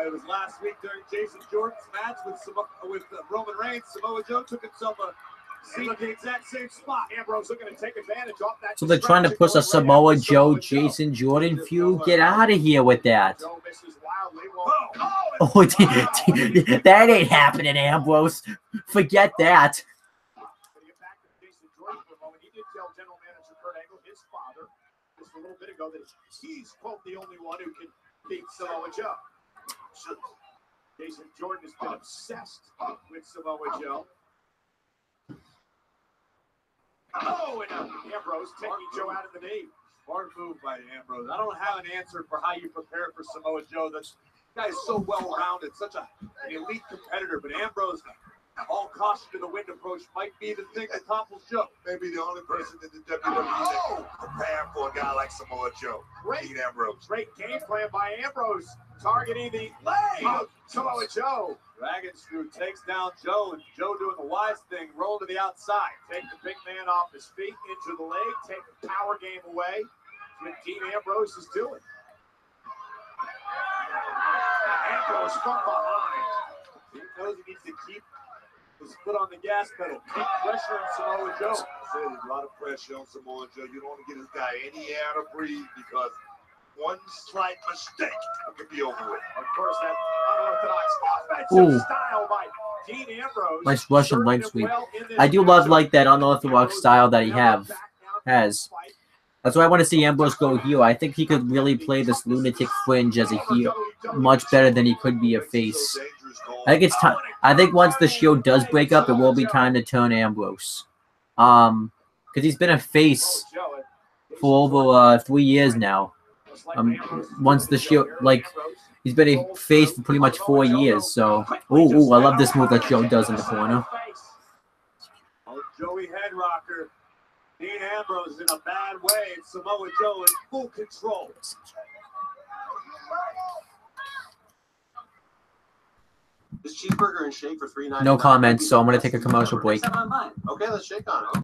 It was last week during Jason Jordan's match with Roman Reigns. Samoa Joe took himself a seat at the exact same spot. Ambrose looking to take advantage of that. So they're trying to push a Samoa Joe Jason Jordan feud. Get out of here with that. Oh, that ain't happening, Ambrose. Forget that. A little bit ago that he's quote the only one who can beat Samoa Joe. Jason Jordan has been obsessed with Samoa Joe. Oh, and Ambrose taking Joe out of the knee. Smart move by Ambrose. I don't have an answer for how you prepare for Samoa Joe. This guy is so well-rounded, such an elite competitor. But Ambrose, all caution to the wind approach might be the thing that topples Joe. Maybe the only person in the WWE that can prepare for a guy like Samoa Joe. Dean Ambrose. Great game plan by Ambrose, targeting the leg of Samoa Joe. Dragon Screw takes down Joe, and Joe doing the wise thing, roll to the outside. Take the big man off his feet, into the leg, take the power game away. That's what Dean Ambrose is doing. Ambrose from behind. He knows he needs to keep his foot on the gas pedal. Keep pressure on Samoa Joe. There's a lot of pressure on Samoa Joe. You don't want to get this guy any air to breathe because one slight mistake could be over with. Of course, that unorthodox offensive style by Dean Ambrose. Nice Russian leg sweep. I do love like that unorthodox style that he has. That's why I want to see Ambrose go heel. I think he could really play this lunatic fringe as a heel much better than he could be a face. I think it's time. I think once the Shield does break up, it will be time to turn Ambrose. Because he's been a face for over 3 years now. Once the Shield, like, he's been a face for pretty much 4 years. So, ooh, I love this move that Joe does in the corner. Joey head rocker. Dean Ambrose in a bad way, and Samoa Joe in full control. This cheeseburger and shake for $3.99. No comments, so I'm going to take a commercial break. Okay, let's shake on it.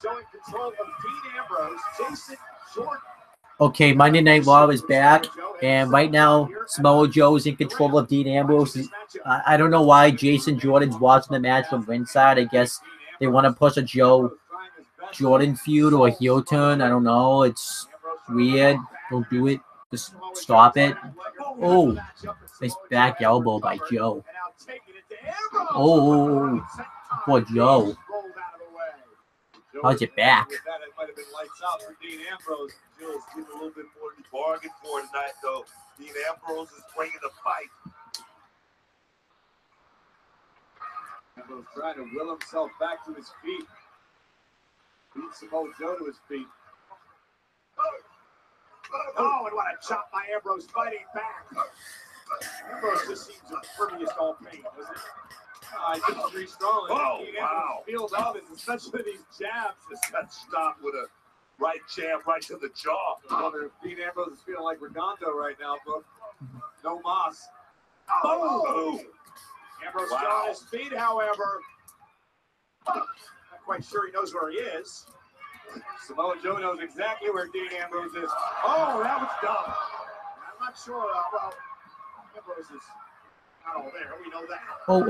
Showing control of Dean Ambrose, Jason Jordan. Okay, Monday Night Raw is back, and right now Samoa Joe is in control of Dean Ambrose. I don't know why Jason Jordan's watching the match from ringside. I guess they want to push a Joe Jordan feud or a heel turn. I don't know. It's weird. Don't do it. Just stop it. Oh, nice back elbow by Joe. Oh, poor Joe. How's your back? That might have been lights out for Dean Ambrose. Joe's getting a little bit more than he bargained for tonight, though. Dean Ambrose is bringing the fight. Ambrose trying to will himself back to his feet. Beat Samoa Joe to his feet. Oh, and what a chop by Ambrose fighting back. Ambrose just seems impervious to all pain, doesn't he? I disagree strongly. Oh, wow. Field of it, especially these jabs. Just got stopped with a right jab right to the jaw. I wonder if Dean Ambrose is feeling like Redondo right now, bro. No moss. Oh! Ambrose on his feet, however. Not quite sure he knows where he is. Samoa Joe knows exactly where Dean Ambrose is. Oh, that was dumb. I'm not sure. Well, Ambrose is not all there. We know that. Oh.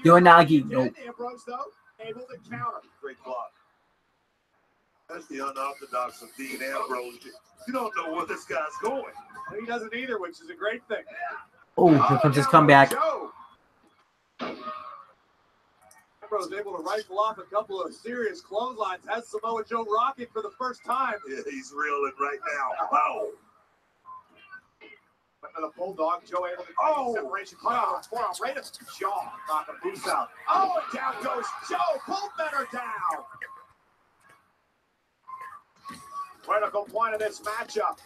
Yoranagi. No. Ambrose, though, able to counter. Great block. That's the unorthodox of Dean Ambrose. You don't know where this guy's going. He doesn't either, which is a great thing. Oh, here comes his comeback. Ambrose able to rifle off a couple of serious clotheslines. Has Samoa Joe rocking for the first time. Yeah, he's reeling right now. Wow. Another bulldog. Joe able to separation. Forearm right up the jaw. Knock a boost out. Oh, and down goes Joe. Pull better down. Critical point of this matchup.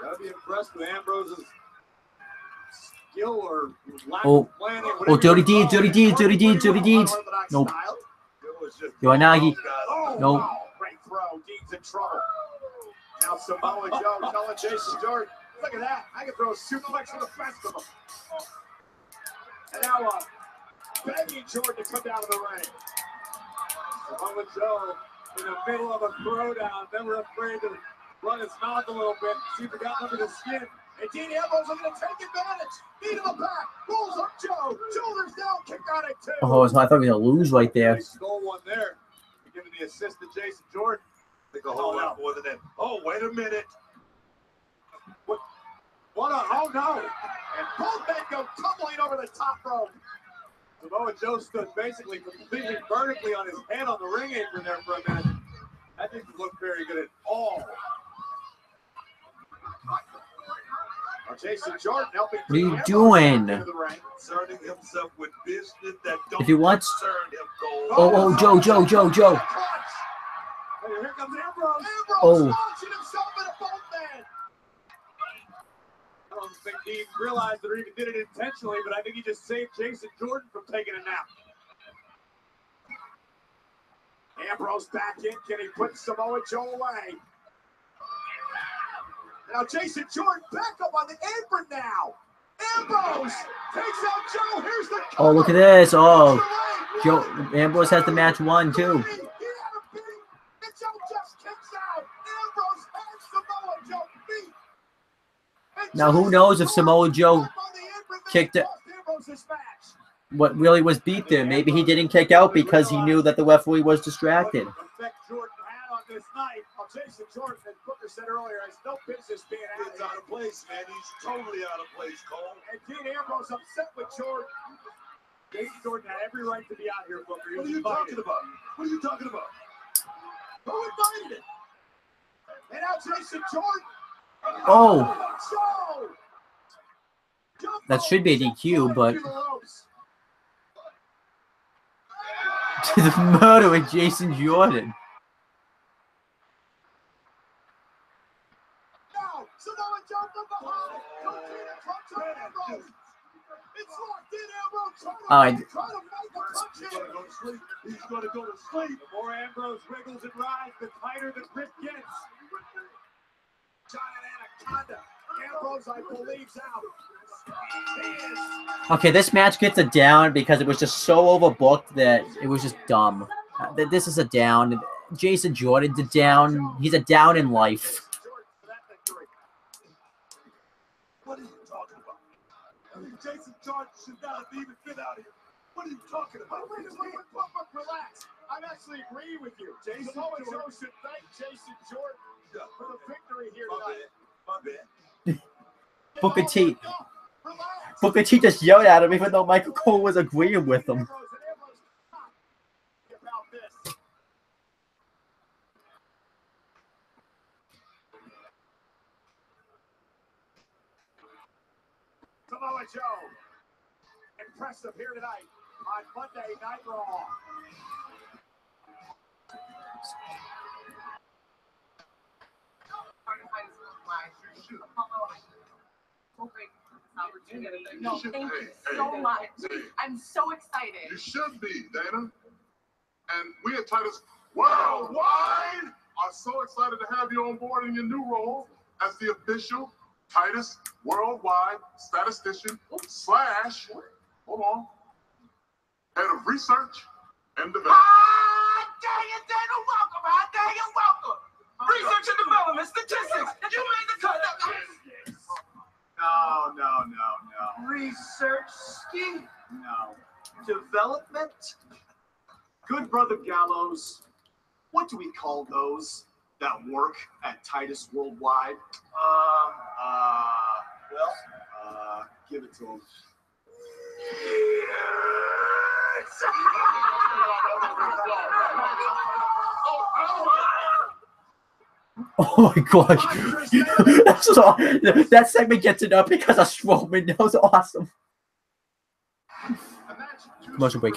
Gotta be impressed with Ambrose's skill or lack of planning. Dirty deeds. Nope. Yoranagi. Nope. Wow. Great throw. Dean's in trouble. Now Samoa Joe telling Jason Jordan, look at that. I can throw a suplex for the best of them. And now begging Jordan to come down to the ring. Samoa Joe in the middle of a throwdown, never afraid to run his mouth a little bit, see if he got under the skin. And Dean Ambrose is going to take advantage. Knee to the back, rolls up Joe, shoulders down, kick out at two. Oh, so I thought he was going to lose right there. He stole one there. Giving the assist to Jason Jordan. I think a whole lot more than that. Oh, wait a minute. Oh no. And both men go tumbling over the top rope. Samoa Joe stood basically completely vertically on his head on the ring apron there for a minute. That didn't look very good at all. Now Jason Jordan helping. What are you doing? Concerning himself with business that don't If he wants. concern him, Joe. Here comes Ambrose. Oh. Launching himself in a bolt man. I don't think he realized that or even did it intentionally, but I think he just saved Jason Jordan from taking a nap. Ambrose back in. Can he put Samoa Joe away? Now Jason Jordan back up on the apron now. Ambrose takes out Joe. Here's the cover. Oh, look at this. Oh, Joe Ambrose has the match won too. Joe just kicks out. Ambrose has Samoa Joe beat. Now, who knows if Samoa Joe kicked it? What really was beat there? Maybe he didn't kick out because he knew that the referee was distracted. Effect Jordan had on this night. Jason Jordan, as Booker said earlier, has no business being He's out of place, man. He's totally out of place, Cole. And Dean Ambrose upset with Jordan. Jason Jordan had every right to be out here, Booker. What are you talking about? What are you talking about? Who invited it? And now Jason Jordan. Oh. That should be a DQ, but the murder with Jason Jordan. Now, Samoa Joe from behind. It's locked in, Ambrose. All right. He's going to go to sleep. The more Ambrose wriggles and rides, the tighter the grip gets. Giant anaconda. Ambrose, I believe's out. He is. Okay, this match gets a down because it was just so overbooked that it was just dumb. This is a down. Jason Jordan's a down. He's a down in life. What are you talking about? I mean, Jason Jordan should not have even been out here. What are you talking about? Wait, relax. I'm actually agreeing with you. Jason Jordan should thank Jason Jordan for the victory here tonight. My bad. Booker T. Booker T just yelled at him even though Michael Cole was agreeing with him. Samoa Joe, impressive here tonight on Monday Night Raw. No, thank you so much. I'm so excited. You should be, Dana. And we at Titus Worldwide are so excited to have you on board in your new role as the official Titus Worldwide statistician / hold on, head of research and development. Dang it, Dana, welcome. Dang it, welcome. Research and development, statistics. You made the cut. No. Research scheme? No. Development? Good brother Gallows, what do we call those that work at Titus Worldwide? Give it to him. Oh my gosh. That segment gets it up because of Strowman. That was awesome. Commercial break.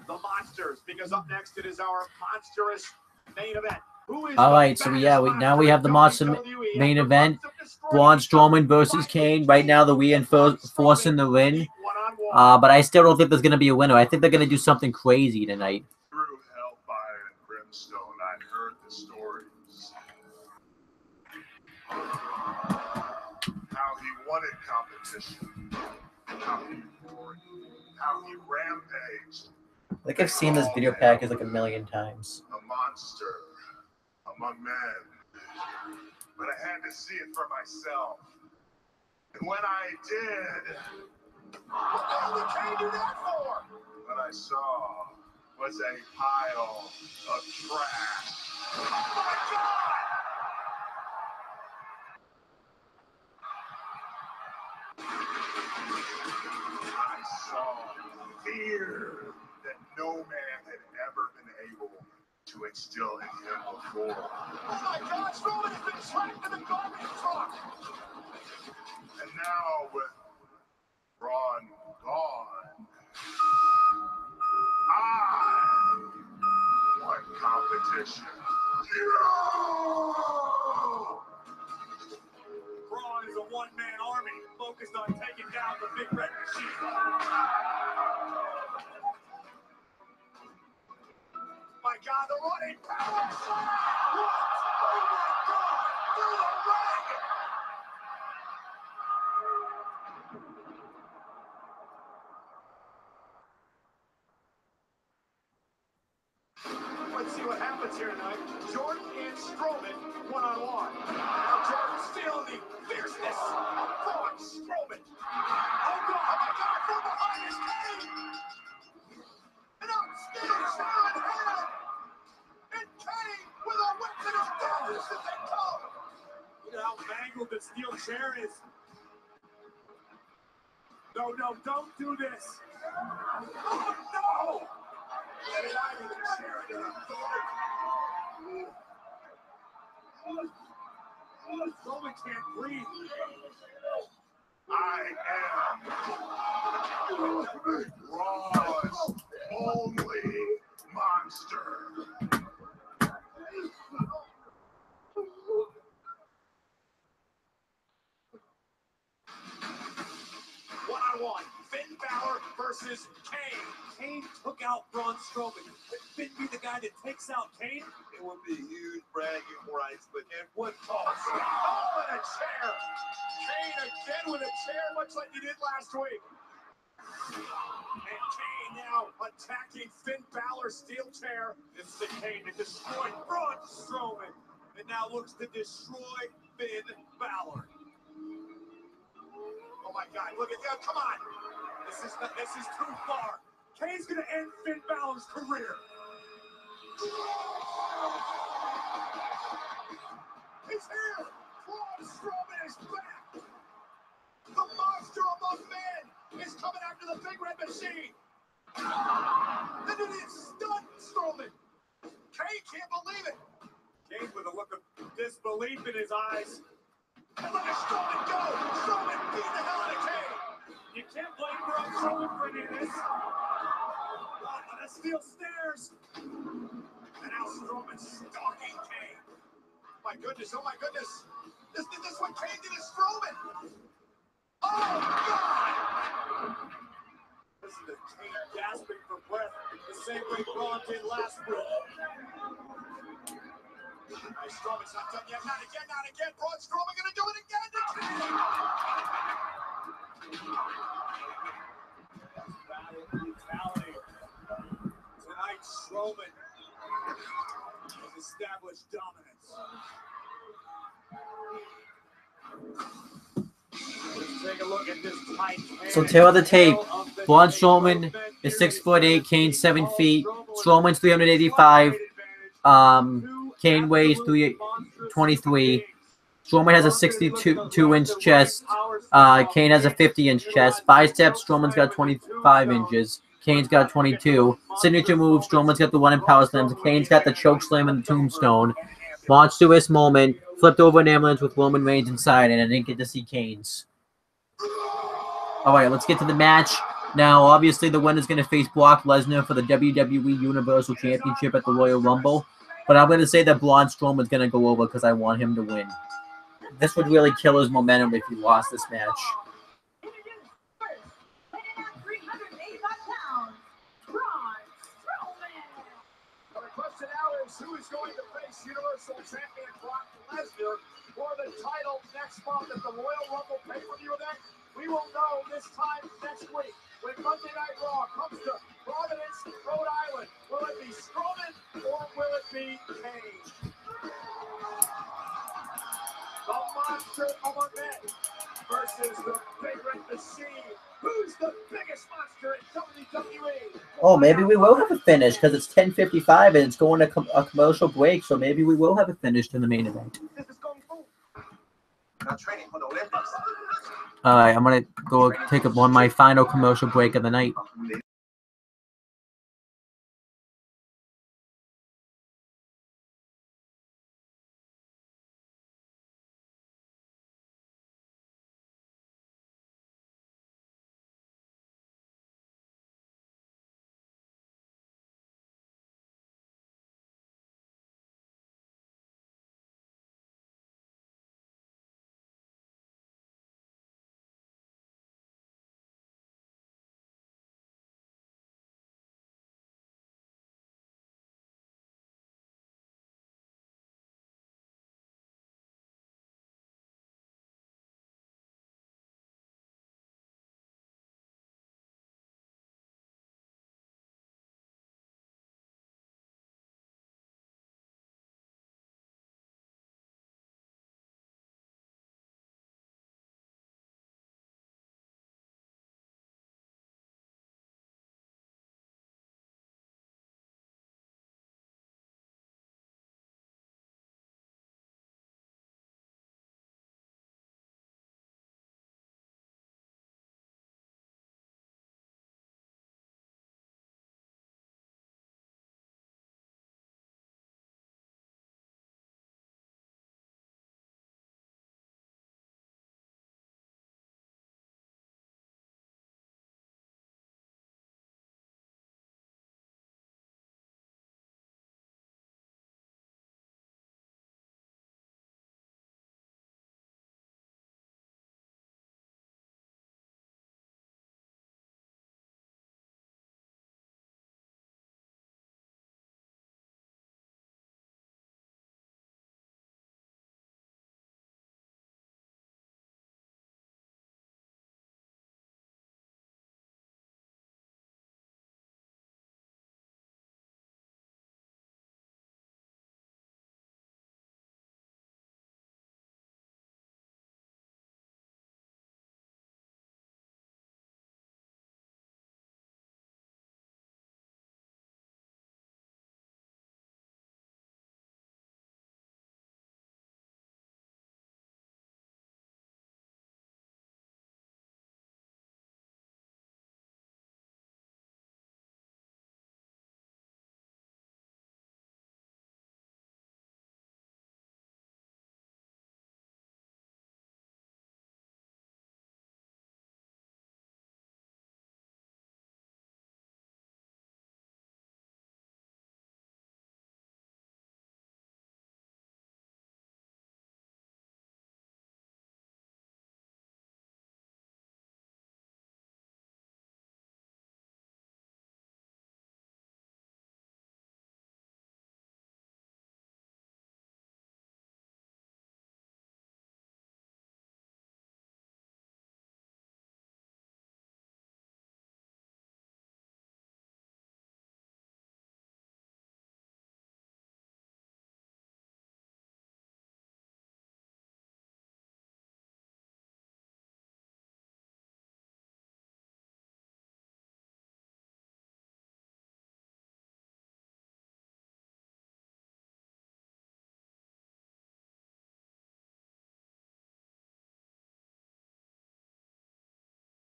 The monsters, because up next it is our monstrous main event. All right, so yeah, we have the monster main event. Braun Strowman versus Kane. Right now, the reinforcing the win. But I still don't think there's going to be a winner. I think they're going to do something crazy tonight. Through hellfire and brimstone, I heard the stories. How he wanted competition. How he roared. How he rampaged. Like I've seen this video package like a million times. A monster among men. But I had to see it for myself. And when I did, what the hell did Kane do that for? What I saw was a pile of trash. Oh my God! I saw fear that no man had ever been able to instill in him before. Oh my God, Roman has been trapped in the garbage truck! And now with Braun gone, I want competition. No! Braun is a one-man army focused on taking down the big red machine. My God, the running power slam! What? Oh my God! Through the ring! Let's see what happens here tonight. Jordan and Strowman one-on-one. Now Jordan's feeling the fierceness of Braun Strowman. Oh God, from behind his Kane! An outstanding shot in hand! And Kane with a weapon as dangerous as they come! Look at how mangled the steel chair is. No, don't do this. Oh no! Get it out of the chair. Strowman can't breathe. I am Raw's only monster. One-on-one, Finn Balor versus Kane. Kane took out Braun Strowman. Would Finn be the guy that takes out Kane? It would be huge bragging rights, but it would Oh, and a chair. Kane again with a chair, much like he did last week. And Kane now attacking Finn Balor's steel chair. It's the Kane that destroyed Braun Strowman and now looks to destroy Finn Balor. Oh my God! Look at that! Come on! This is too far. Kane's gonna end Finn Balor's career. He's here! Braun Strowman is back! The monster among men is coming after the big red machine! And it is stunned Strowman! Kane can't believe it! Kane with a look of disbelief in his eyes. And look at Strowman go! Strowman beat the hell out of Kane! You can't blame Braun Strowman for any of this. On the steel stairs. And now Strowman stalking Kane. My goodness, oh my goodness! This is what Kane did to Strowman! Oh God! Listen to Kane gasping for breath the same way Braun did last week. Nice, Strowman's not done yet. Not again, not again. Braun Strowman gonna do it again to Kane! Battle brutality. Tonight, Strowman has established dominance. Let's take a look at this tight So tail the tape. Braun Strowman is 6'8", Kane 7 feet. Strowman's 385. Kane weighs 323. Strowman has a 62-inch chest. Kane has a 50-inch chest. Biceps, Strowman's got 25 inches. Kane's got 22. Signature moves, Strowman's got the one in power slams. Kane's got the choke slam and the tombstone. Monstrous moment. Flipped over an ambulance with Roman Reigns inside, and I didn't get to see Kane's. All right, let's get to the match. Now, obviously, the winner's going to face Brock Lesnar for the WWE Universal Championship at the Royal Rumble. But I'm going to say that Braun Strowman's going to go over because I want him to win. This would really kill his momentum if he lost this match. Question now is who is going to face Universal Champion Brock Lesnar for the title next month at the Royal Rumble pay-per-view event? We will know this time next week when Monday Night Raw comes to Providence, Rhode Island. Will it be Strowman or will it be Kane? The monster of a man versus the favorite machine. Who's the biggest monster in WWE? Oh, maybe we will have a finish because it's 10:55 and it's going to a commercial break, so maybe we will have it finished in the main event. All right, I'm going to go take up on my final commercial break of the night.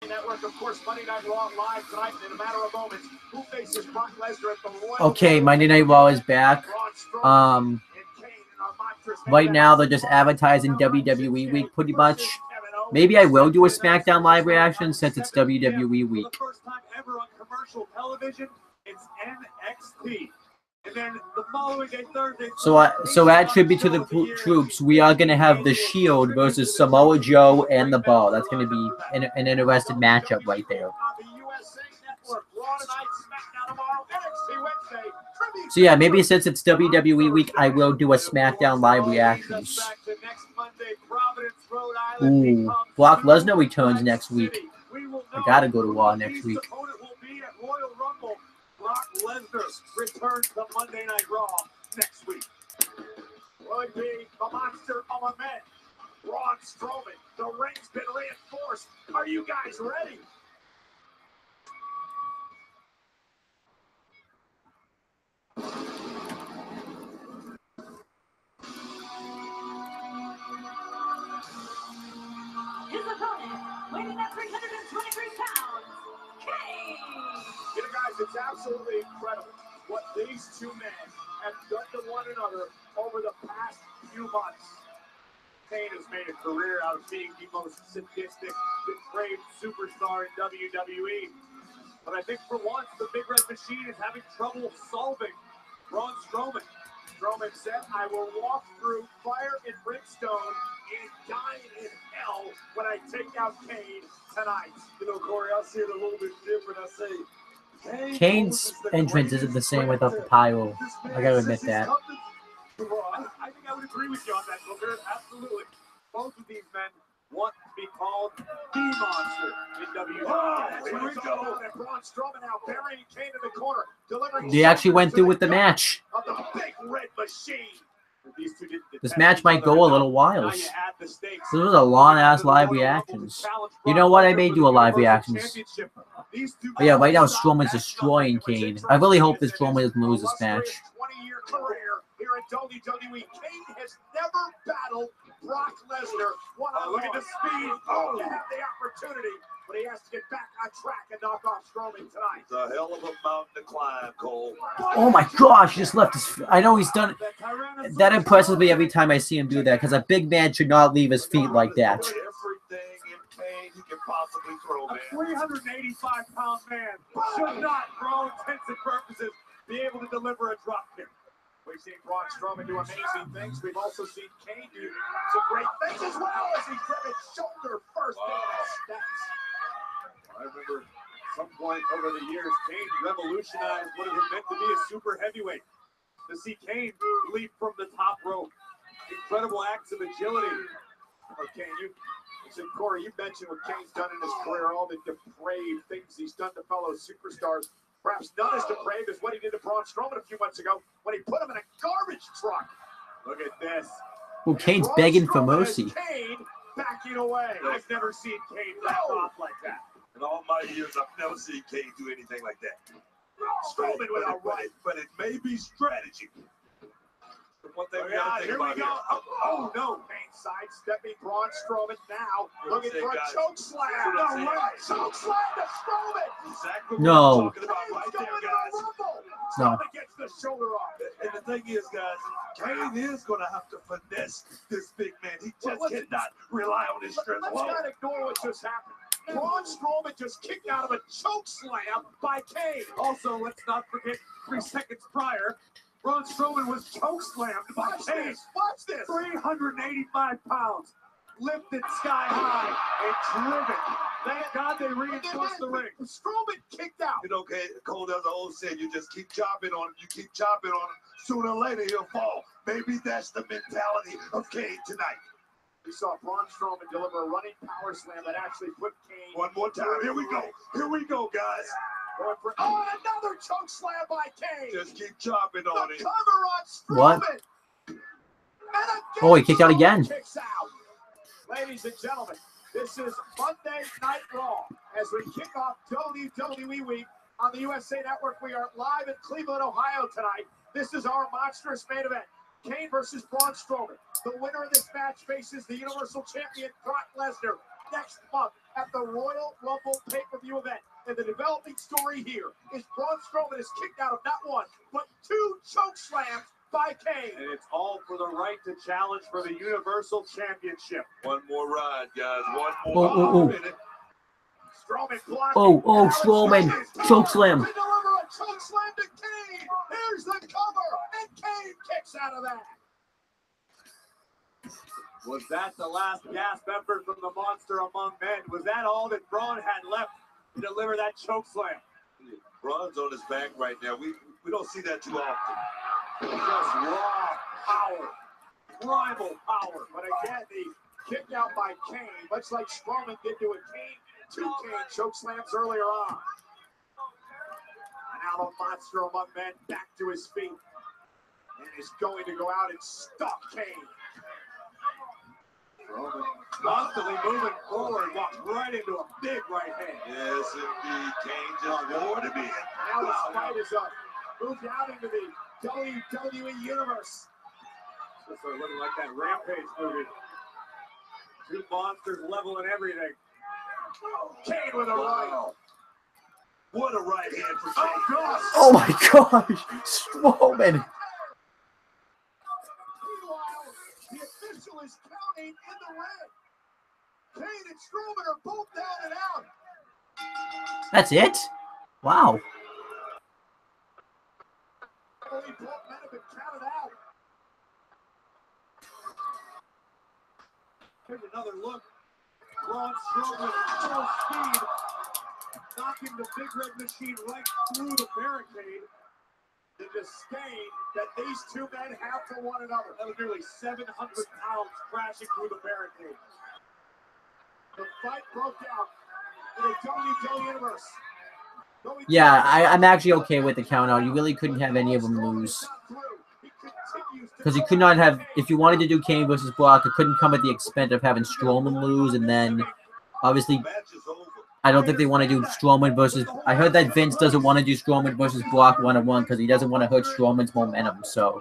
Network, of course, Monday Night Raw live tonight in a matter of moments. Who faces Brock Lesnar at the Royal Okay, Monday Night Raw is back. Right now, they're just advertising WWE Week pretty much. Maybe I will do a SmackDown Live reaction since it's WWE week. For the first time ever on commercial television, it's NXT. And then the following day, Thursday. So add tribute to the troops. We are gonna have the Shield versus Samoa Joe and the Bar. That's gonna be an interesting matchup right there. So yeah, maybe since it's WWE week, I will do a SmackDown Live reactions. Ooh, Brock Lesnar returns next week. I gotta go to Raw next week. Brock Lesnar returns to Monday Night Raw next week. Will it be the monster of a man? Braun Strowman. The ring's been reinforced. Are you guys ready? His opponent, weighing at 323 pounds, Kane. You know, guys, it's absolutely incredible what these two men have done to one another over the past few months. Kane has made a career out of being the most sadistic, depraved superstar in WWE. But I think for once, the Big Red Machine is having trouble solving Braun Strowman. Strowman said, I will walk through fire and brimstone and die in hell when I take out Kane tonight. You know, Corey, I see it a little bit different. I say, Kane's entrance isn't the same without the pyro. I gotta admit that. I think I would agree with you on that, Booker. Absolutely. Both of these men want to be called the monster in WWE. Oh, here we go. And Braun Strowman now burying Kane in the corner, delivering. They actually went through with the match. Of the Big Red Machine. This match might go a little wild. This was a long-ass live reactions. You know what? I may do a live reactions. But yeah, right now Strowman's destroying Kane. I really hope this Strowman doesn't lose this match. 20-year career here in WWE. Kane has never battled Brock Lesnar. Look at the speed. Oh, you have the opportunity, but he has to get back on track and knock off Strowman tonight. It's a hell of a mountain to climb, Cole. Oh my gosh, he just left his... I know he's done... That impresses me every time I see him do that, because a big man should not leave his feet like that. Everything in Kane you can possibly throw, man. A 385-pound man should not, for all intents and purposes, be able to deliver a drop kick. We've seen Braun Strowman do amazing things. We've also seen Kane do some great things as well as he driven shoulder first in the steps. I remember at some point over the years, Kane revolutionized what it was meant to be a super heavyweight. To see Kane leap from the top rope. Incredible acts of agility. Okay, Corey, you mentioned what Kane's done in his career, all the depraved things he's done to fellow superstars. Perhaps not as depraved as what he did to Braun Strowman a few months ago when he put him in a garbage truck. Look at this. Well, Kane's begging for mercy. Kane backing away. I've never seen Kane back off like that. In all my years, I've never seen Kane do anything like that. Strowman without running. But it may be strategy. One thing we gotta think here about we go. Oh, no. Kane sidestepping Braun Strowman now. Looking for a choke slam. No way. Choke slam to Strowman. Exactly what No. I'm talking about right there, guys. No. Strowman gets the shoulder off. And the thing is, guys, Kane is going to have to finesse this big man. He just cannot rely on his strength Let's alone. not ignore what just happened. Braun Strowman just kicked out of a choke slam by Kane. Also, let's not forget 3 seconds prior, Braun Strowman was choke slammed by Kane. Watch this. 385 pounds, lifted sky high and driven. Thank God they reinforced the ring. Strowman kicked out. You know, Cole, there's an old saying, you just keep chopping on him. You keep chopping on him. Sooner or later, he'll fall. Maybe that's the mentality of Kane tonight. We saw Braun Strowman deliver a running power slam that actually put Kane. One more time. Here we go. Here we go, guys. Oh, another choke slam by Kane. Just keep chopping on it. Cover on Strowman. What? Oh, he kicked out again. Kicks out. Ladies and gentlemen, this is Monday Night Raw as we kick off WWE Week on the USA Network. We are live in Cleveland, Ohio tonight. This is our monstrous main event. Kane versus Braun Strowman. The winner of this match faces the Universal Champion Brock Lesnar next month at the Royal Rumble pay-per-view event. And the developing story here is Braun Strowman is kicked out of not one, but 2 choke slams by Kane. And it's all for the right to challenge for the Universal Championship. One more ride, guys. One Oh, more oh, oh. minute. Strowman blocking. Oh, Strowman. Chokeslam. They deliver a choke slam to Kane. Here's the cover, and Kane kicks out of that. Was that the last gasp effort from the Monster Among Men? Was that all that Braun had left to deliver that choke slam? Braun's on his back right now. We don't see that too often. Just raw power, primal power. But again, the kick out by Kane, much like Strowman did to two Kane choke slams earlier on. And now the Monster Among Men back to his feet and is going to go out and stop Kane. Strowman constantly moving forward, walks right into a big right hand. Yes, indeed. Kane just lured him in. Now the fight is up. Moved out into the WWE Universe. This are looking like that Rampage movie. Two monsters leveling everything. Kane with a right. What a right hand for Kane. Oh, gosh. Oh my gosh. Strowman. The official is counting in the ring. Kane and Strowman are both down and out. That's it? Wow. Both men have been counted out. Here's another look. Braun Strowman full speed, knocking the Big Red Machine right through the barricade. The disdain that these two men have for one another. That was nearly 700 pounds crashing through the barricade. The fight broke out in the WWE Universe. Yeah, I'm actually okay with the count out. You really couldn't have any of them lose. Because you could not have, if you wanted to do Kane versus Brock, it couldn't come at the expense of having Strowman lose, and then, obviously, I don't think they want to do Strowman versus, I heard that Vince doesn't want to do Strowman versus Brock one-on-one because he doesn't want to hurt Strowman's momentum, so.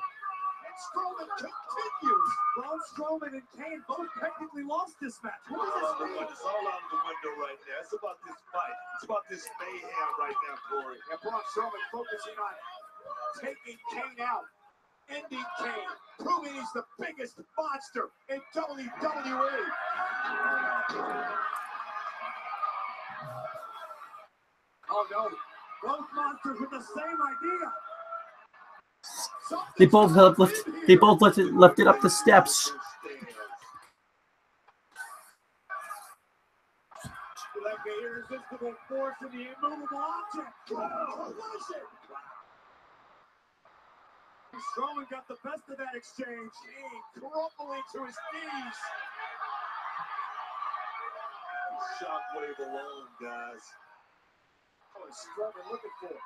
Strowman continues. Braun Strowman and Kane both technically lost this match. What does this mean? It's all out of the window right now. It's about this fight. It's about this mayhem right now, Corey. And Braun Strowman focusing on taking Kane out, ending Kane, proving he's the biggest monster in WWE. Oh no, both monsters with the same idea. They both lifted up the steps. Like the irresistible force of the immovable object. Strowman got the best of that exchange. Kane crumbling to his knees. Shockwave alone, guys. What is Strowman looking for?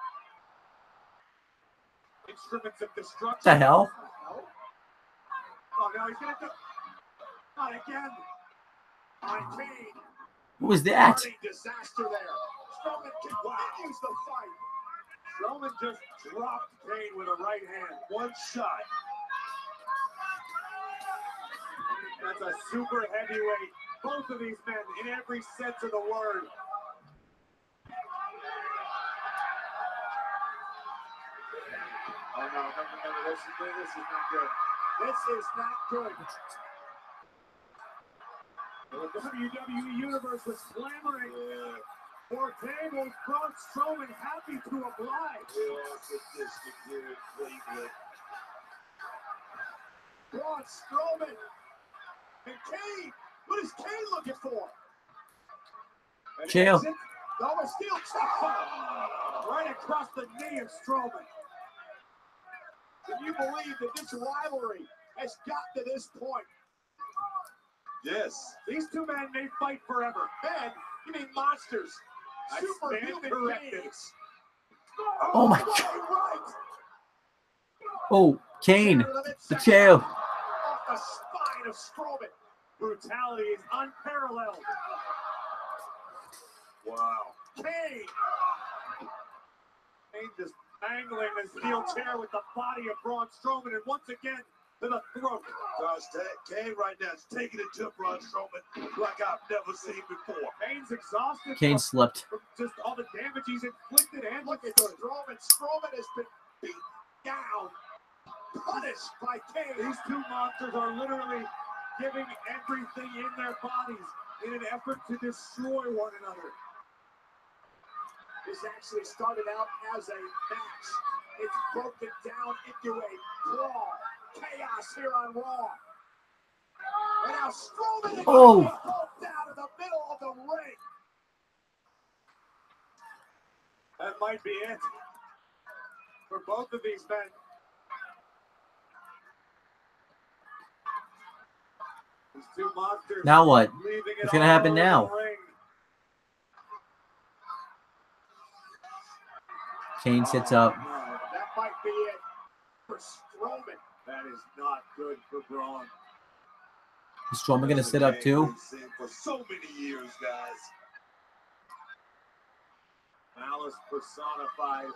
Instruments of destruction. The hell? Oh no, he's gonna do. Not again. On Kane. What was that? Disaster there. Strowman continues the fight. Strowman just dropped Kane with a right hand. One shot. That's a super heavyweight. Both of these men in every sense of the word. Oh no, this is not good. This is not good. The WWE Universe was clamoring for tables. Braun Strowman happy to oblige. Braun Strowman and Kane. What is Kane looking for? Jail. Double steel chop right across the knee of Strowman. Can you believe that this rivalry has got to this point? Yes. These two men may fight forever. Men? You mean monsters? Superhuman beings. Oh my God. Oh, Kane. The chair. Off the spine of Strowman. Brutality is unparalleled. Wow. Kane just mangling the steel chair with the body of Braun Strowman, and once again to the throat. Gosh, Kane right now is taking it to Braun Strowman like I've never seen before. Kane's exhausted. Kane slipped. From just all the damage he's inflicted, and look at Strowman. Strowman has been beat down. punished by Kane. These two monsters are literally giving everything in their bodies in an effort to destroy one another. This actually started out as a match. It's broken down into a brawl. Chaos here on Raw. And now Strowman is down in the middle of the ring. That might be it for both of these men. These two monsters. Now what? What's gonna happen now? Kane sits up. No, that might be it for Strowman. That is not good for Braun. Is Strowman gonna sit up too? For so many years, guys. Malice personified.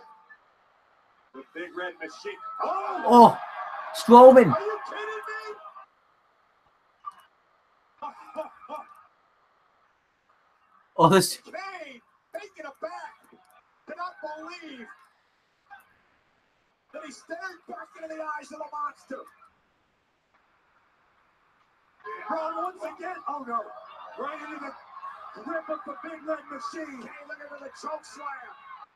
The big red machine. Oh, Strowman. Are you kidding me? Oh, this. Kane, taken aback. Cannot believe that he stared back into the eyes of the monster. Braun once again. Oh no. Right into the grip of the big red machine. Kane looking for the choke slam.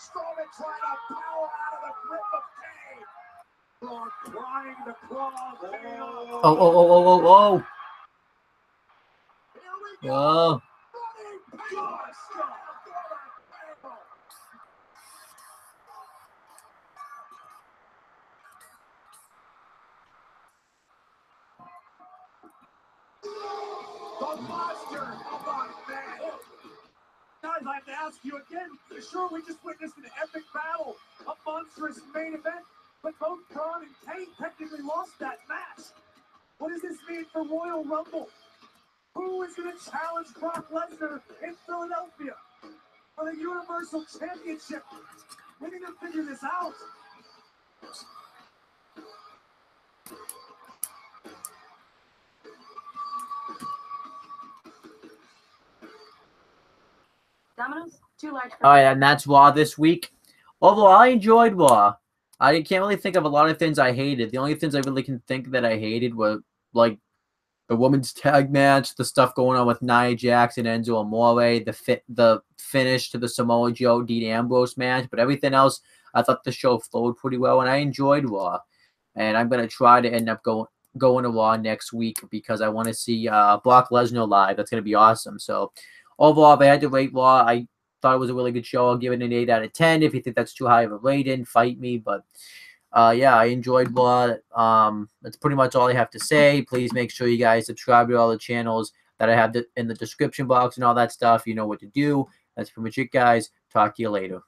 Strowman trying to power out of the grip of Kane. Braun trying to claw Kane off. Oh. Here we go. Oh. Running monster. The monster of a man. Guys, I have to ask you again. Sure, we just witnessed an epic battle, a monstrous main event, but both Braun and Kane technically lost that match. What does this mean for Royal Rumble? Who is going to challenge Brock Lesnar in Philadelphia for the Universal Championship? We need to figure this out. Domino's, 2 large. All right, and that's Raw this week. Overall, I enjoyed Raw. I can't really think of a lot of things I hated. The only things I really can think that I hated were like the women's tag match, the stuff going on with Nia Jax and Enzo Amore, the finish to the Samoa Joe Dean Ambrose match. But everything else, I thought the show flowed pretty well, and I enjoyed Raw. And I'm gonna try to end up going to Raw next week because I want to see Brock Lesnar live. That's gonna be awesome. So overall, if I had to rate Raw, I thought it was a really good show. I'll give it an 8 out of 10. If you think that's too high of a rating, fight me. But yeah, I enjoyed Raw. That's pretty much all I have to say. Please make sure you guys subscribe to all the channels that I have in the description box and all that stuff. You know what to do. That's pretty much it, guys. Talk to you later.